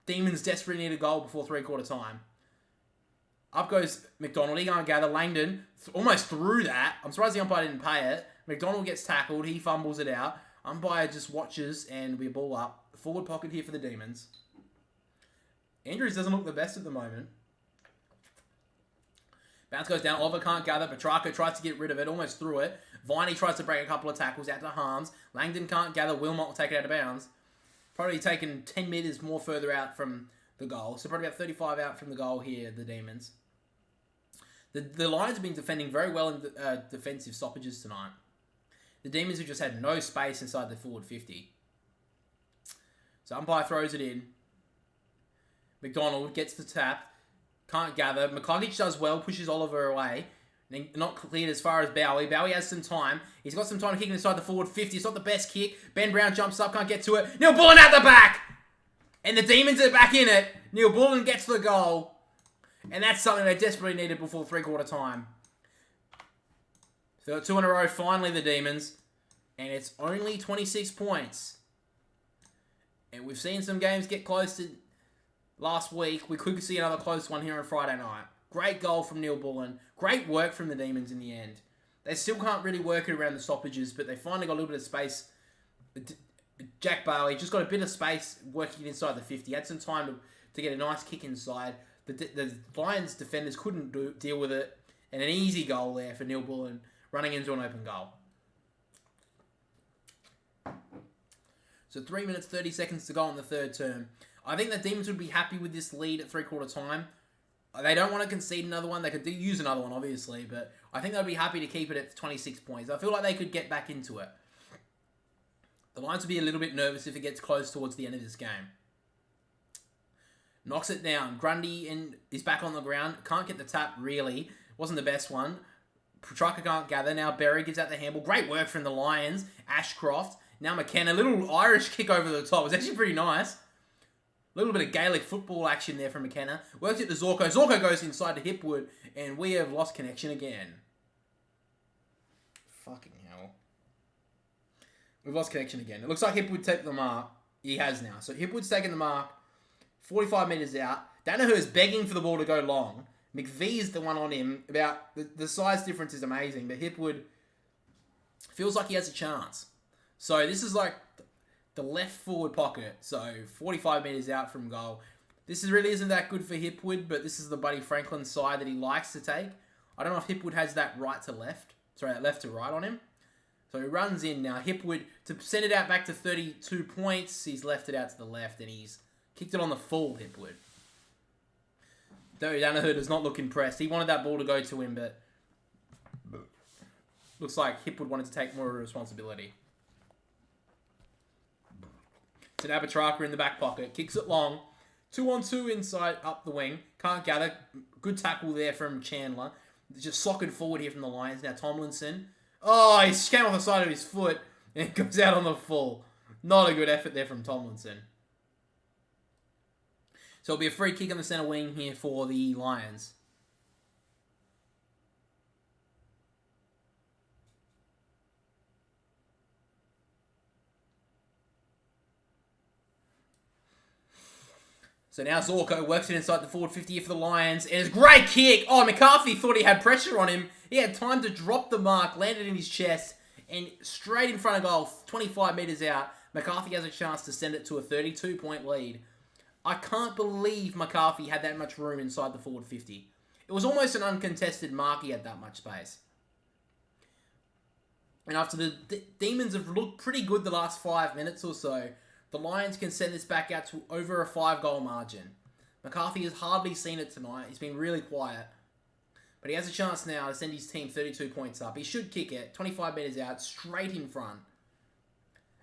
Demons desperately need a goal before three-quarter time. Up goes McDonald. He can't gather. Langdon almost threw that. I'm surprised the umpire didn't pay it. McDonald gets tackled. He fumbles it out. Umpire just watches and we ball up. Forward pocket here for the Demons. Andrews doesn't look the best at the moment. Bounce goes down. Oliver can't gather. Petrarca tries to get rid of it. Almost threw it. Viney tries to break a couple of tackles out to Harms. Langdon can't gather. Wilmot will take it out of bounds. Probably taken 10 metres more further out from the goal. So probably about 35 out from the goal here, the Demons. The Lions have been defending very well in defensive stoppages tonight. The Demons have just had no space inside the forward 50. So umpire throws it in. McDonald gets the tap. Can't gather. McCluggage does well. Pushes Oliver away. Not cleared as far as Bowie. Bowie has some time. He's got some time to kick inside the forward 50. It's not the best kick. Ben Brown jumps up. Can't get to it. Neil Bullen at the back. And the Demons are back in it. Neil Bullen gets the goal. And that's something they desperately needed before three-quarter time. So 2 in a row. Finally, the Demons. And it's only 26 points. And we've seen some games get close to last week. We could see another close one here on Friday night. Great goal from Neil Bullen. Great work from the Demons in the end. They still can't really work it around the stoppages, but they finally got a little bit of space. Jack Bailey just got a bit of space working inside the 50. Had some time to get a nice kick inside. The Lions defenders couldn't deal with it. And an easy goal there for Neil Bullen running into an open goal. So 3 minutes, 30 seconds to go in the third term. I think the Demons would be happy with this lead at three-quarter time. They don't want to concede another one. They could use another one, obviously, but I think they'd be happy to keep it at 26 points. I feel like they could get back into it. The Lions would be a little bit nervous if it gets close towards the end of this game. Knocks it down. Grundy is back on the ground. Can't get the tap, really. Wasn't the best one. Petrarca can't gather. Now Berry gives out the handball. Great work from the Lions. Ashcroft. Now McKenna. Little Irish kick over the top. It was actually pretty nice. A little bit of Gaelic football action there from McKenna. Works it to Zorko. Zorko goes inside to Hipwood. And we have lost connection again. Fucking hell. We've lost connection again. It looks like Hipwood took the mark. He has now. So Hipwood's taken the mark. 45 metres out. Danaher's begging for the ball to go long. McVee's the one on him. About the size difference is amazing. But Hipwood feels like he has a chance. So this is like the left forward pocket. So 45 metres out from goal. This really isn't that good for Hipwood, but this is the Buddy Franklin side that he likes to take. I don't know if Hipwood has that right to left. Sorry, that left to right on him. So he runs in now. Hipwood, to send it out back to 32 points, he's left it out to the left and he's kicked it on the full, Hipwood. Though Danaher does not look impressed. He wanted that ball to go to him, but looks like Hipwood wanted to take more responsibility. So now Petrarca in the back pocket. Kicks it long. 2-on-2 inside, up the wing. Can't gather. Good tackle there from Chandler. Just socked forward here from the Lions. Now Tomlinson. Oh, he came off the side of his foot and goes out on the full. Not a good effort there from Tomlinson. So it'll be a free kick on the centre wing here for the Lions. So now Zorko works it inside the forward 50 here for the Lions. And it's a great kick. Oh, McCarthy thought he had pressure on him. He had time to drop the mark, landed in his chest, and straight in front of goal, 25 metres out, McCarthy has a chance to send it to a 32-point lead. I can't believe McCarthy had that much room inside the forward 50. It was almost an uncontested mark he had that much space. And after the Demons have looked pretty good the last 5 minutes or so, the Lions can send this back out to over a 5-goal margin. McCarthy has hardly seen it tonight. He's been really quiet. But he has a chance now to send his team 32 points up. He should kick it, 25 metres out, straight in front.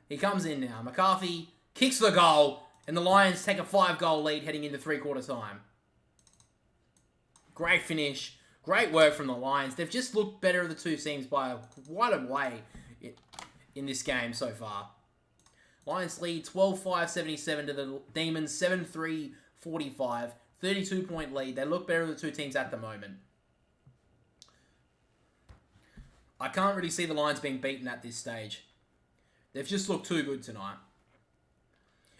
He comes in now. McCarthy kicks the goal, and the Lions take a 5-goal lead heading into three-quarter time. Great finish. Great work from the Lions. They've just looked better of the two teams by quite a way in this game so far. Lions lead 12-5-77 to the Demons 7-3-45. 32-point lead. They look better of the two teams at the moment. I can't really see the Lions being beaten at this stage. They've just looked too good tonight.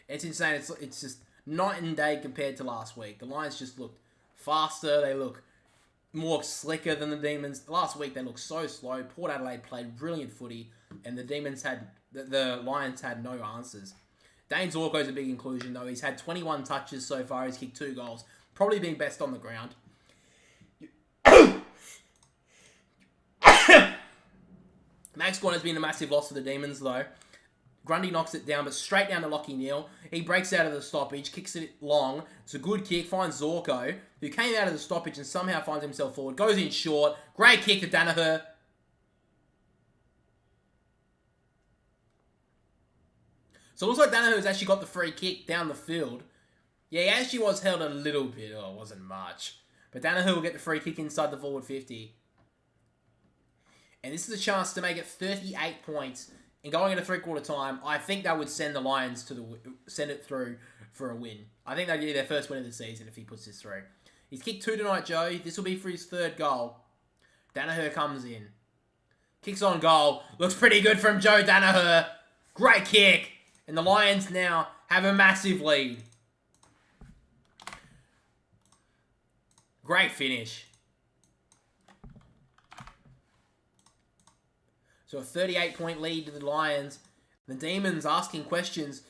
It's insane. It's just night and day compared to last week. The Lions just looked faster. They look more slicker than the Demons. Last week they looked so slow. Port Adelaide played brilliant footy, and the Lions had no answers. Dane Zorko's a big inclusion though. He's had 21 touches so far. He's kicked 2 goals. Probably being best on the ground. Max Gawn has been a massive loss for the Demons though. Grundy knocks it down, but straight down to Lachie Neale. He breaks out of the stoppage, kicks it long. It's a good kick, finds Zorko, who came out of the stoppage and somehow finds himself forward. Goes in short. Great kick to Danaher. So it looks like Danaher's actually got the free kick down the field. Yeah, he actually was held a little bit. Oh, it wasn't much. But Danaher will get the free kick inside the forward 50. And this is a chance to make it 38 points. And going into three-quarter time, I think that would send the Lions send it through for a win. I think they'd get their first win of the season if he puts this through. He's kicked 2 tonight, Joe. This will be for his 3rd goal. Danaher comes in. Kicks on goal. Looks pretty good from Joe Danaher. Great kick. And the Lions now have a massive lead. Great finish. So a 38-point lead to the Lions. The Demons asking questions.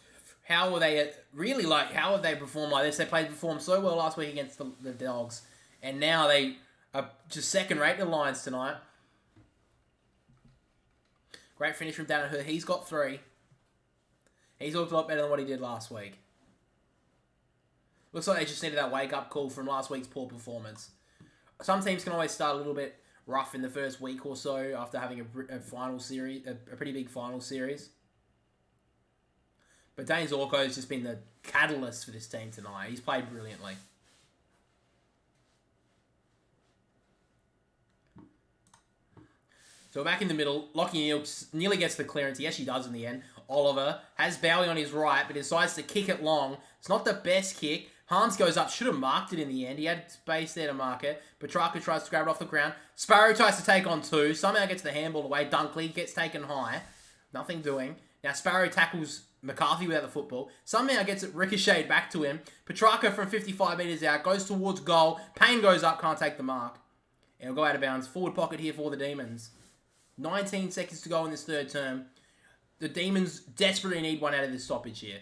How have they performed like this? They performed so well last week against the Dogs. And now they are just second-rate to the Lions tonight. Great finish from Danaher. He's got 3. He's looked a lot better than what he did last week. Looks like they just needed that wake-up call from last week's poor performance. Some teams can always start a little bit rough in the first week or so after having a final series, a pretty big final series. But Dane Zorko has just been the catalyst for this team tonight. He's played brilliantly. So back in the middle, Lachie Neale nearly gets the clearance. He actually does in the end. Oliver has Bowie on his right, but decides to kick it long. It's not the best kick. Harms goes up. Should have marked it in the end. He had space there to mark it. Petrarca tries to grab it off the ground. Sparrow tries to take on 2. Somehow gets the handball away. Dunkley gets taken high. Nothing doing. Now Sparrow tackles McCarthy without the football. Somehow gets it ricocheted back to him. Petrarca from 55 metres out. Goes towards goal. Payne goes up. Can't take the mark. And it'll go out of bounds. Forward pocket here for the Demons. 19 seconds to go in this 3rd term. The Demons desperately need one out of this stoppage here.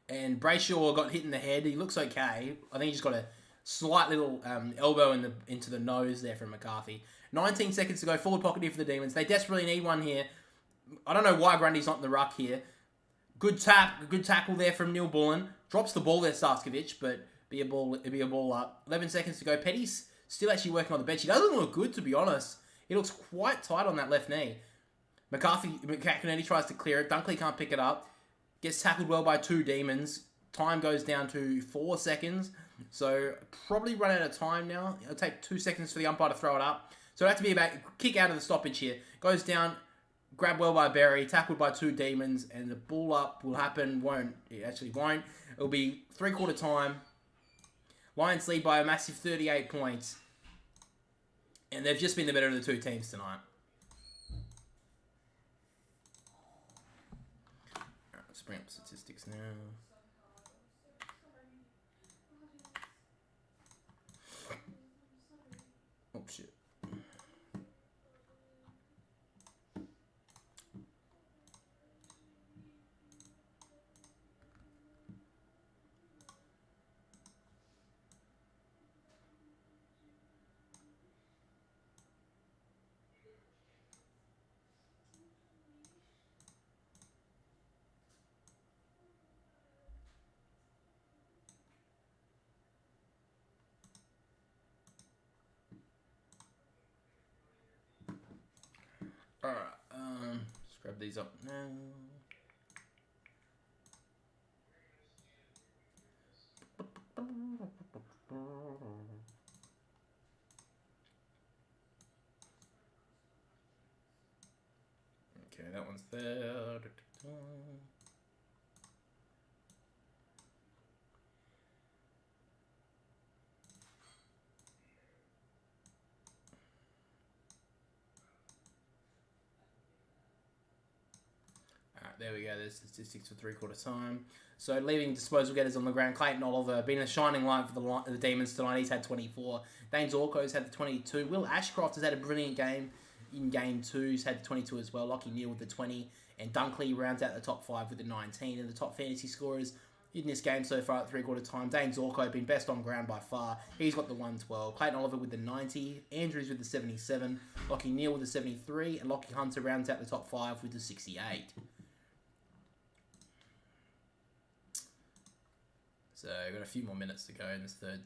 And Brayshaw got hit in the head. He looks okay. I think he just got a slight little elbow into the nose there from McCarthy. 19 seconds to go. Forward pocket here for the Demons. They desperately need one here. I don't know why Grundy's not in the ruck here. Good tackle there from Neil Bullen. Drops the ball there, Starskovic, but it'd be a ball up. 11 seconds to go. Petty's still actually working on the bench. He doesn't look good, to be honest. He looks quite tight on that left knee. McCackernelli tries to clear it. Dunkley can't pick it up. Gets tackled well by 2 Demons. Time goes down to 4 seconds. So, probably run out of time now. It'll take 2 seconds for the umpire to throw it up. So, it'll have to be about kick out of the stoppage here. Goes down, grabbed well by Berry, tackled by 2 Demons, and the ball up will happen. It actually won't. It'll be three-quarter time. Lions lead by a massive 38 points. And they've just been the better of the 2 teams tonight. Alright, let's bring up statistics now. Oh, shit. Alright, let's grab these up now. Okay, that one's there. There we go, there's statistics for three-quarter time. So leaving disposal getters on the ground, Clayton Oliver been a shining light for the Demons tonight. He's had 24. Dane Zorko's had the 22. Will Ashcroft has had a brilliant game in game 2. He's had the 22 as well. Lockie Neal with the 20. And Dunkley rounds out the top 5 with the 19. And the top fantasy scorers in this game so far at three-quarter time. Dane Zorko been best on ground by far. He's got the 112. Clayton Oliver with the 90. Andrews with the 77. Lockie Neal with the 73. And Lockie Hunter rounds out the top 5 with the 68. So I've got a few more minutes to go in this third.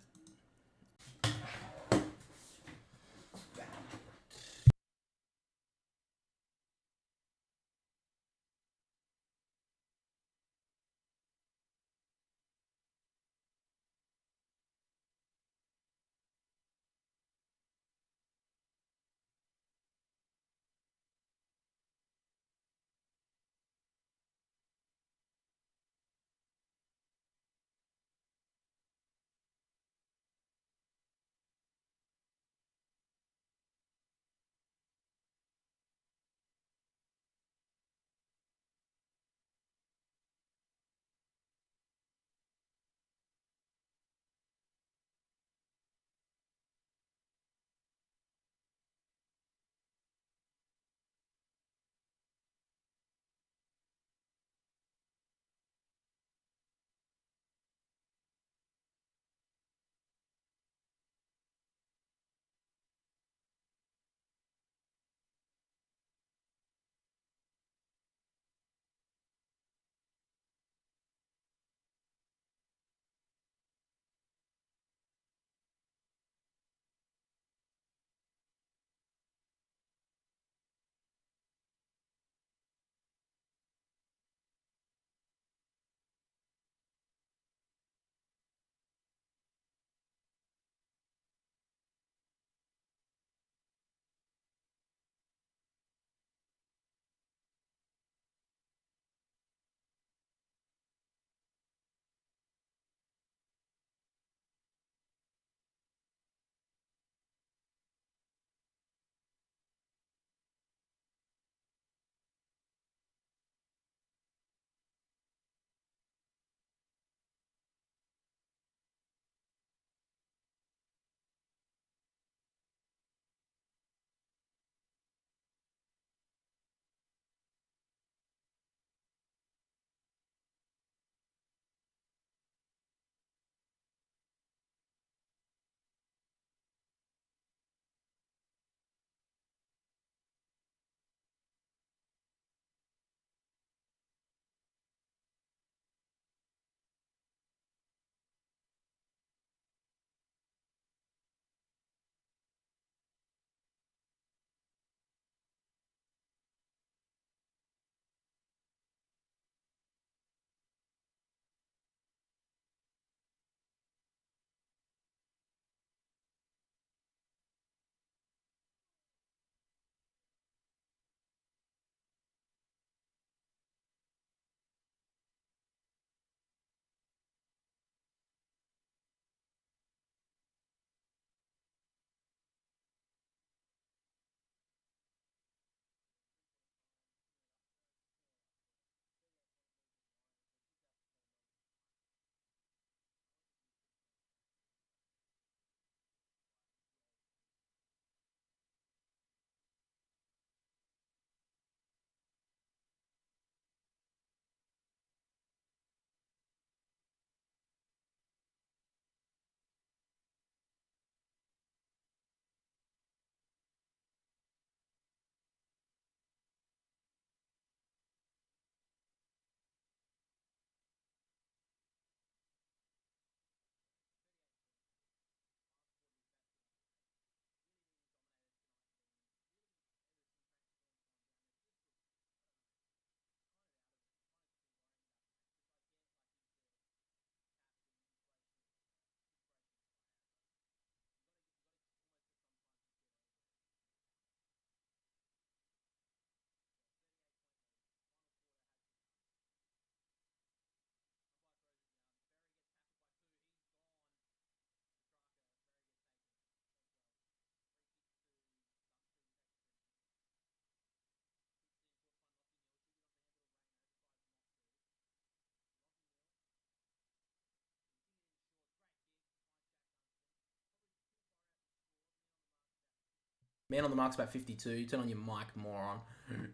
Man on the mark's about 52. Turn on your mic, moron.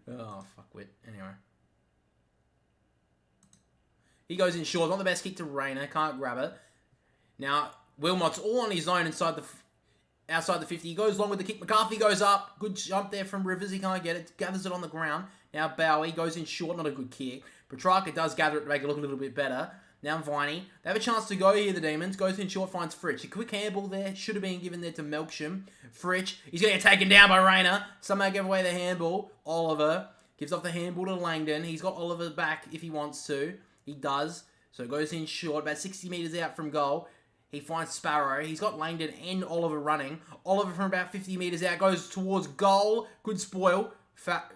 Oh, fuckwit. Anyway. He goes in short. Not the best kick to Rayner. Can't grab it. Now, Wilmot's all on his own outside the 50. He goes long with the kick. McCarthy goes up. Good jump there from Rivers. He can't get it. Gathers it on the ground. Now Bowie goes in short. Not a good kick. Petrarca does gather it to make it look a little bit better. Now Viney. They have a chance to go here, the Demons. Goes in short, finds Fritsch. A quick handball there. Should have been given there to Melksham. Fritsch. He's going to get taken down by Rayner. Somehow give away the handball. Oliver gives off the handball to Langdon. He's got Oliver back if he wants to. He does. So it goes in short. About 60 metres out from goal. He finds Sparrow. He's got Langdon and Oliver running. Oliver from about 50 metres out goes towards goal. Good spoil.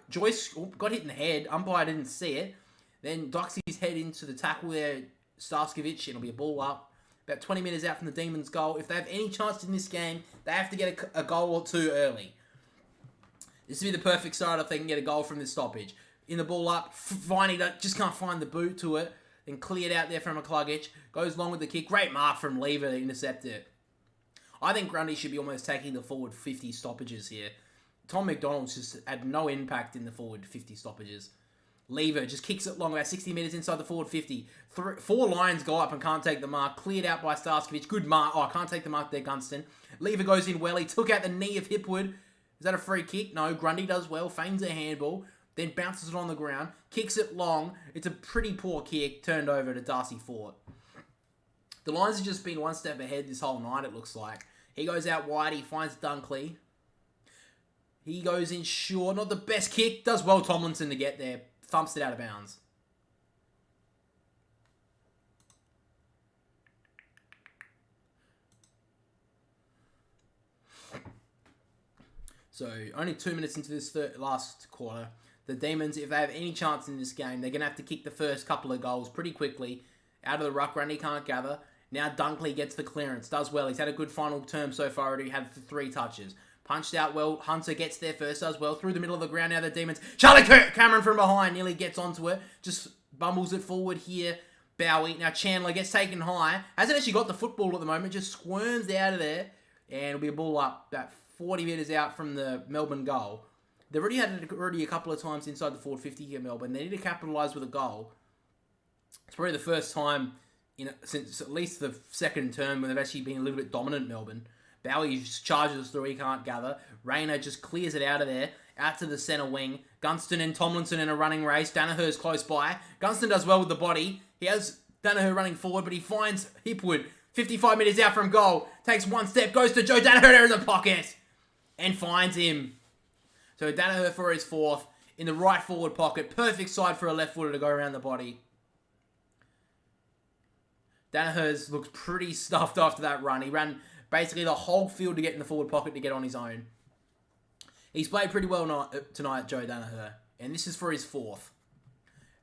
Joyce got hit in the head. Umpire didn't see it. Then ducks his head into the tackle there. Starskovic. It'll be a ball up. About 20 metres out from the Demons' goal. If they have any chance in this game, they have to get a goal or two early. This would be the perfect start if they can get a goal from this stoppage. In the ball up. Viney just can't find the boot to it. Then cleared out there from McCluggage. Goes long with the kick. Great mark from Lever to intercept it. I think Grundy should be almost taking the forward 50 stoppages here. Tom McDonald's just had no impact in the forward 50 stoppages. Lever just kicks it long, about 60 metres inside the forward 50. Four Lions go up and can't take the mark. Cleared out by Starskovic. Good mark. Oh, can't take the mark there, Gunston. Lever goes in well. He took out the knee of Hipwood. Is that a free kick? No. Grundy does well. Feigns a handball. Then bounces it on the ground. Kicks it long. It's a pretty poor kick. Turned over to Darcy Fort. The Lions have just been one step ahead this whole night, it looks like. He goes out wide. He finds Dunkley. He goes in short. Not the best kick. Does well Tomlinson to get there. Thumps it out of bounds. So, only 2 minutes into this last quarter. The Demons, if they have any chance in this game, they're going to have to kick the first couple of goals pretty quickly. Out of the ruck, Grundy can't gather. Now Dunkley gets the clearance. Does well. He's had a good final term so far. Already had 3 touches. Punched out well. Hunter gets there first. Does well. Through the middle of the ground now the Demons. Charlie Cameron from behind. Nearly gets onto it. Just bumbles it forward here. Bowie. Now Chandler gets taken high. Hasn't actually got the football at the moment. Just squirms out of there. And it'll be a ball up about 40 metres out from the Melbourne goal. They've already had it a couple of times inside the forward 50 here, Melbourne. They need to capitalise with a goal. It's probably the first time since at least the second term when they've actually been a little bit dominant, Melbourne. Bowie charges through, he can't gather. Rayner just clears it out of there, out to the centre wing. Gunston and Tomlinson in a running race. Danaher's close by. Gunston does well with the body. He has Danaher running forward, but he finds Hipwood 55 metres out from goal. Takes one step, goes to Joe Danaher there in the pocket, and finds him. So Danaher for his 4th in the right forward pocket. Perfect side for a left footer to go around the body. Danaher's looks pretty stuffed after that run. He ran basically the whole field to get in the forward pocket to get on his own. He's played pretty well tonight, Joe Danaher. And this is for his 4th.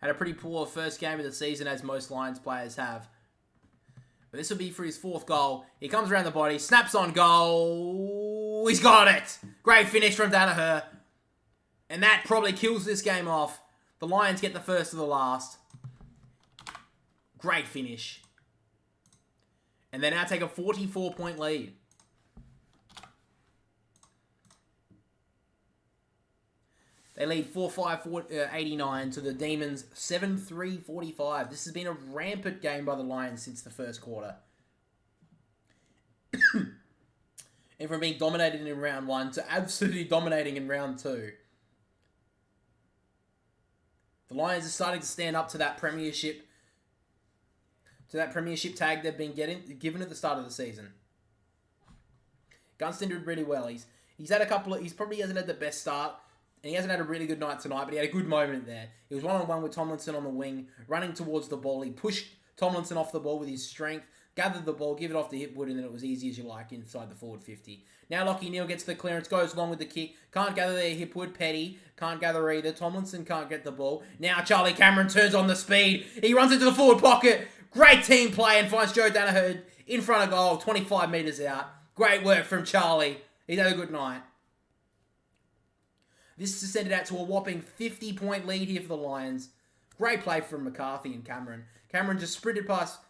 Had a pretty poor first game of the season, as most Lions players have. But this will be for his 4th goal. He comes around the body, snaps on goal. He's got it. Great finish from Danaher. And that probably kills this game off. The Lions get the first of the last. Great finish. And they now take a 44-point lead. They lead 4-5-89 to the Demons 7-3-45. This has been a rampant game by the Lions since the first quarter. And from being dominated in round 1 to absolutely dominating in round 2. The Lions are starting to stand up to that premiership tag they've been given at the start of the season. Gunston did really well. He's had he probably hasn't had the best start, and he hasn't had a really good night tonight, but he had a good moment there. He was one-on-one with Tomlinson on the wing, running towards the ball. He pushed Tomlinson off the ball with his strength, gathered the ball, give it off to Hipwood, and then it was easy as you like inside the forward 50. Now Lachie Neale gets the clearance, goes long with the kick. Can't gather there, Hipwood. Petty can't gather either. Tomlinson can't get the ball. Now Charlie Cameron turns on the speed. He runs into the forward pocket. Great team play and finds Joe Danaher in front of goal, 25 metres out. Great work from Charlie. He's had a good night. This has sent it out to a whopping 50-point lead here for the Lions. Great play from McCarthy and Cameron. Cameron just sprinted past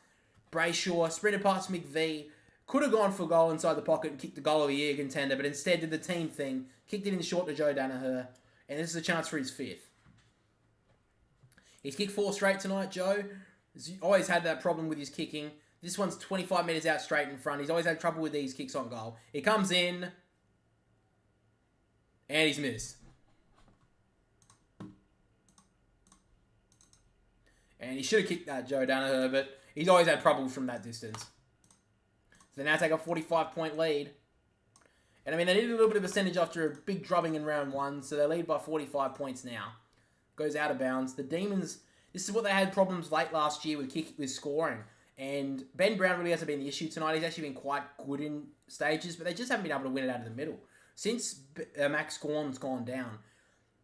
Brayshaw, sprinted past McVee, Could have gone for goal inside the pocket and kicked the goal of the year contender, but instead did the team thing, kicked it in short to Joe Danaher, and this is a chance for his 5th. He's kicked 4 straight tonight, Joe. He's always had that problem with his kicking. This one's 25 metres out straight in front. He's always had trouble with these kicks on goal. He comes in, and he's missed. And he should have kicked that, Joe Danaher, but he's always had troubles from that distance. So they now take a 45-point lead. And I mean, they needed a little bit of percentage after a big drubbing in round 1, so they lead by 45 points now. Goes out of bounds. The Demons, this is what they had problems late last year with scoring. And Ben Brown really hasn't been the issue tonight. He's actually been quite good in stages, but they just haven't been able to win it out of the middle. Since Max Gorn's gone down,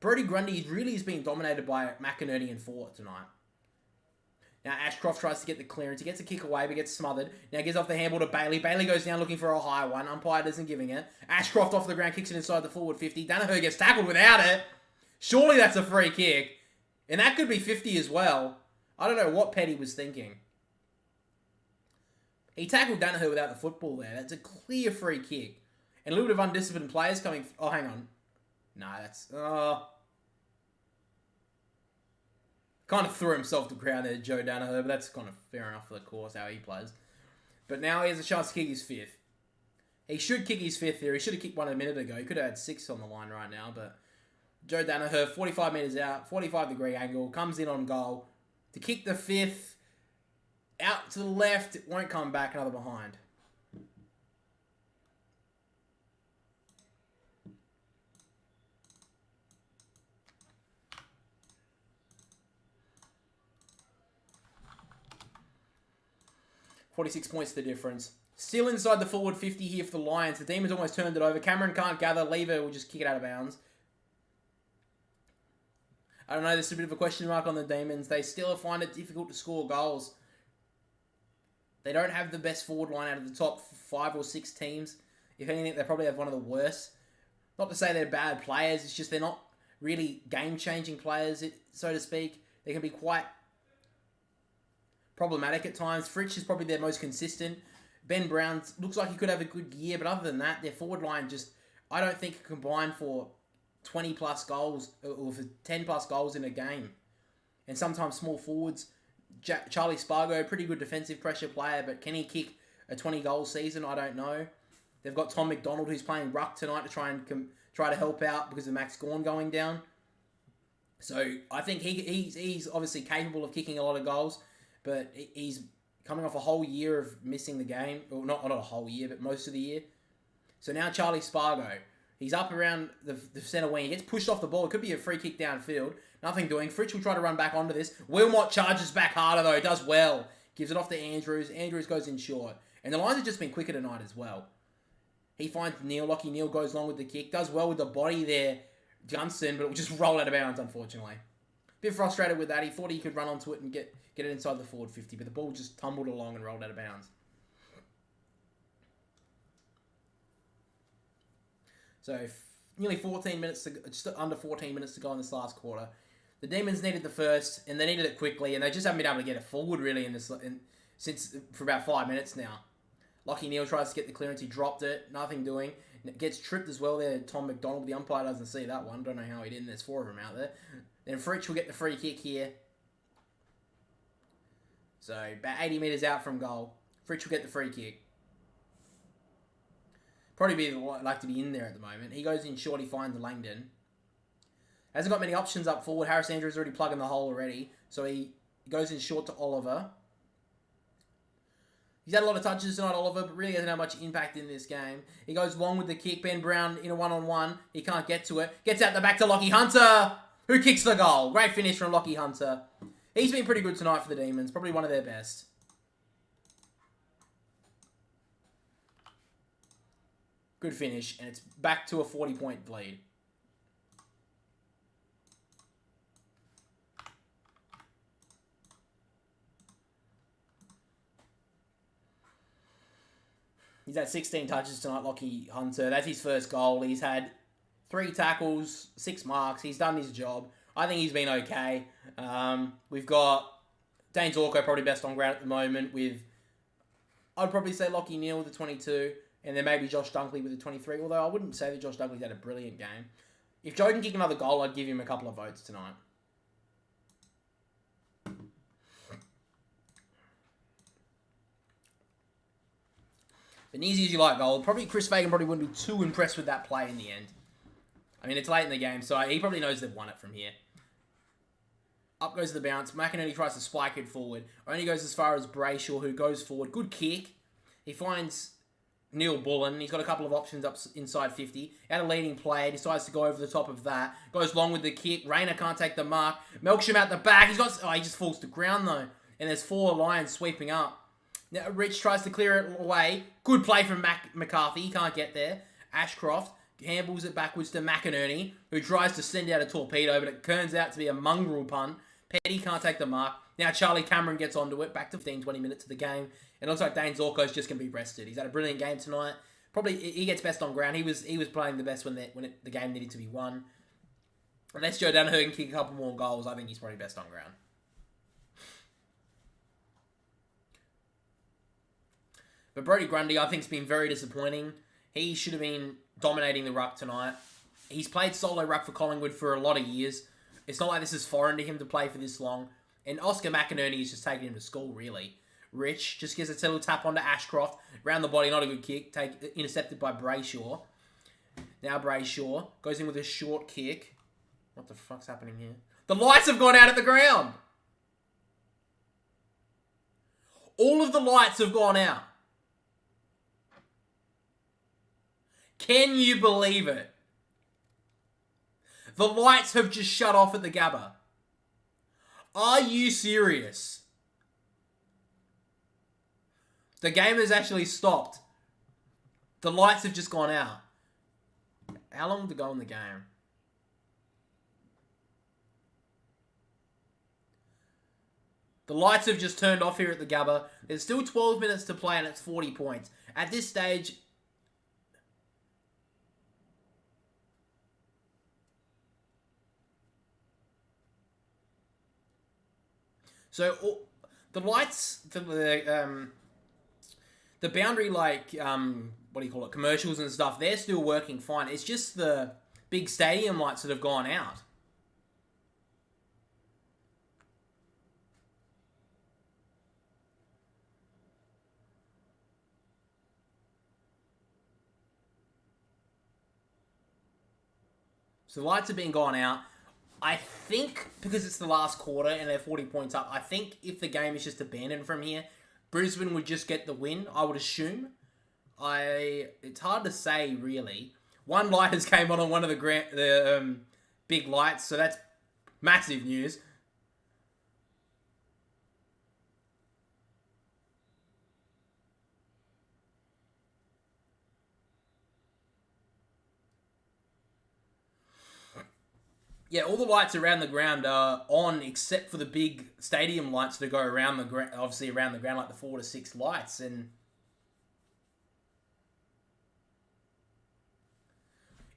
Brodie Grundy really has been dominated by McInerney and Fort tonight. Now Ashcroft tries to get the clearance. He gets a kick away, but gets smothered. Now gives off the handball to Bailey. Bailey goes down looking for a high one. Umpire isn't giving it. Ashcroft off the ground, kicks it inside the forward 50. Danaher gets tackled without it. Surely that's a free kick. And that could be 50 as well. I don't know what Petty was thinking. He tackled Danaher without the football there. That's a clear free kick. And a little bit of undisciplined players coming... Oh, hang on. Nah, that's... Kind of threw himself to the ground there, Joe Danaher, but that's kind of fair enough for the course, how he plays. But now he has a chance to kick his 5th. He should kick his 5th there. He should have kicked one a minute ago. He could have had 6 on the line right now, but Joe Danaher, 45 metres out, 45-degree angle, comes in on goal to kick the 5th. Out to the left, it won't come back, another behind. $46 points the difference. Still inside the forward 50 here for the Lions. The Demons almost turned it over. Cameron can't gather. Lever will just kick it out of bounds. I don't know, there's a bit of a question mark on the Demons. They still find it difficult to score goals. They don't have the best forward line out of the top 5 or 6 teams. If anything, they probably have one of the worst. Not to say they're bad players, it's just they're not really game-changing players, so to speak. They can be quite problematic at times. Fritsch is probably their most consistent. Ben Brown looks like he could have a good year, but other than that, their forward line just, I don't think, combined for 20-plus goals or for 10-plus goals in a game. And sometimes small forwards. Charlie Spargo, pretty good defensive pressure player, but can he kick a 20-goal season? I don't know. They've got Tom McDonald, who's playing ruck tonight to try to help out because of Max Gawn going down. So I think he's obviously capable of kicking a lot of goals, but he's coming off a whole year of missing the game. Well, not a whole year, but most of the year. So now Charlie Spargo, he's up around the centre wing. He gets pushed off the ball. It could be a free kick downfield. Nothing doing. Fritsch will try to run back onto this. Wilmot charges back harder, though. Does well. Gives it off to Andrews. Andrews goes in short. And the Lions have just been quicker tonight as well. He finds Neil. Lockie Neal goes long with the kick. Does well with the body there, Gunston, but it will just roll out of bounds, unfortunately. Bit frustrated with that. He thought he could run onto it and get it inside the forward 50, but the ball just tumbled along and rolled out of bounds. So nearly 14 minutes, just under 14 minutes to go in this last quarter. The Demons needed the first, and they needed it quickly, and they just haven't been able to get it forward really since for about 5 minutes now. Lockie Neal tries to get the clearance. He dropped it. Nothing doing. Gets tripped as well there, Tom McDonald. The umpire doesn't see that one. Don't know how he didn't. There's 4 of them out there. Then Fritsch will get the free kick here. So, about 80 metres out from goal. Fritsch will get the free kick. Probably like to be in there at the moment. He goes in short. He finds Langdon. Hasn't got many options up forward. Harris Andrews already plugging the hole already. So he goes in short to Oliver. He's had a lot of touches tonight, Oliver, but really hasn't had much impact in this game. He goes long with the kick. Ben Brown in a one-on-one. He can't get to it. Gets out the back to Lockie Hunter, who kicks the goal. Great finish from Lockie Hunter. He's been pretty good tonight for the Demons. Probably one of their best. Good finish, and it's back to a 40-point lead. He's had 16 touches tonight, Lockie Hunter. That's his first goal. He's had 3 tackles, 6 marks. He's done his job. I think he's been okay. We've got Dane Zorko probably best on ground at the moment with I'd probably say Lockie Neal with the 22, and then maybe Josh Dunkley with the 23, although I wouldn't say that Josh Dunkley's had a brilliant game. If Joe can kick another goal, I'd give him a couple of votes tonight. But easy as you like goal. Probably Chris Fagan probably wouldn't be too impressed with that play in the end. I mean, it's late in the game, so he probably knows they've won it from here. Up goes the bounce. McInerney tries to spike it forward. Only goes as far as Brayshaw, who goes forward. Good kick. He finds Neil Bullen. He's got a couple of options up inside 50. He had a leading play. Decides to go over the top of that. Goes long with the kick. Rayner can't take the mark. Melksham out the back. He just falls to ground, though. And there's 4 Lions sweeping up. Now, Rich tries to clear it away. Good play from McCarthy. He can't get there. Ashcroft handballs it backwards to McInerney, who tries to send out a torpedo, but it turns out to be a mongrel punt. Petty can't take the mark. Now Charlie Cameron gets onto it. Back to 15-20 minutes of the game. It looks like Dane Zorko's just going to be rested. He's had a brilliant game tonight. Probably he gets best on ground. He was playing the best when the game needed to be won. Unless Joe Danaher can kick a couple more goals, I think he's probably best on ground. But Brodie Grundy, I think, has been very disappointing. He should have been dominating the ruck tonight. He's played solo ruck for Collingwood for a lot of years. It's not like this is foreign to him to play for this long. And Oscar McInerney is just taking him to school, really. Rich just gets a little tap onto Ashcroft. Round the body, not a good kick. Intercepted by Brayshaw. Now Brayshaw goes in with a short kick. What the fuck's happening here? The lights have gone out at the ground. All of the lights have gone out. Can you believe it? The lights have just shut off at the Gabba. Are you serious? The game has actually stopped. The lights have just gone out. How long to go in the game? The lights have just turned off here at the Gabba. There's still 12 minutes to play and it's 40 points. At this stage... So, the lights, the boundary, commercials and stuff, they're still working fine. It's just the big stadium lights that have gone out. So the lights have been gone out. I think, because it's the last quarter and they're 40 points up, I think if the game is just abandoned from here, Brisbane would just get the win, I would assume. It's hard to say, really. One light has came on one of the big lights, so that's massive news. Yeah, all the lights around the ground are on except for the big stadium lights that go around the ground, obviously around the ground, like the 4 to 6 lights. And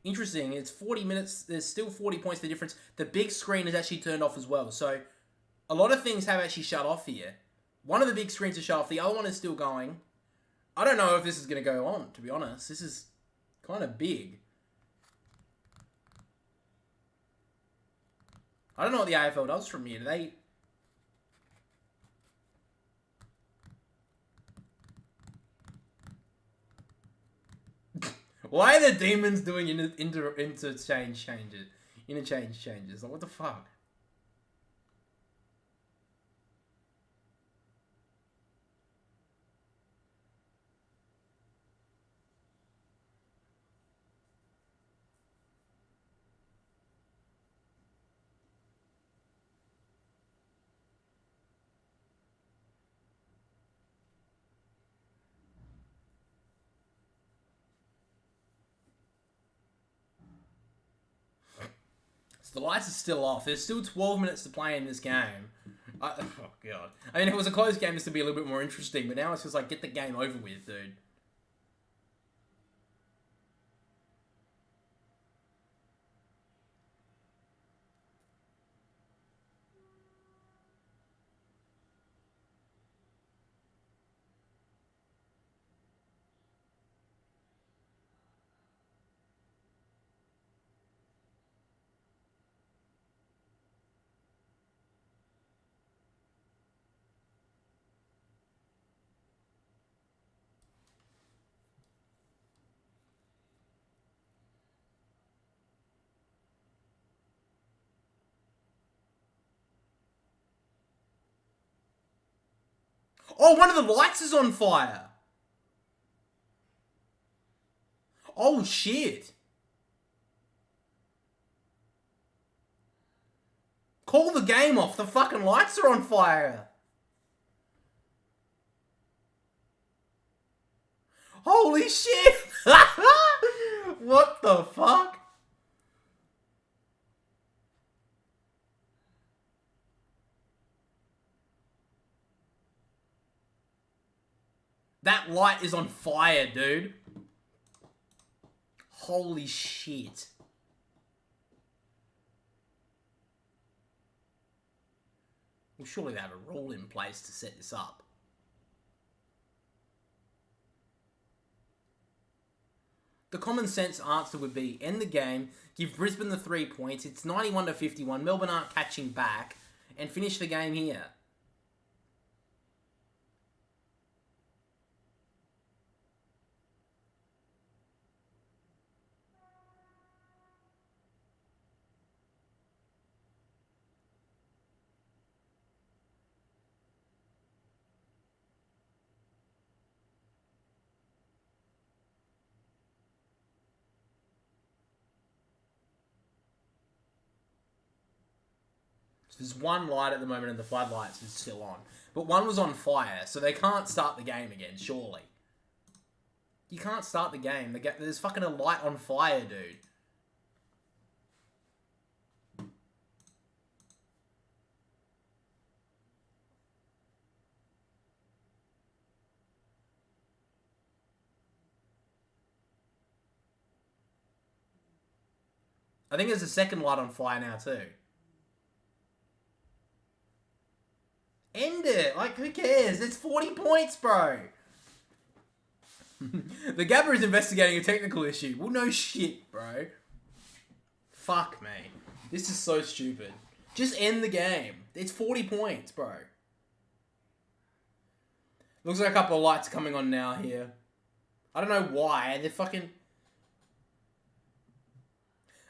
interesting, it's 40 minutes, there's still 40 points the difference. The big screen is actually turned off as well. So a lot of things have actually shut off here. One of the big screens is shut off, the other one is still going. I don't know if this is going to go on, to be honest. This is kind of big. I don't know what the AFL does from here. Do they... Why are the Demons doing interchange changes? Like, what the fuck? The lights are still off. There's still 12 minutes to play in this game. Oh, God. I mean, if it was a close game, this would be a little bit more interesting, but now it's just like, get the game over with, dude. Oh, one of the lights is on fire. Oh, shit. Call the game off. The fucking lights are on fire. Holy shit. What the fuck? That light is on fire, dude. Holy shit. Well, surely they have a rule in place to set this up. The common sense answer would be end the game, give Brisbane the 3 points. It's 91 to 51. Melbourne aren't catching back, and finish the game here. So there's one light at the moment and the floodlights is still on. But one was on fire, so they can't start the game again, surely. You can't start the game. There's fucking a light on fire, dude. I think there's a second light on fire now, too. End it. Like, who cares? It's 40 points, bro. The Gabba is investigating a technical issue. Well, no shit, bro. Fuck me. This is so stupid. Just end the game. It's 40 points, bro. Looks like a couple of lights coming on now here. I don't know why. They're fucking...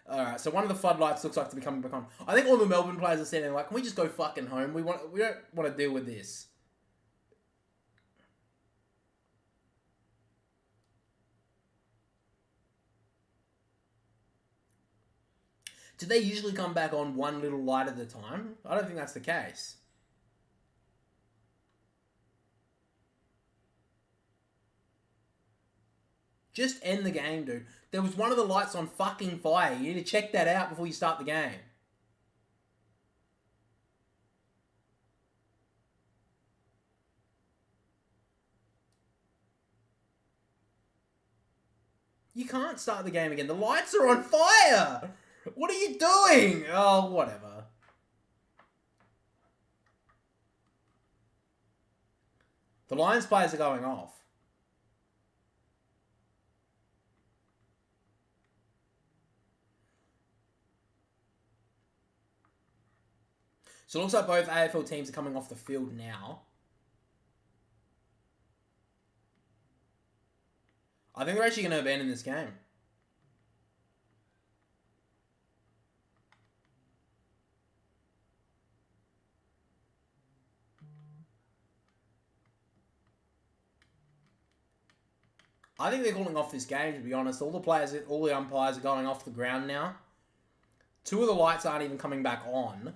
Alright, so one of the floodlights looks like to be coming back on. I think all the Melbourne players are standing like, can we just go fucking home? We don't want to deal with this. Do they usually come back on one little light at a time? I don't think that's the case. Just end the game, dude. There was one of the lights on fucking fire. You need to check that out before you start the game. You can't start the game again. The lights are on fire! What are you doing? Oh, whatever. The Lions players are going off. So it looks like both AFL teams are coming off the field now. I think they're actually going to abandon this game. I think they're calling off this game, to be honest. All the umpires are going off the ground now. Two of the lights aren't even coming back on.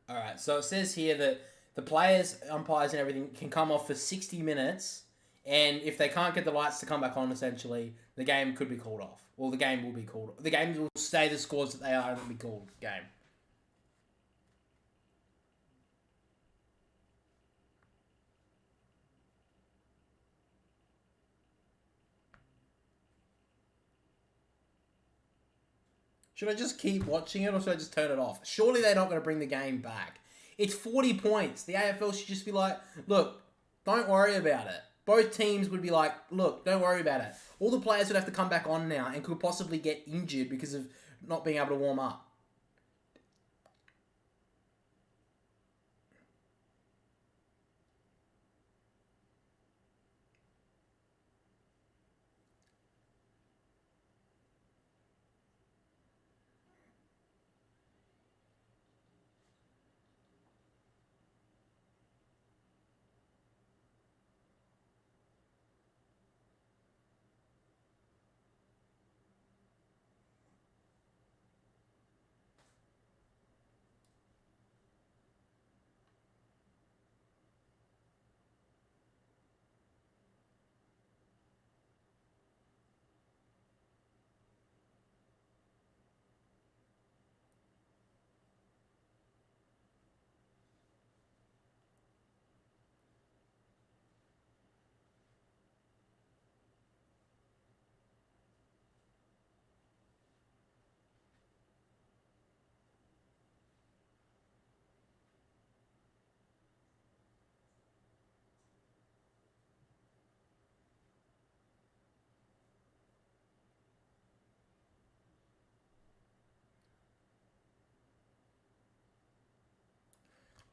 Alright, so it says here that the players, umpires and everything can come off for 60 minutes And if they can't get the lights to come back on, essentially, the game could be called off. Or the game will be called. The game will stay the scores that they are and it'll be called game. Should I just keep watching it or should I just turn it off? Surely they're not going to bring the game back. It's 40 points. The AFL should just be like, look, don't worry about it. Both teams would be like, look, don't worry about it. All the players would have to come back on now and could possibly get injured because of not being able to warm up.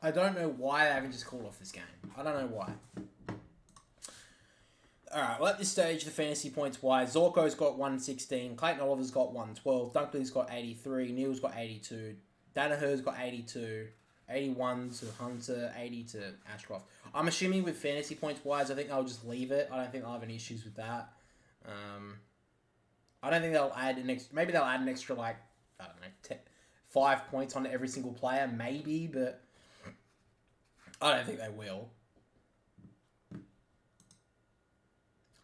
I don't know why they haven't just called off this game. I don't know why. Alright, well at this stage, the fantasy points wise, Zorko's got 116, Clayton Oliver's got 112, Dunkley's got 83, Neil's got 82, Danaher's got 82, 81 to Hunter, 80 to Ashcroft. I'm assuming with fantasy points wise, I think they'll just leave it. I don't think they'll have any issues with that. I don't think they'll add an extra, maybe they'll add an extra like, I don't know, 5 points onto every single player, maybe, but I don't think they will.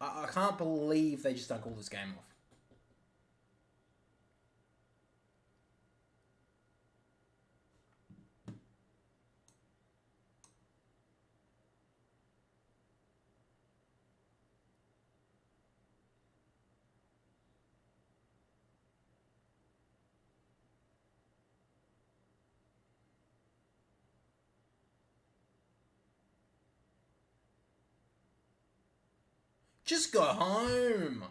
I can't believe they just don't call this game off. Just go home.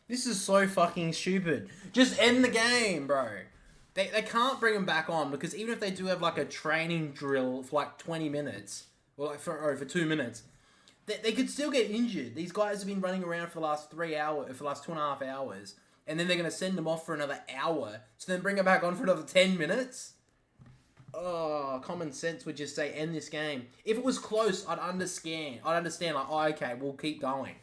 This is so fucking stupid. Just end the game, bro. They can't bring them back on because even if they do have like a training drill for like 20 minutes or like for 2 minutes, they could still get injured. These guys have been running around for the last 3 hours, for the last 2.5 hours, and then they're going to send them off for another hour, so then bring them back on for another 10 minutes? Oh, common sense would just say end this game. If it was close, I'd understand. Like, oh, okay, we'll keep going.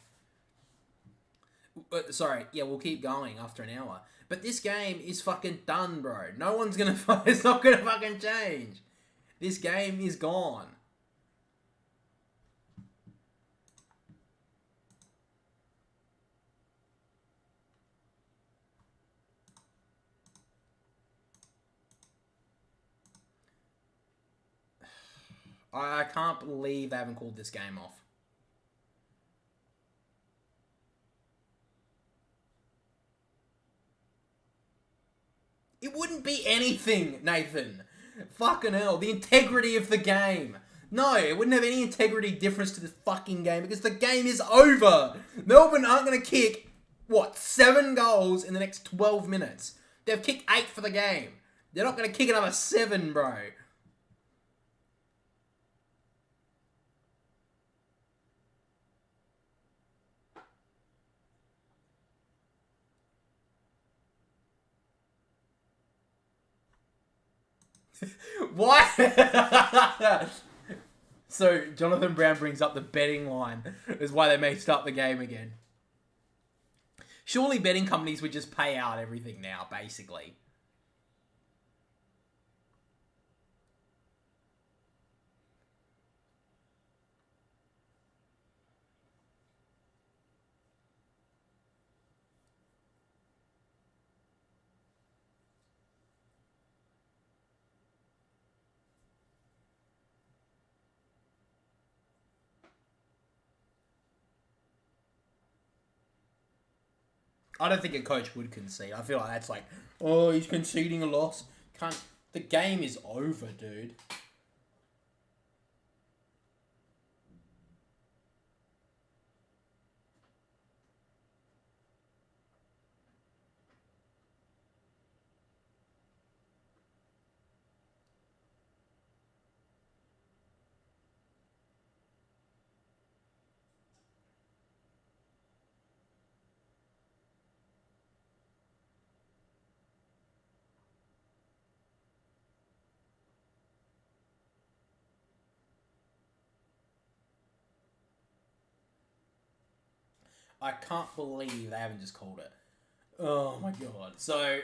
Sorry, yeah, we'll keep going after an hour. But this game is fucking done, bro. No one's gonna... It's not gonna fucking change. This game is gone. I can't believe they haven't called this game off. It wouldn't be anything, Nathan. Fucking hell. The integrity of the game. No, it wouldn't have any integrity difference to this fucking game because the game is over. Melbourne aren't going to kick, 7 goals in the next 12 minutes. They've kicked 8 for the game. They're not going to kick another 7, bro. Why? So Jonathan Brown brings up the betting line is why they may start the game again. Surely betting companies would just pay out everything now, basically. I don't think a coach would concede. I feel like that's like, oh, he's conceding a loss. Can't. The game is over, dude. I can't believe they haven't just called it. Oh my god. So,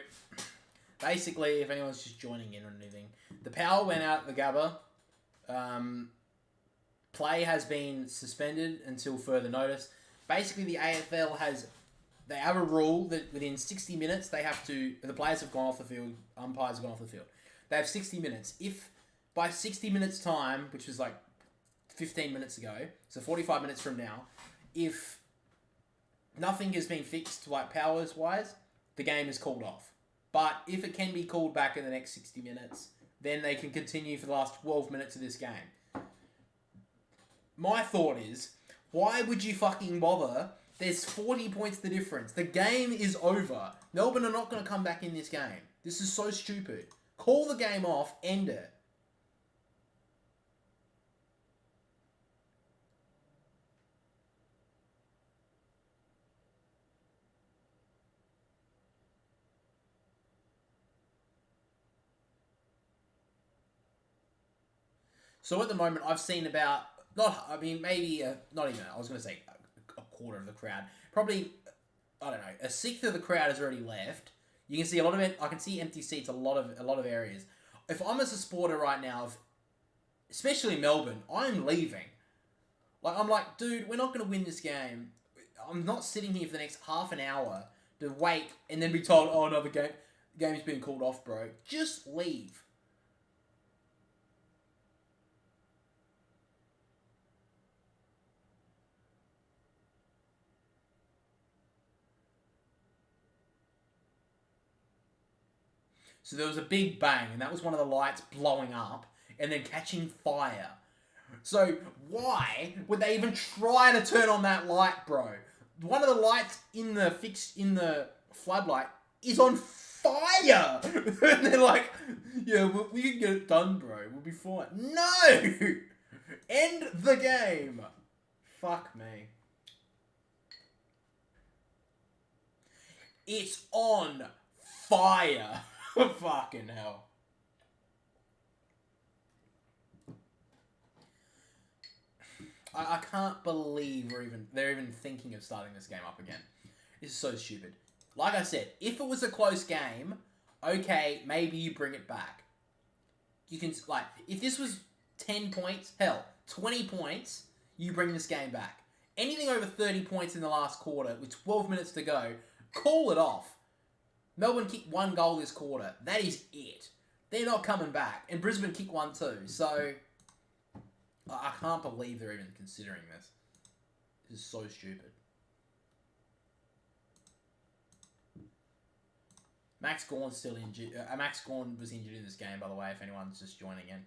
basically, if anyone's just joining in or anything, the power went out the Gabba. Play has been suspended until further notice. Basically, the AFL they have a rule that within 60 minutes the players have gone off the field, umpires have gone off the field. They have 60 minutes. If by 60 minutes time, which was like 15 minutes ago, so 45 minutes from now, if nothing has been fixed like powers wise, the game is called off. But if it can be called back in the next 60 minutes, then they can continue for the last 12 minutes of this game. My thought is, why would you fucking bother? There's 40 points the difference. The game is over. Melbourne are not going to come back in this game. This is so stupid. Call the game off, end it. So at the moment, I've seen about, maybe, not even, I was going to say a quarter of the crowd. Probably, I don't know, a sixth of the crowd has already left. You can see a lot of it, I can see empty seats, a lot of areas. If I'm a supporter right now, especially Melbourne, I'm leaving. I'm like, dude, we're not going to win this game. I'm not sitting here for the next half an hour to wait and then be told, oh no, the game's been called off, bro. Just leave. So there was a big bang, and that was one of the lights blowing up and then catching fire. So why would they even try to turn on that light, bro? One of the lights in the floodlight is on fire, and they're like, "Yeah, we can get it done, bro. We'll be fine." No, end the game. Fuck me. It's on fire. Fucking hell. I can't believe they're even thinking of starting this game up again. This is so stupid. Like I said, if it was a close game, okay, maybe you bring it back. You can, if this was 10 points, hell, 20 points, you bring this game back. Anything over 30 points in the last quarter with 12 minutes to go, call it off. Melbourne kicked 1 goal this quarter. That is it. They're not coming back. And Brisbane kicked 1 too. So, I can't believe they're even considering this. This is so stupid. Max Gawn's still injured. Max Gawn was injured in this game, by the way, if anyone's just joining in.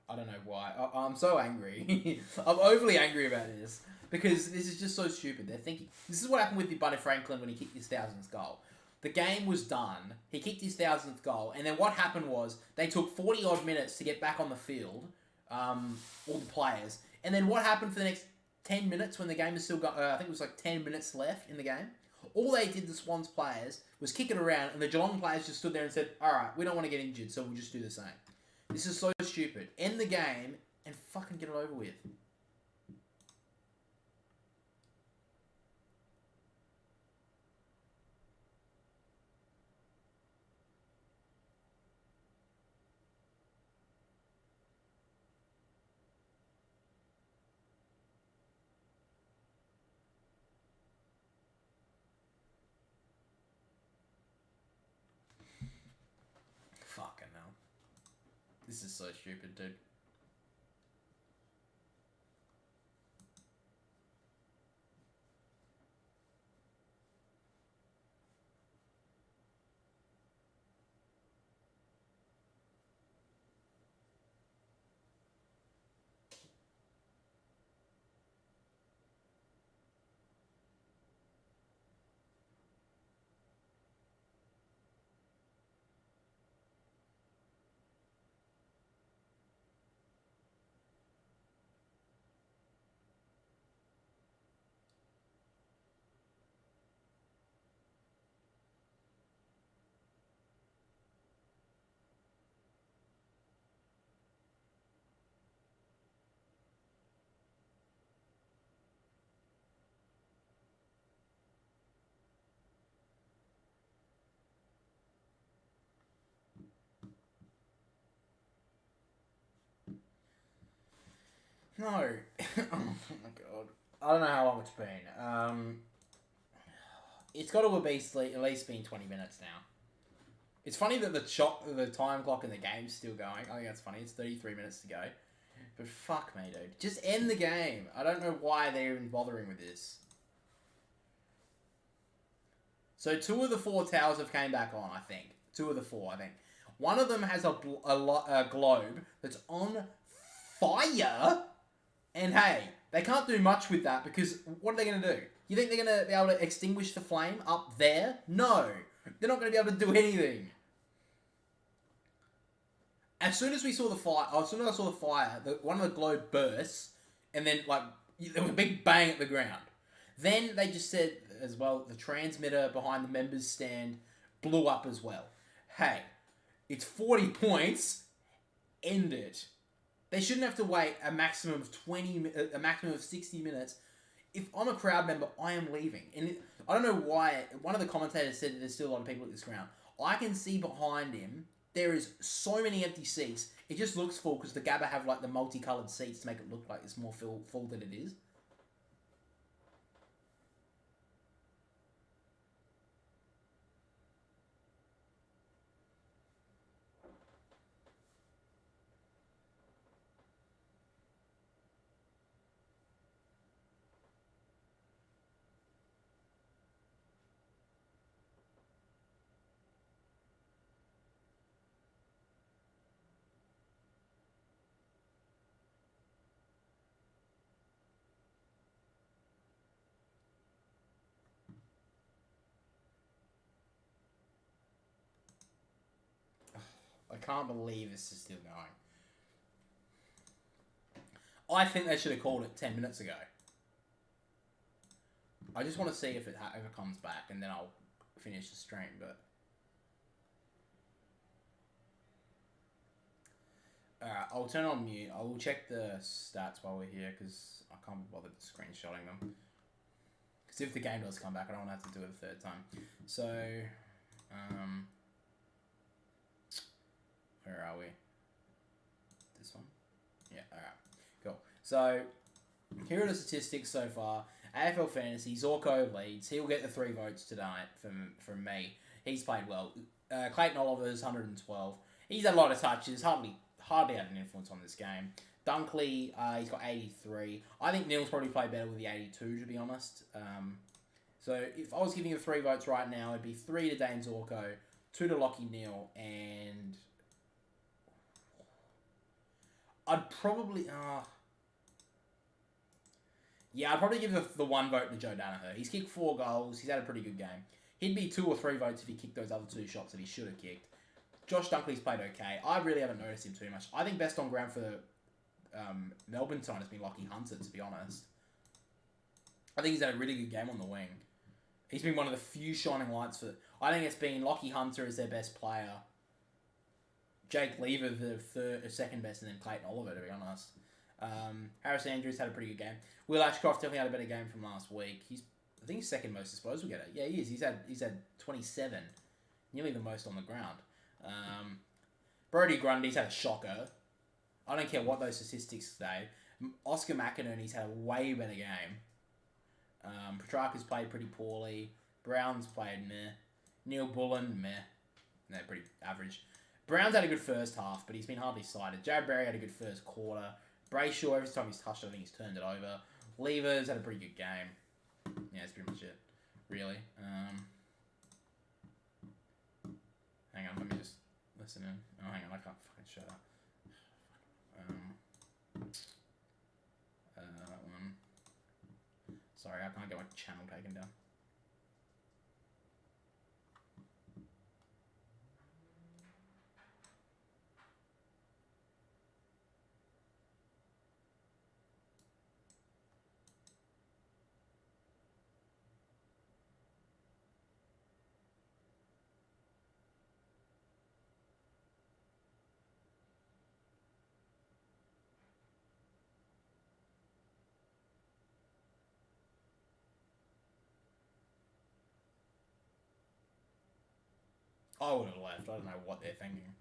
I don't know why. I'm so angry. I'm overly angry about this. Because this is just so stupid. They're thinking... This is what happened with Buddy Franklin when he kicked his 1000th goal. The game was done. He kicked his 1000th goal. And then what happened was... They took 40-odd minutes to get back on the field. All the players. And then what happened for the next 10 minutes when the game was still... I think it was like 10 minutes left in the game. All they did, the Swans players, was kick it around, and the Geelong players just stood there and said, all right, we don't want to get injured, so we'll just do the same. This is so stupid. End the game and fucking get it over with. Fucking hell. This is so stupid, dude. No. Oh my god. I don't know how long it's been. It's got to at least been 20 minutes now. It's funny that the time clock in the game's still going. I think that's funny. It's 33 minutes to go. But fuck me, dude. Just end the game. I don't know why they're even bothering with this. So 2 of the 4 towers have came back on, I think. 2 of the 4, I think. One of them has a globe that's on fire. And hey, they can't do much with that because what are they going to do? You think they're going to be able to extinguish the flame up there? No. They're not going to be able to do anything. As soon as I saw the fire, one of the globe bursts, and then, like, there was a big bang at the ground. Then they just said, as well, the transmitter behind the members' stand blew up as well. Hey, it's 40 points. End it. They shouldn't have to wait a maximum of 60 minutes. If I'm a crowd member, I am leaving. And I don't know why. One of the commentators said that there's still a lot of people at this ground. I can see behind him, there is so many empty seats. It just looks full because the Gabba have like the multicoloured seats to make it look like it's more full than it is. I can't believe this is still going. I think they should have called it 10 minutes ago. I just want to see if it comes back, and then I'll finish the stream, but... Alright, I'll turn on mute. I will check the stats while we're here, because I can't be bothered screenshotting them. Because if the game does come back, I don't want to have to do it a third time. So, where are we? This one? Yeah, alright. Cool. So, here are the statistics so far. AFL Fantasy, Zorko leads. He'll get the 3 votes tonight from me. He's played well. Clayton Oliver's 112. He's had a lot of touches. Hardly had an influence on this game. Dunkley, he's got 83. I think Neil's probably played better with the 82, to be honest. So if I was giving him 3 votes right now, it'd be 3 to Dane Zorko, 2 to Lachie Neale, and... I'd probably... Yeah, I'd probably give the 1 vote to Joe Danaher. He's kicked 4 goals. He's had a pretty good game. He'd be 2 or 3 votes if he kicked those other 2 shots that he should have kicked. Josh Dunkley's played okay. I really haven't noticed him too much. I think best on ground for Melbourne tonight has been Lachie Hunter, to be honest. I think he's had a really good game on the wing. He's been one of the few shining lights for. I think it's been Lockie Hunter as their best player. Jake Lever the second best, and then Clayton Oliver, to be honest. Harris Andrews had a pretty good game. Will Ashcroft definitely had a better game from last week. I think he's second most disposal getter. Yeah, he is. He's had 27, nearly the most on the ground. Brody Grundy's had a shocker. I don't care what those statistics say. Oscar McInerney's had a way better game. Petrarca's played pretty poorly. Brown's played meh. Neil Bullen, meh. No, pretty average. Brown's had a good first half, but he's been hardly cited. Jared Berry had a good first quarter. Brayshaw, every time he's touched it, I think he's turned it over. Levers had a pretty good game. Yeah, that's pretty much it, really. Hang on, let me just listen in. Oh, hang on, I can't fucking shut up. That one. Sorry, I can't get my channel taken down. I would have left. I don't know what they're thinking.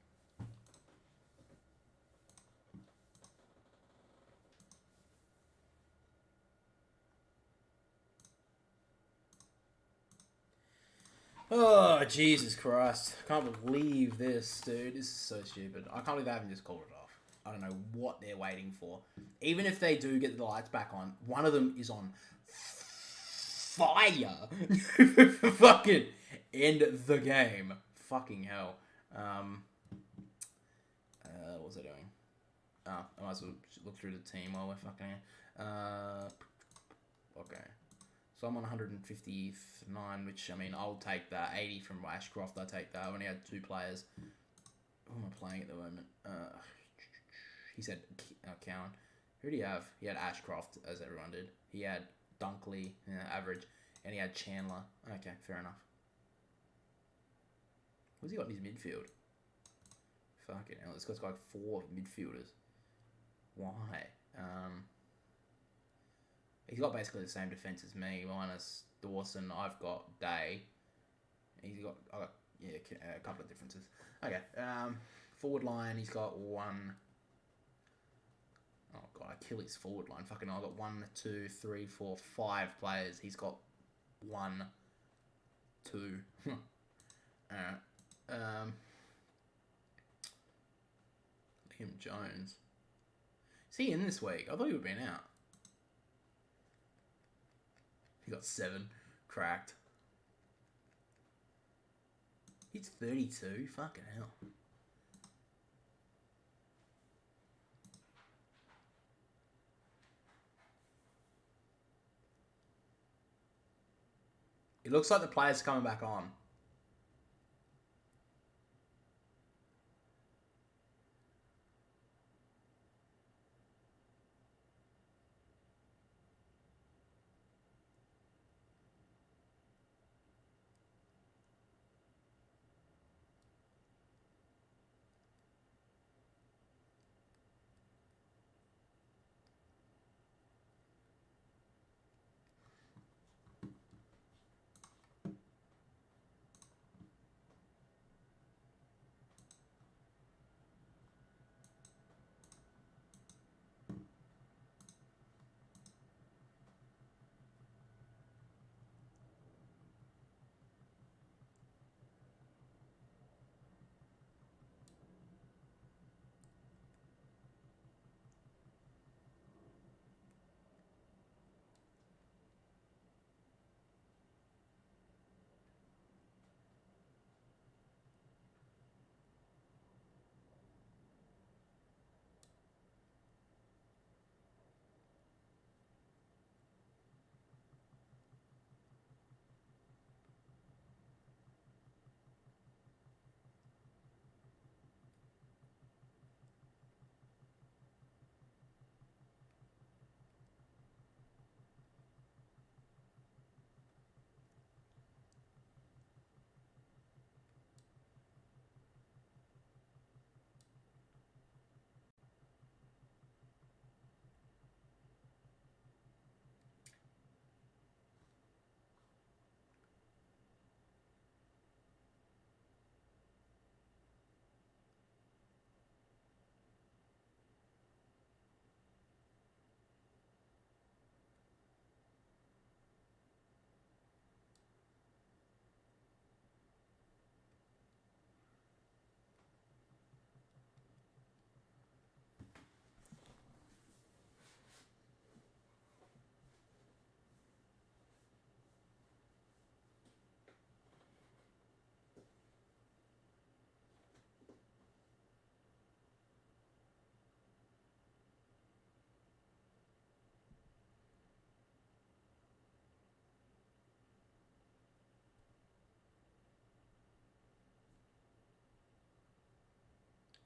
Oh, Jesus Christ. I can't believe this, dude. This is so stupid. I can't believe they haven't just called it off. I don't know what they're waiting for. Even if they do get the lights back on, one of them is on fire. Fucking end the game. Fucking hell. What was I doing? I might as well look through the team while we're fucking... okay. So I'm on 159, which, I mean, I'll take that. 80 from Ashcroft, I'll take that. I only had 2 players. Who am I playing at the moment? He said Cowan. Who did he have? He had Ashcroft, as everyone did. He had Dunkley, average. And he had Chandler. Okay, fair enough. What's he got in his midfield? Fucking hell, this guy's got like 4 midfielders. Why? He's got basically the same defense as me, minus Dawson. I've got Day. He's got, a couple of differences. Okay, forward line, he's got 1. Oh god, I kill his forward line. Fucking hell, I've got 1, 2, 3, 4, 5 players. He's got 1, 2. Alright. Liam Jones. Is he in this week? I thought he would have been out. He got 7. Cracked. He's 32. Fucking hell. It looks like the players coming back on.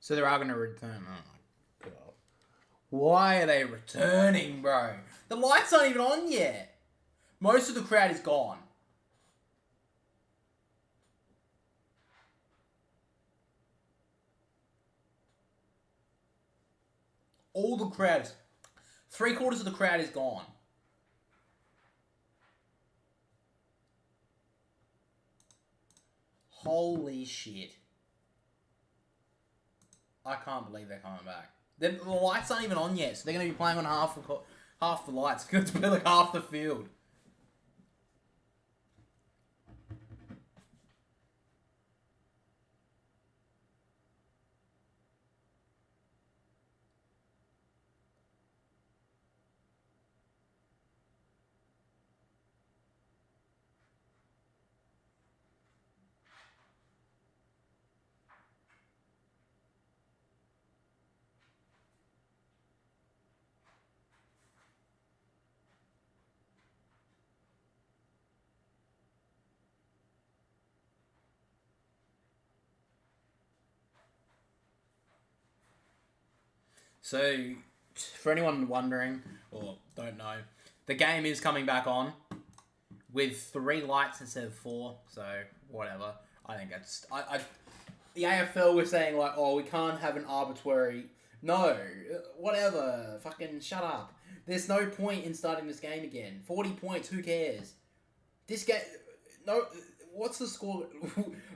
So they are going to return. Oh my god. Why are they returning, bro? The lights aren't even on yet. Most of the crowd is gone. All the crowd. 3/4 of the crowd is gone. Holy shit. I can't believe they're coming back. The lights aren't even on yet, so they're going to be playing on half the lights. It's going to be like half the field. So, for anyone wondering, or don't know, the game is coming back on with 3 lights instead of 4, so whatever. I think that's... the AFL was saying, like, oh, we can't have an arbitrary... No, whatever, fucking shut up. There's no point in starting this game again. 40 points, who cares? This game... No, what's the score?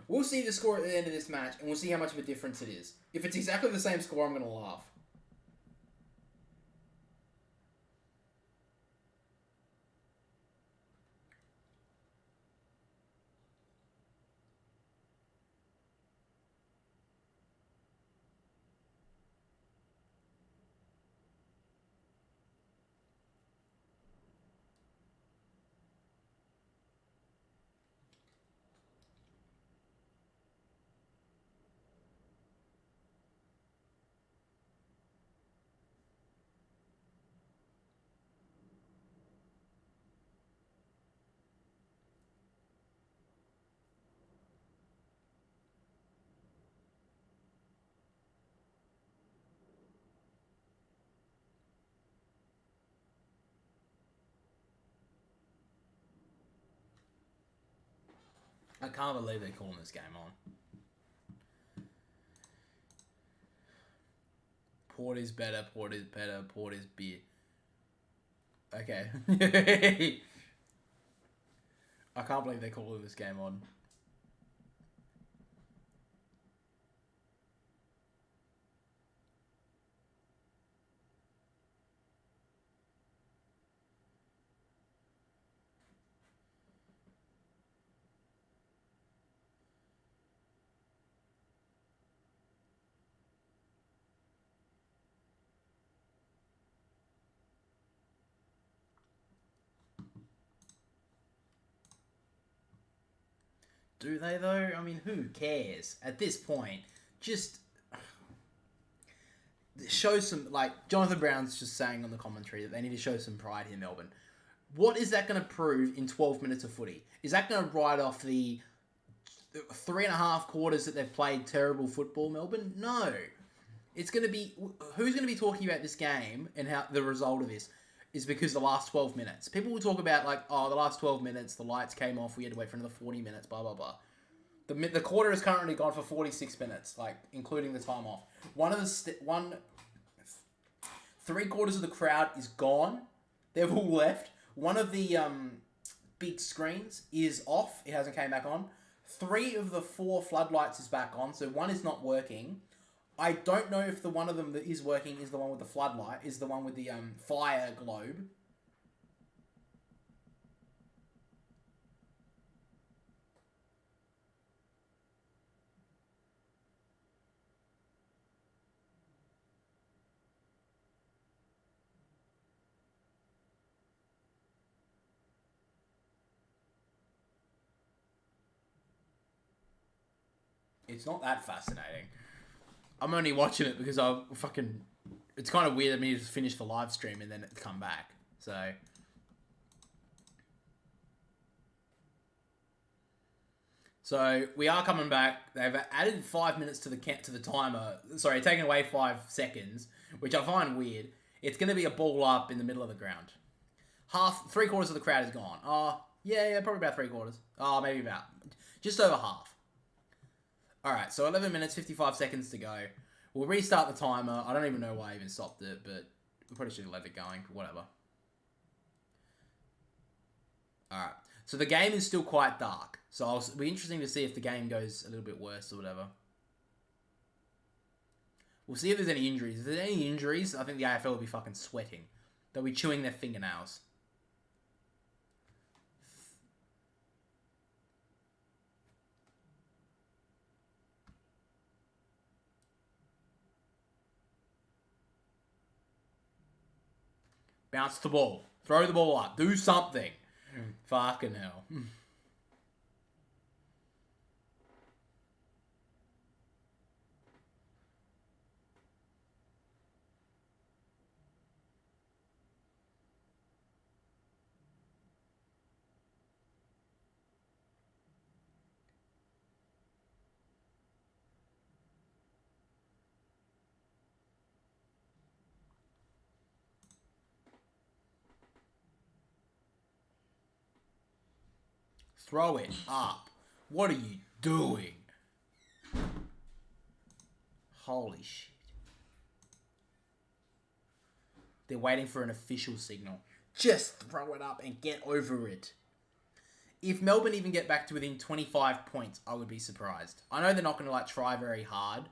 We'll see the score at the end of this match, and we'll see how much of a difference it is. If it's exactly the same score, I'm going to laugh. I can't believe they're calling this game on. Port is better, Port is better, Port is beer. Okay. I can't believe they're calling this game on. Do they though? I mean, who cares at this point? Just show some, like Jonathan Brown's just saying on the commentary that they need to show some pride here, Melbourne. What is that going to prove in 12 minutes of footy? Is that going to write off the 3.5 quarters that they've played terrible football, Melbourne? No. It's going to be... Who's going to be talking about this game and how the result of this is because the last 12 minutes. People will talk about, like, oh, the last 12 minutes, the lights came off, we had to wait for another 40 minutes, blah, blah, blah. The quarter is currently gone for 46 minutes, like, including the time off. 3/4 of the crowd is gone. They've all left. One of the big screens is off. It hasn't came back on. 3 of the 4 floodlights is back on, so 1 is not working. I don't know if the one of them that is working is the one with the floodlight, is the one with the fire globe. It's not that fascinating. I'm only watching it because I fucking... It's kind of weird that me to finish the live stream and then it come back. So we are coming back. They've added 5 minutes to the timer. Sorry, taking away 5 seconds, which I find weird. It's going to be a ball up in the middle of the ground. 3/4 of the crowd is gone. Oh, yeah, probably about 3/4. Oh, maybe about just over half. All right, so 11 minutes, 55 seconds to go. We'll restart the timer. I don't even know why I even stopped it, but we probably should have let it going. Whatever. All right. So the game is still quite dark. So it'll be interesting to see if the game goes a little bit worse or whatever. We'll see if there's any injuries. If there's any injuries, I think the AFL will be fucking sweating. They'll be chewing their fingernails. Bounce the ball. Throw the ball up. Do something. Fucking hell. Throw it up. What are you doing? Holy shit. They're waiting for an official signal. Just throw it up and get over it. If Melbourne even get back to within 25 points, I would be surprised. I know they're not going to try very hard.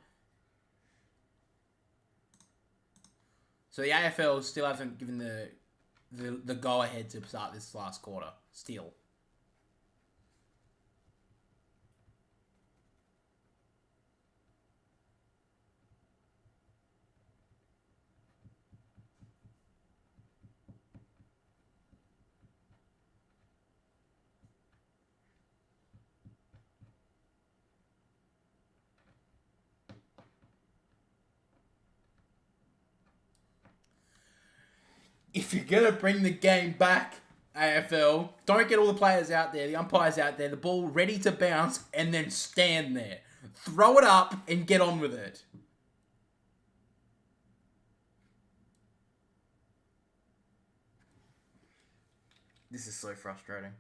So the AFL still haven't given the go-ahead to start this last quarter. Still. If you're going to bring the game back, AFL, don't get all the players out there, the umpires out there, the ball ready to bounce, and then stand there. Throw it up and get on with it. This is so frustrating.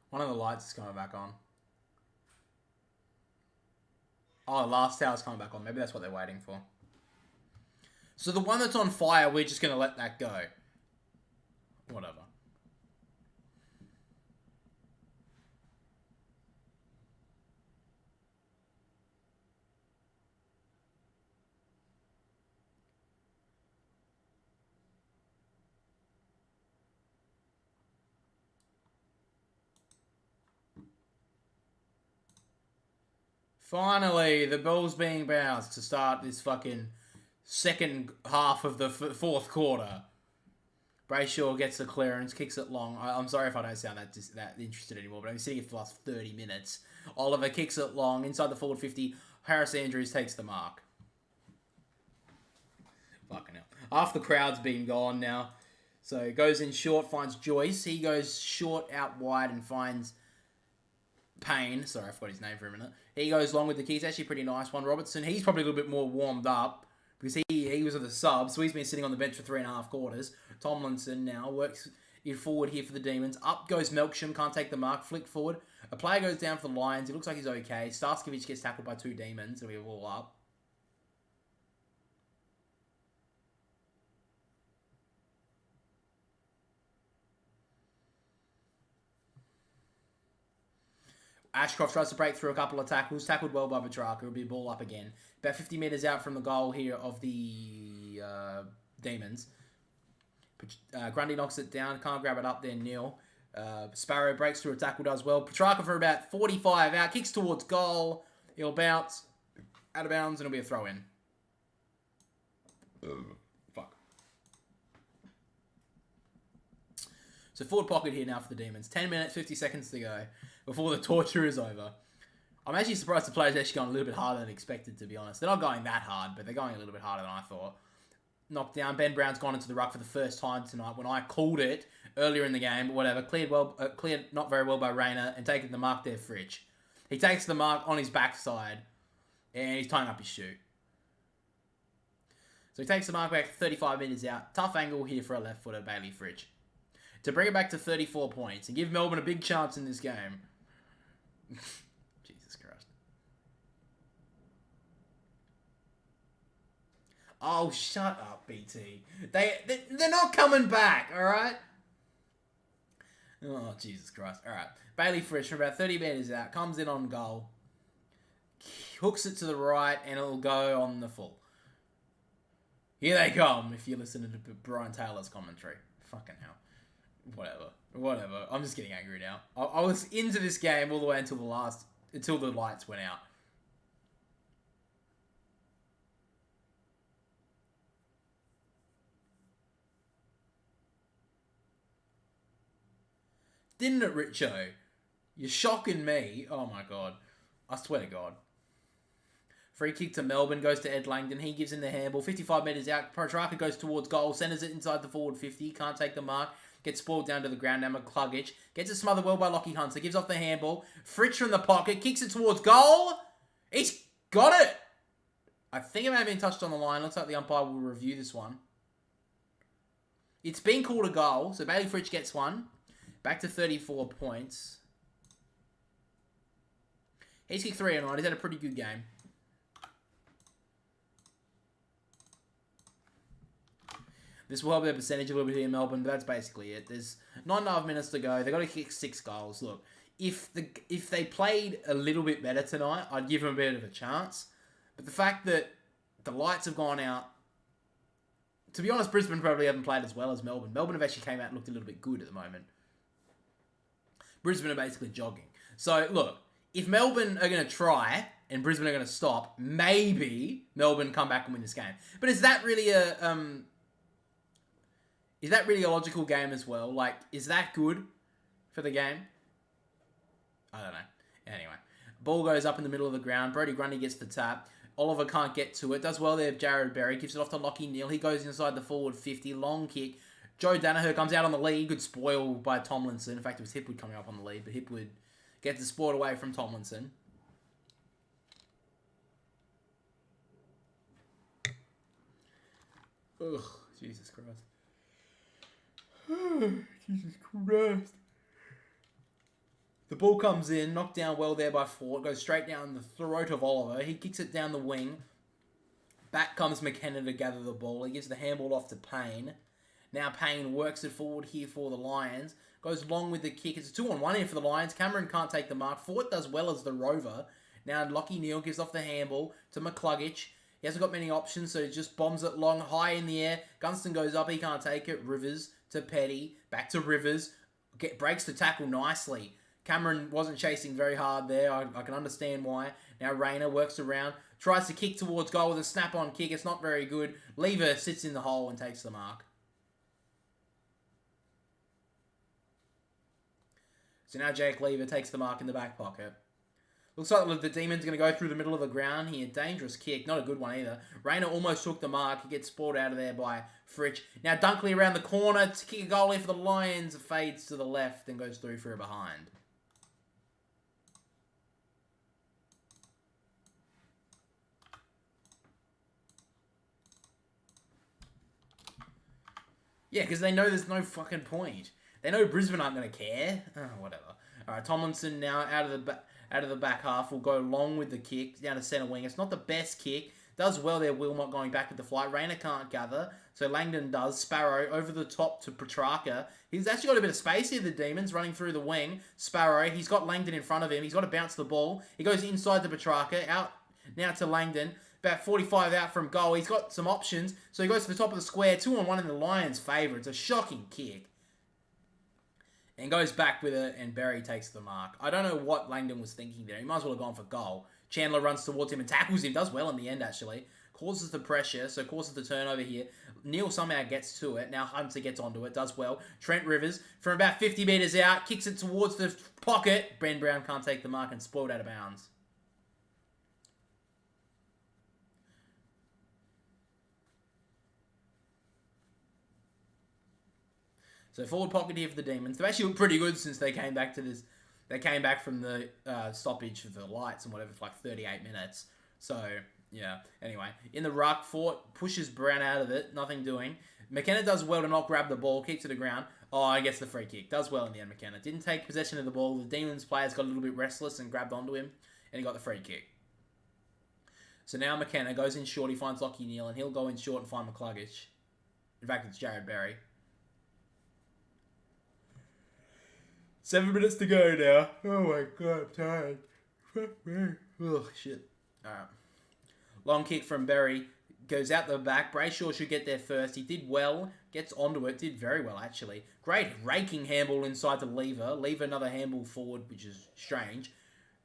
One of the lights is coming back on. Oh, the last tower's coming back on. Maybe that's what they're waiting for. So the one that's on fire, we're just going to let that go. Whatever. Finally, the ball's being bounced to start this fucking second half of the fourth quarter. Brayshaw gets the clearance, kicks it long. I'm sorry if I don't sound that interested anymore, but I've been sitting here for the last 30 minutes. Oliver kicks it long, inside the forward 50. Harris Andrews takes the mark. Fucking hell. Half the crowd's been gone now. So goes in short, finds Joyce. He goes short out wide and finds Payne. Sorry, I forgot his name for a minute. He goes long with the key. It's actually a pretty nice one. Robertson, he's probably a little bit more warmed up because he was at the sub, so he's been sitting on the bench for 3.5 quarters. Tomlinson now works in forward here for the Demons. Up goes Melksham, can't take the mark. Flick forward. A player goes down for the Lions. He looks like he's okay. Starskovich gets tackled by 2 Demons, and we're all up. Ashcroft tries to break through a couple of tackles. Tackled well by Petrarca. It'll be a ball up again. About 50 metres out from the goal here of the Demons. Grundy knocks it down. Can't grab it up there, Neil. Sparrow breaks through a tackle, does well. Petrarca for about 45 out. Kicks towards goal. He'll bounce. Out of bounds, and it'll be a throw-in. Fuck. So forward pocket here now for the Demons. 10 minutes, 50 seconds to go before the torture is over. I'm actually surprised the players are actually going a little bit harder than expected, to be honest. They're not going that hard, but they're going a little bit harder than I thought. Knocked down. Ben Brown's gone into the ruck for the first time tonight when I called it earlier in the game, but whatever. Cleared not very well by Rayner and taking the mark there, Fritsch. He takes the mark on his backside and he's tying up his shoe. So he takes the mark back 35 metres out. Tough angle here for a left footer, Bailey Fritsch, to bring it back to 34 points and give Melbourne a big chance in this game. Jesus Christ. Oh, shut up, BT. They're not coming back, all right? Oh, Jesus Christ. All right. Bailey Fritsch from about 30 metres out comes in on goal. Hooks it to the right and it'll go on the full. Here they come, if you listen to Brian Taylor's commentary. Fucking hell. Whatever. I'm just getting angry now. I was into this game all the way until the lights went out. Didn't it, Richo? You're shocking me. Oh my god. I swear to God. Free kick to Melbourne, goes to Ed Langdon. He gives him the handball. 55 metres out. Petrarca goes towards goal. Centres it inside the forward 50. Can't take the mark. Gets spoiled down to the ground. Now McCluggage gets it smothered well by Lockie Hunter. Gives off the handball. Fritsch from the pocket. Kicks it towards goal. He's got it. I think it may have been touched on the line. Looks like the umpire will review this one. It's been called a goal. So Bailey Fritsch gets one. Back to 34 points. He's kicked 3 tonight. He's had a pretty good game. This will help their percentage a little bit here in Melbourne, but that's basically it. There's 9.5 minutes to go. They've got to kick 6 goals. Look, if they played a little bit better tonight, I'd give them a bit of a chance. But the fact that the lights have gone out, to be honest, Brisbane probably haven't played as well as Melbourne. Melbourne have actually came out and looked a little bit good at the moment. Brisbane are basically jogging. So, look, if Melbourne are going to try and Brisbane are going to stop, maybe Melbourne come back and win this game. But is that really a logical game as well? Like, is that good for the game? I don't know. Anyway, ball goes up in the middle of the ground. Brodie Grundy gets the tap. Oliver can't get to it. Does well there, Jared Berry. Gives it off to Lockie Neal. He goes inside the forward 50. Long kick. Joe Danaher comes out on the lead. Good spoil by Tomlinson. In fact, it was Hipwood coming up on the lead, but Hipwood gets the sport away from Tomlinson. Ugh, Jesus Christ. Jesus Christ. The ball comes in, knocked down well there by Ford, goes straight down the throat of Oliver. He kicks it down the wing. Back comes McKenna to gather the ball. He gives the handball off to Payne. Now Payne works it forward here for the Lions. Goes long with the kick. It's a 2-on-1 here for the Lions. Cameron can't take the mark. Ford does well as the rover. Now Lockie Neal gives off the handball to McCluggage. He hasn't got many options, so he just bombs it long, high in the air. Gunston goes up. He can't take it. Rivers to Petty. Back to Rivers. Breaks the tackle nicely. Cameron wasn't chasing very hard there. I can understand why. Now Rayner works around. Tries to kick towards goal with a snap-on kick. It's not very good. Lever sits in the hole and takes the mark. So now Jake Lever takes the mark in the back pocket. Looks like the Demons going to go through the middle of the ground here. Dangerous kick. Not a good one either. Rayner almost took the mark. He gets spoiled out of there by Fritsch. Now Dunkley around the corner to kick a goal here for the Lions. Fades to the left and goes through for a behind. Yeah, because they know there's no fucking point. They know Brisbane aren't going to care. Oh, whatever. All right, Tomlinson now out of the back half will go long with the kick down to centre wing. It's not the best kick. Does well there, Wilmot going back with the flight. Rayner can't gather, so Langdon does. Sparrow over the top to Petrarca. He's actually got a bit of space here, the Demons, running through the wing. Sparrow, he's got Langdon in front of him. He's got to bounce the ball. He goes inside to Petrarca, out now to Langdon. About 45 out from goal. He's got some options, so he goes to the top of the square. 2-on-1 in the Lions' favour. It's a shocking kick. And goes back with it, and Berry takes the mark. I don't know what Langdon was thinking there. He might as well have gone for goal. Chandler runs towards him and tackles him. Does well in the end, actually. Causes the pressure, so causes the turnover here. Neal somehow gets to it. Now Hunter gets onto it. Does well. Trent Rivers, from about 50 metres out, kicks it towards the pocket. Ben Brown can't take the mark and spoiled out of bounds. So forward pocket here for the Demons. They've actually looked pretty good since they came back to this. They came back from the stoppage for the lights and whatever for like 38 minutes. So, yeah. Anyway, in the ruck, Fort pushes Brown out of it. Nothing doing. McKenna does well to not grab the ball. Kick to the ground. Oh, I guess the free kick. Does well in the end, McKenna. Didn't take possession of the ball. The Demons players got a little bit restless and grabbed onto him. And he got the free kick. So now McKenna goes in short. He finds Lockie Neal. And he'll go in short and find McCluggage. In fact, it's Jared Berry. 7 minutes to go now. Oh my god, I'm tired. Oh, shit. Alright. Long kick from Berry. Goes out the back. Brayshaw should get there first. He did well. Gets onto it. Did very well, actually. Great raking handball inside to Lever. Lever another handball forward, which is strange.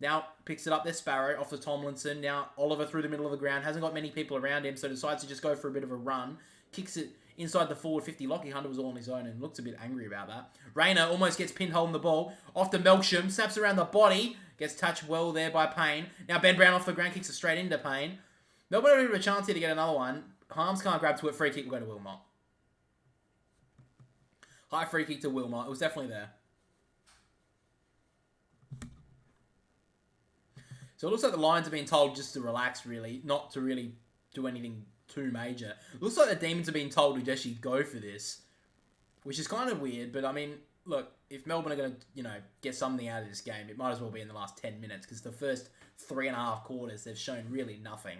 Now picks it up there, Sparrow, off to Tomlinson. Now Oliver through the middle of the ground. Hasn't got many people around him, so decides to just go for a bit of a run. Kicks it inside the forward 50. Lockie Hunter was all on his own and looks a bit angry about that. Rayner almost gets pinned holding the ball. Off to Melksham. Snaps around the body. Gets touched well there by Payne. Now Ben Brown off the ground. Kicks it straight into Payne. Melbourne have a bit of a chance here to get another one. Harms can't grab to it. Free kick will go to Wilmot. High free kick to Wilmot. It was definitely there. So it looks like the Lions are being told just to relax, really. Not to really do anything too major. It looks like the Demons are being told to actually go for this. Which is kind of weird, but I mean, look, if Melbourne are going to, get something out of this game, it might as well be in the last 10 minutes, because the first 3.5 quarters, they've shown really nothing.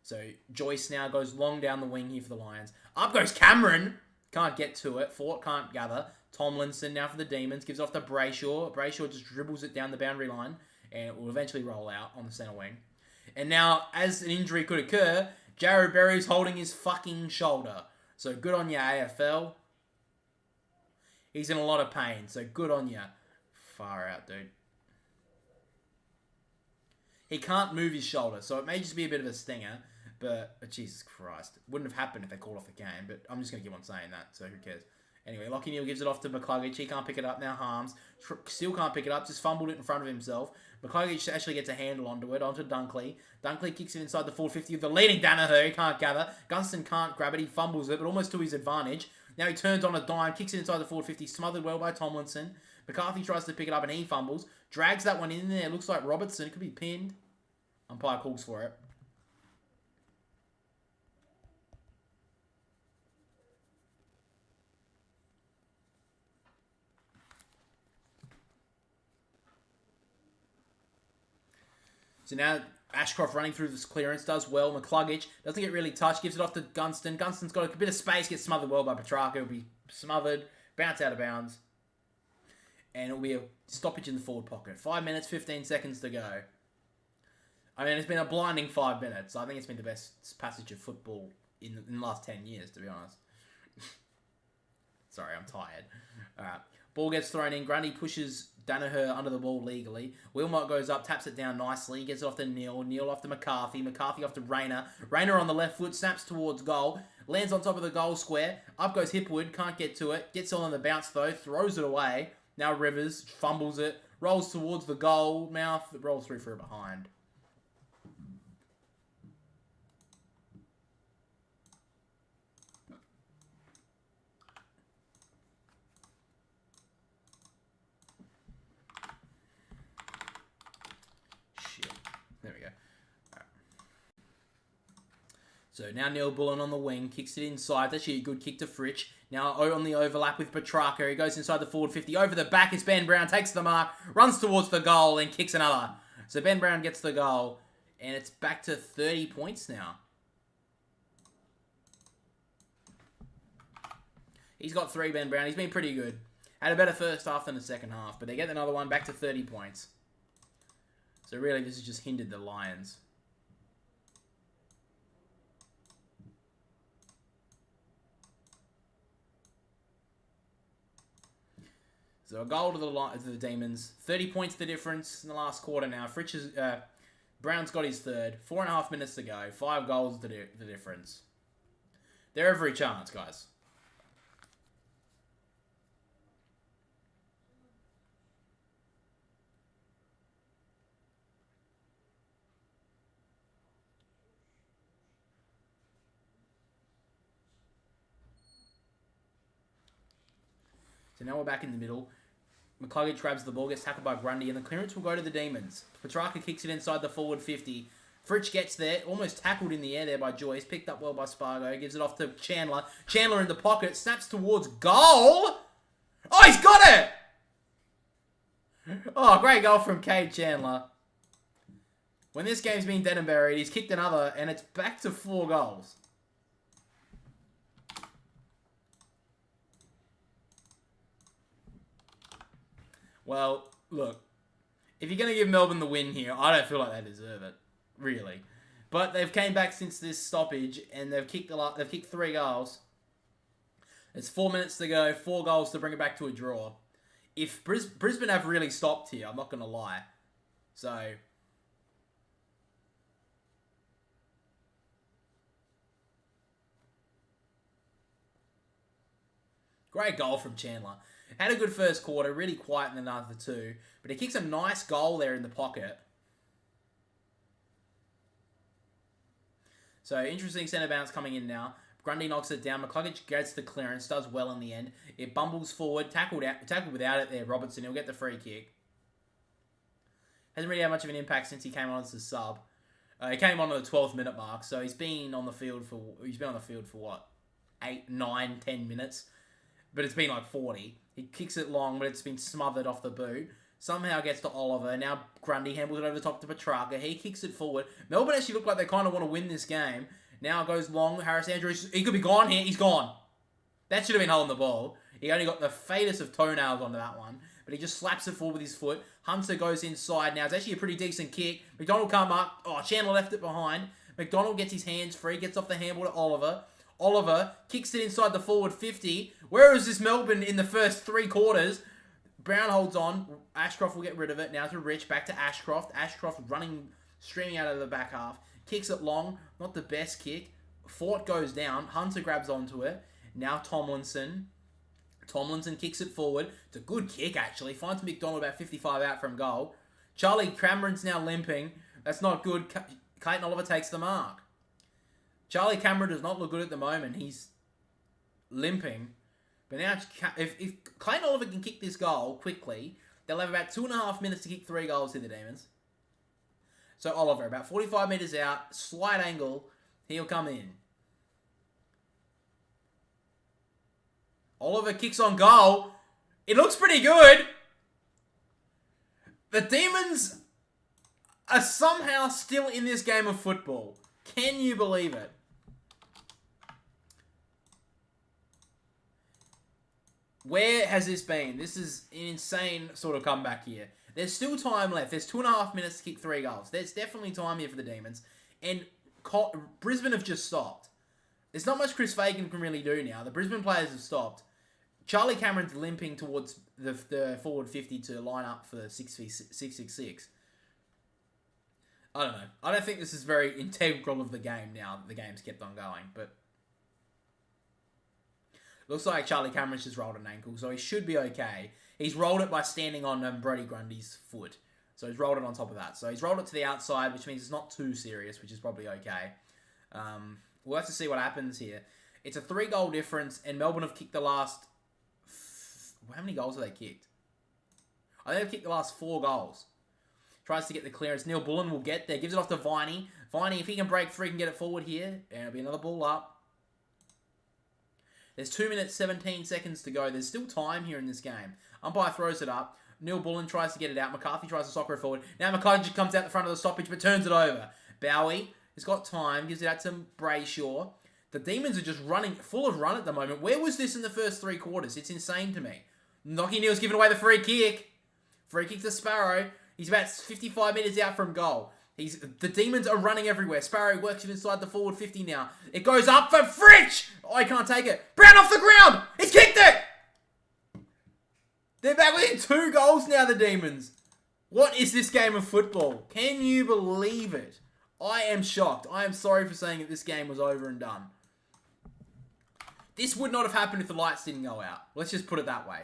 So Joyce now goes long down the wing here for the Lions. Up goes Cameron. Can't get to it. Fort can't gather. Tomlinson now for the Demons. Gives off to Brayshaw. Brayshaw just dribbles it down the boundary line. And it will eventually roll out on the centre wing. And now, as an injury could occur, Jared Berry's holding his fucking shoulder. So good on you, AFL. He's in a lot of pain. So good on you. Far out, dude. He can't move his shoulder. So it may just be a bit of a stinger. But Jesus Christ. It wouldn't have happened if they called off the game. But I'm just going to keep on saying that. So who cares? Anyway, Lockie Neal gives it off to McCluggage. He can't pick it up now. Harms. Still can't pick it up. Just fumbled it in front of himself. McCluggage actually gets a handle onto it. Onto Dunkley. Dunkley kicks it inside the 450 of the leading Danaher. He can't gather. Gunston can't grab it. He fumbles it, but almost to his advantage. Now he turns on a dime. Kicks it inside the 450. Smothered well by Tomlinson. McCarthy tries to pick it up and he fumbles. Drags that one in there. Looks like Robertson. It could be pinned. Umpire calls for it. So now Ashcroft running through this clearance does well. McCluggage doesn't get really touched. Gives it off to Gunston. Gunston's got a bit of space. Gets smothered well by Petrarca. It'll be smothered. Bounce out of bounds. And it'll be a stoppage in the forward pocket. 5 minutes, 15 seconds to go. I mean, it's been a blinding 5 minutes. I think it's been the best passage of football in the last 10 years, to be honest. Sorry, I'm tired. All right. Ball gets thrown in. Grundy pushes Danaher under the ball legally. Wilmot goes up, taps it down nicely. Gets it off to Neal. Neal off to McCarthy. McCarthy off to Rayner. Rayner on the left foot. Snaps towards goal. Lands on top of the goal square. Up goes Hipwood. Can't get to it. Gets on the bounce though. Throws it away. Now Rivers fumbles it. Rolls towards the goal mouth. It rolls through for a behind. There we go. Right. So now Neil Bullen on the wing. Kicks it inside. That's actually a good kick to Fritsch. Now on the overlap with Petrarca. He goes inside the forward 50. Over the back is Ben Brown. Takes the mark. Runs towards the goal and kicks another. So Ben Brown gets the goal. And it's back to 30 points now. He's got 3, Ben Brown. He's been pretty good. Had a better first half than the second half. But they get another one back to 30 points. So really, this has just hindered the Lions. So a goal to the Demons. 30 points the difference in the last quarter now. Brown's got his third. 4.5 minutes to go. 5 goals the difference. They're every chance, guys. So now we're back in the middle. McCluggage grabs the ball, gets tackled by Grundy, and the clearance will go to the Demons. Petrarca kicks it inside the forward 50. Fritsch gets there, almost tackled in the air there by Joyce. Picked up well by Spargo, gives it off to Chandler. Chandler in the pocket, snaps towards goal. Oh, he's got it! Oh, great goal from Cade Chandler. When this game's been dead and buried, he's kicked another, and it's back to 4 goals. Well, look, if you're going to give Melbourne the win here, I don't feel like they deserve it, really. But they've came back since this stoppage, and they've kicked 3 goals. There's 4 minutes to go, 4 goals to bring it back to a draw. If Brisbane have really stopped here, I'm not going to lie. So, great goal from Chandler. Had a good first quarter, really quiet in the other 2. But he kicks a nice goal there in the pocket. So, interesting centre bounce coming in now. Grundy knocks it down. McCluggage gets the clearance, does well in the end. It bumbles forward, tackled without it there, Robertson. He'll get the free kick. Hasn't really had much of an impact since he came on as a sub. He came on at the 12th minute mark, so he's been on the field for what? 8, 9, 10 minutes. But it's been like 40. He kicks it long, but it's been smothered off the boot. Somehow gets to Oliver. Now Grundy handles it over the top to Petrarca. He kicks it forward. Melbourne actually look like they kind of want to win this game. Now it goes long. Harris Andrews, he could be gone here. He's gone. That should have been holding the ball. He only got the faintest of toenails onto that one. But he just slaps it forward with his foot. Hunter goes inside. Now it's actually a pretty decent kick. McDonald come up. Oh, Chandler left it behind. McDonald gets his hands free. Gets off the handball to Oliver. Oliver kicks it inside the forward 50. Where is this Melbourne in the first 3 quarters? Brown holds on. Ashcroft will get rid of it. Now to Rich. Back to Ashcroft. Ashcroft running, streaming out of the back half. Kicks it long. Not the best kick. Fort goes down. Hunter grabs onto it. Now Tomlinson. Tomlinson kicks it forward. It's a good kick, actually. Finds McDonald about 55 out from goal. Charlie Cameron's now limping. That's not good. Clayton Oliver takes the mark. Charlie Cameron does not look good at the moment. He's limping. But now, if Clayton Oliver can kick this goal quickly, they'll have about 2.5 minutes to kick 3 goals to the Demons. So Oliver, about 45 metres out, slight angle, he'll come in. Oliver kicks on goal. It looks pretty good. The Demons are somehow still in this game of football. Can you believe it? Where has this been? This is an insane sort of comeback here. There's still time left. There's 2.5 minutes to kick 3 goals. There's definitely time here for the Demons. And Brisbane have just stopped. There's not much Chris Fagan can really do now. The Brisbane players have stopped. Charlie Cameron's limping towards the forward 50 to line up for 666. I don't know. I don't think this is very integral of the game now that the game's kept on going. But looks like Charlie Cameron's just rolled an ankle, so he should be okay. He's rolled it by standing on Brody Grundy's foot. So he's rolled it on top of that. So he's rolled it to the outside, which means it's not too serious, which is probably okay. We'll have to see what happens here. It's a 3-goal difference, and Melbourne have kicked the last... How many goals have they kicked? I think they've kicked the last 4 goals. Tries to get the clearance. Neil Bullen will get there. Gives it off to Viney. Viney, if he can break free, can get it forward here. And it'll be another ball up. There's 2 minutes, 17 seconds to go. There's still time here in this game. Umpire throws it up. Neil Bullen tries to get it out. McCarthy tries to soccer it forward. Now McCluggage comes out the front of the stoppage, but turns it over. Bowie has got time. Gives it out to Brayshaw. The Demons are just running, full of run at the moment. Where was this in the first 3 quarters? It's insane to me. Nocky Neal's giving away the free kick. Free kick to Sparrow. He's about 55 metres out from goal. The Demons are running everywhere. Sparrow works it inside the forward 50 now. It goes up for Fritsch. Oh, I can't take it. Brown off the ground. He's kicked it. They're back within 2 goals now, the Demons. What is this game of football? Can you believe it? I am shocked. I am sorry for saying that this game was over and done. This would not have happened if the lights didn't go out. Let's just put it that way.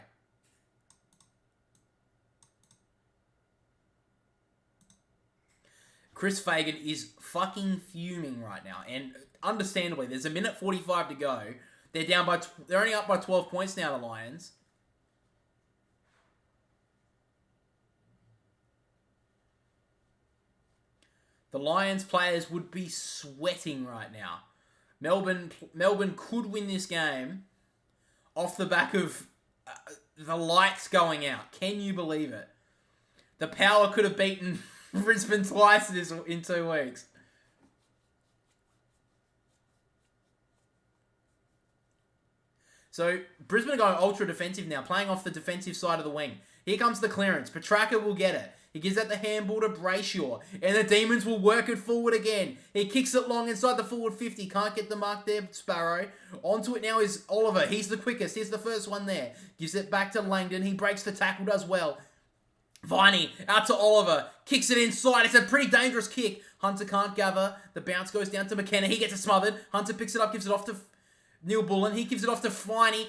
Chris Fagan is fucking fuming right now, and understandably, there's 1:45 to go. They're down by, they're only up by 12 points now, the Lions. The Lions players would be sweating right now. Melbourne could win this game off the back of the lights going out. Can you believe it? The Power could have beaten Brisbane twice in 2 weeks. So, Brisbane are going ultra defensive now, playing off the defensive side of the wing. Here comes the clearance. Petrarca will get it. He gives out the handball to Brayshaw. And the Demons will work it forward again. He kicks it long inside the forward 50. Can't get the mark there, Sparrow. Onto it now is Oliver. He's the quickest. Here's the first one there. Gives it back to Langdon. He breaks the tackle, does well. Viney out to Oliver. Kicks it inside. It's a pretty dangerous kick. Hunter can't gather. The bounce goes down to McKenna. He gets it smothered. Hunter picks it up, gives it off to Neil Bullen. He gives it off to Viney.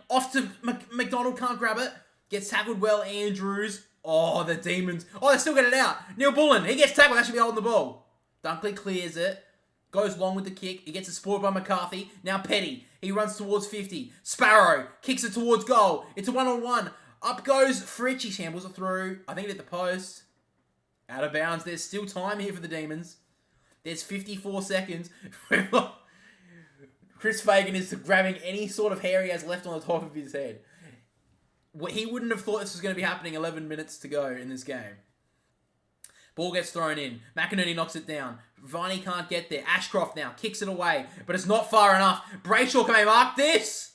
Off to McDonald. Can't grab it. Gets tackled well. Andrews. Oh, the Demons. Oh, they still get it out. Neil Bullen. He gets tackled. That should be holding the ball. Dunkley clears it. Goes long with the kick. He gets it spoiled by McCarthy. Now Petty. He runs towards 50. Sparrow. Kicks it towards goal. It's a 1-on-1. Up goes Fritsch. He shambles it through. I think it hit the post. Out of bounds. There's still time here for the Demons. There's 54 seconds. Chris Fagan is grabbing any sort of hair he has left on the top of his head. He wouldn't have thought this was going to be happening 11 minutes to go in this game. Ball gets thrown in. McInerney knocks it down. Viney can't get there. Ashcroft now kicks it away, but it's not far enough. Brayshaw can mark this.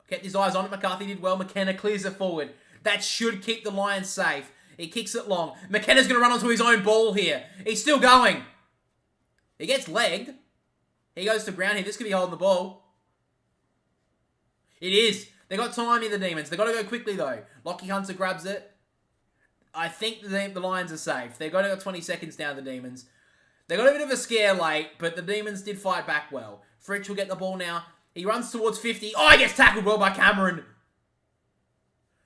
Kept his eyes on it. McCarthy did well. McKenna clears it forward. That should keep the Lions safe. He kicks it long. McKenna's going to run onto his own ball here. He's still going. He gets legged. He goes to ground here. This could be holding the ball. It is. They got time here, the Demons. They got to go quickly, though. Lockie Hunter grabs it. I think the Lions are safe. They've got 20 seconds down, the Demons. They got a bit of a scare late, but the Demons did fight back well. Fritsch will get the ball now. He runs towards 50. Oh, he gets tackled well by Cameron.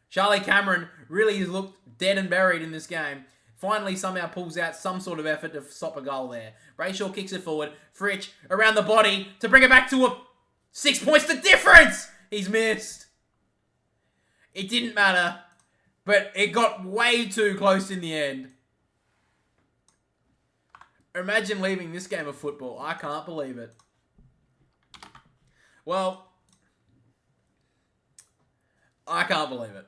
Charlie Cameron really has looked dead and buried in this game. Finally, somehow pulls out some sort of effort to stop a goal there. Brayshaw kicks it forward. Fritsch around the body to bring it back to a 6 points. The difference! He's missed. It didn't matter, but it got way too close in the end. Imagine leaving this game of football. I can't believe it. Well, I can't believe it.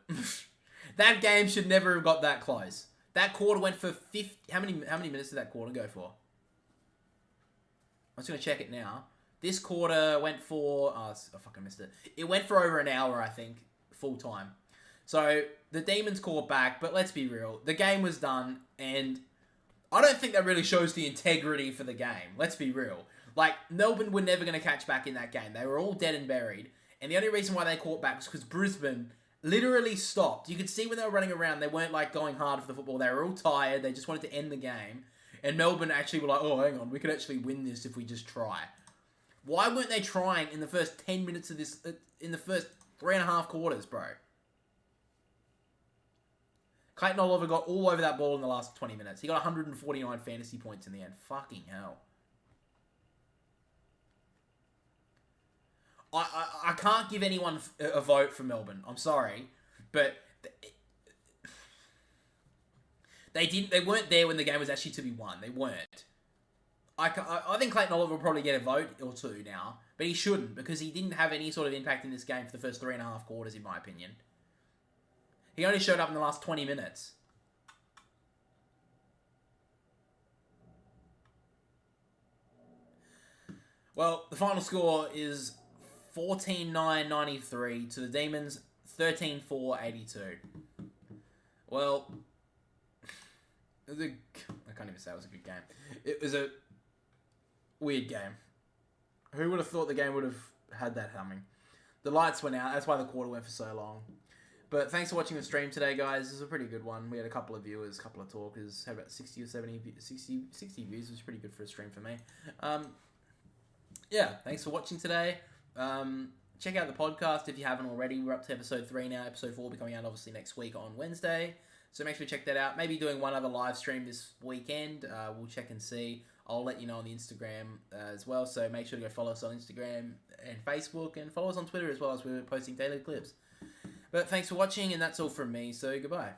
That game should never have got that close. That quarter went for 50... How many minutes did that quarter go for? I'm just going to check it now. This quarter went for... Oh, I fucking missed it. It went for over an hour, I think, full time. So, the Demons caught back, but let's be real. The game was done, and I don't think that really shows the integrity for the game. Let's be real. Like, Melbourne were never going to catch back in that game. They were all dead and buried. And the only reason why they caught back was because Brisbane literally stopped. You could see when they were running around, they weren't like going hard for the football. They were all tired. They just wanted to end the game. And Melbourne actually were like, oh, hang on, we could actually win this if we just try. Why weren't they trying in the first 10 minutes of this, in the first 3.5 quarters, bro? Clayton Oliver got all over that ball in the last 20 minutes. He got 149 fantasy points in the end. Fucking hell. I can't give anyone a vote for Melbourne. I'm sorry. But they weren't there when the game was actually to be won. They weren't. I think Clayton Oliver will probably get a vote or two now. But he shouldn't, because he didn't have any sort of impact in this game for the first 3.5 quarters, in my opinion. He only showed up in the last 20 minutes. Well, the final score is 14-9-93 to the Demons, 13-4-82. Well, I can't even say it was a good game. It was a weird game. Who would have thought the game would have had that humming? The lights went out. That's why the quarter went for so long. But thanks for watching the stream today, guys. This was a pretty good one. We had a couple of viewers, a couple of talkers. Had about 60 or 70, 60 views. It was pretty good for a stream for me. Yeah, thanks for watching today. Check out the podcast if you haven't already. We're up to episode 3 now. Episode 4 will be coming out obviously next week on Wednesday. So make sure you check that out. Maybe doing one other live stream this weekend. We'll check and see. I'll let you know on the Instagram as well. So make sure to go follow us on Instagram and Facebook. And follow us on Twitter as well, as we're posting daily clips. But thanks for watching, and that's all from me. So goodbye.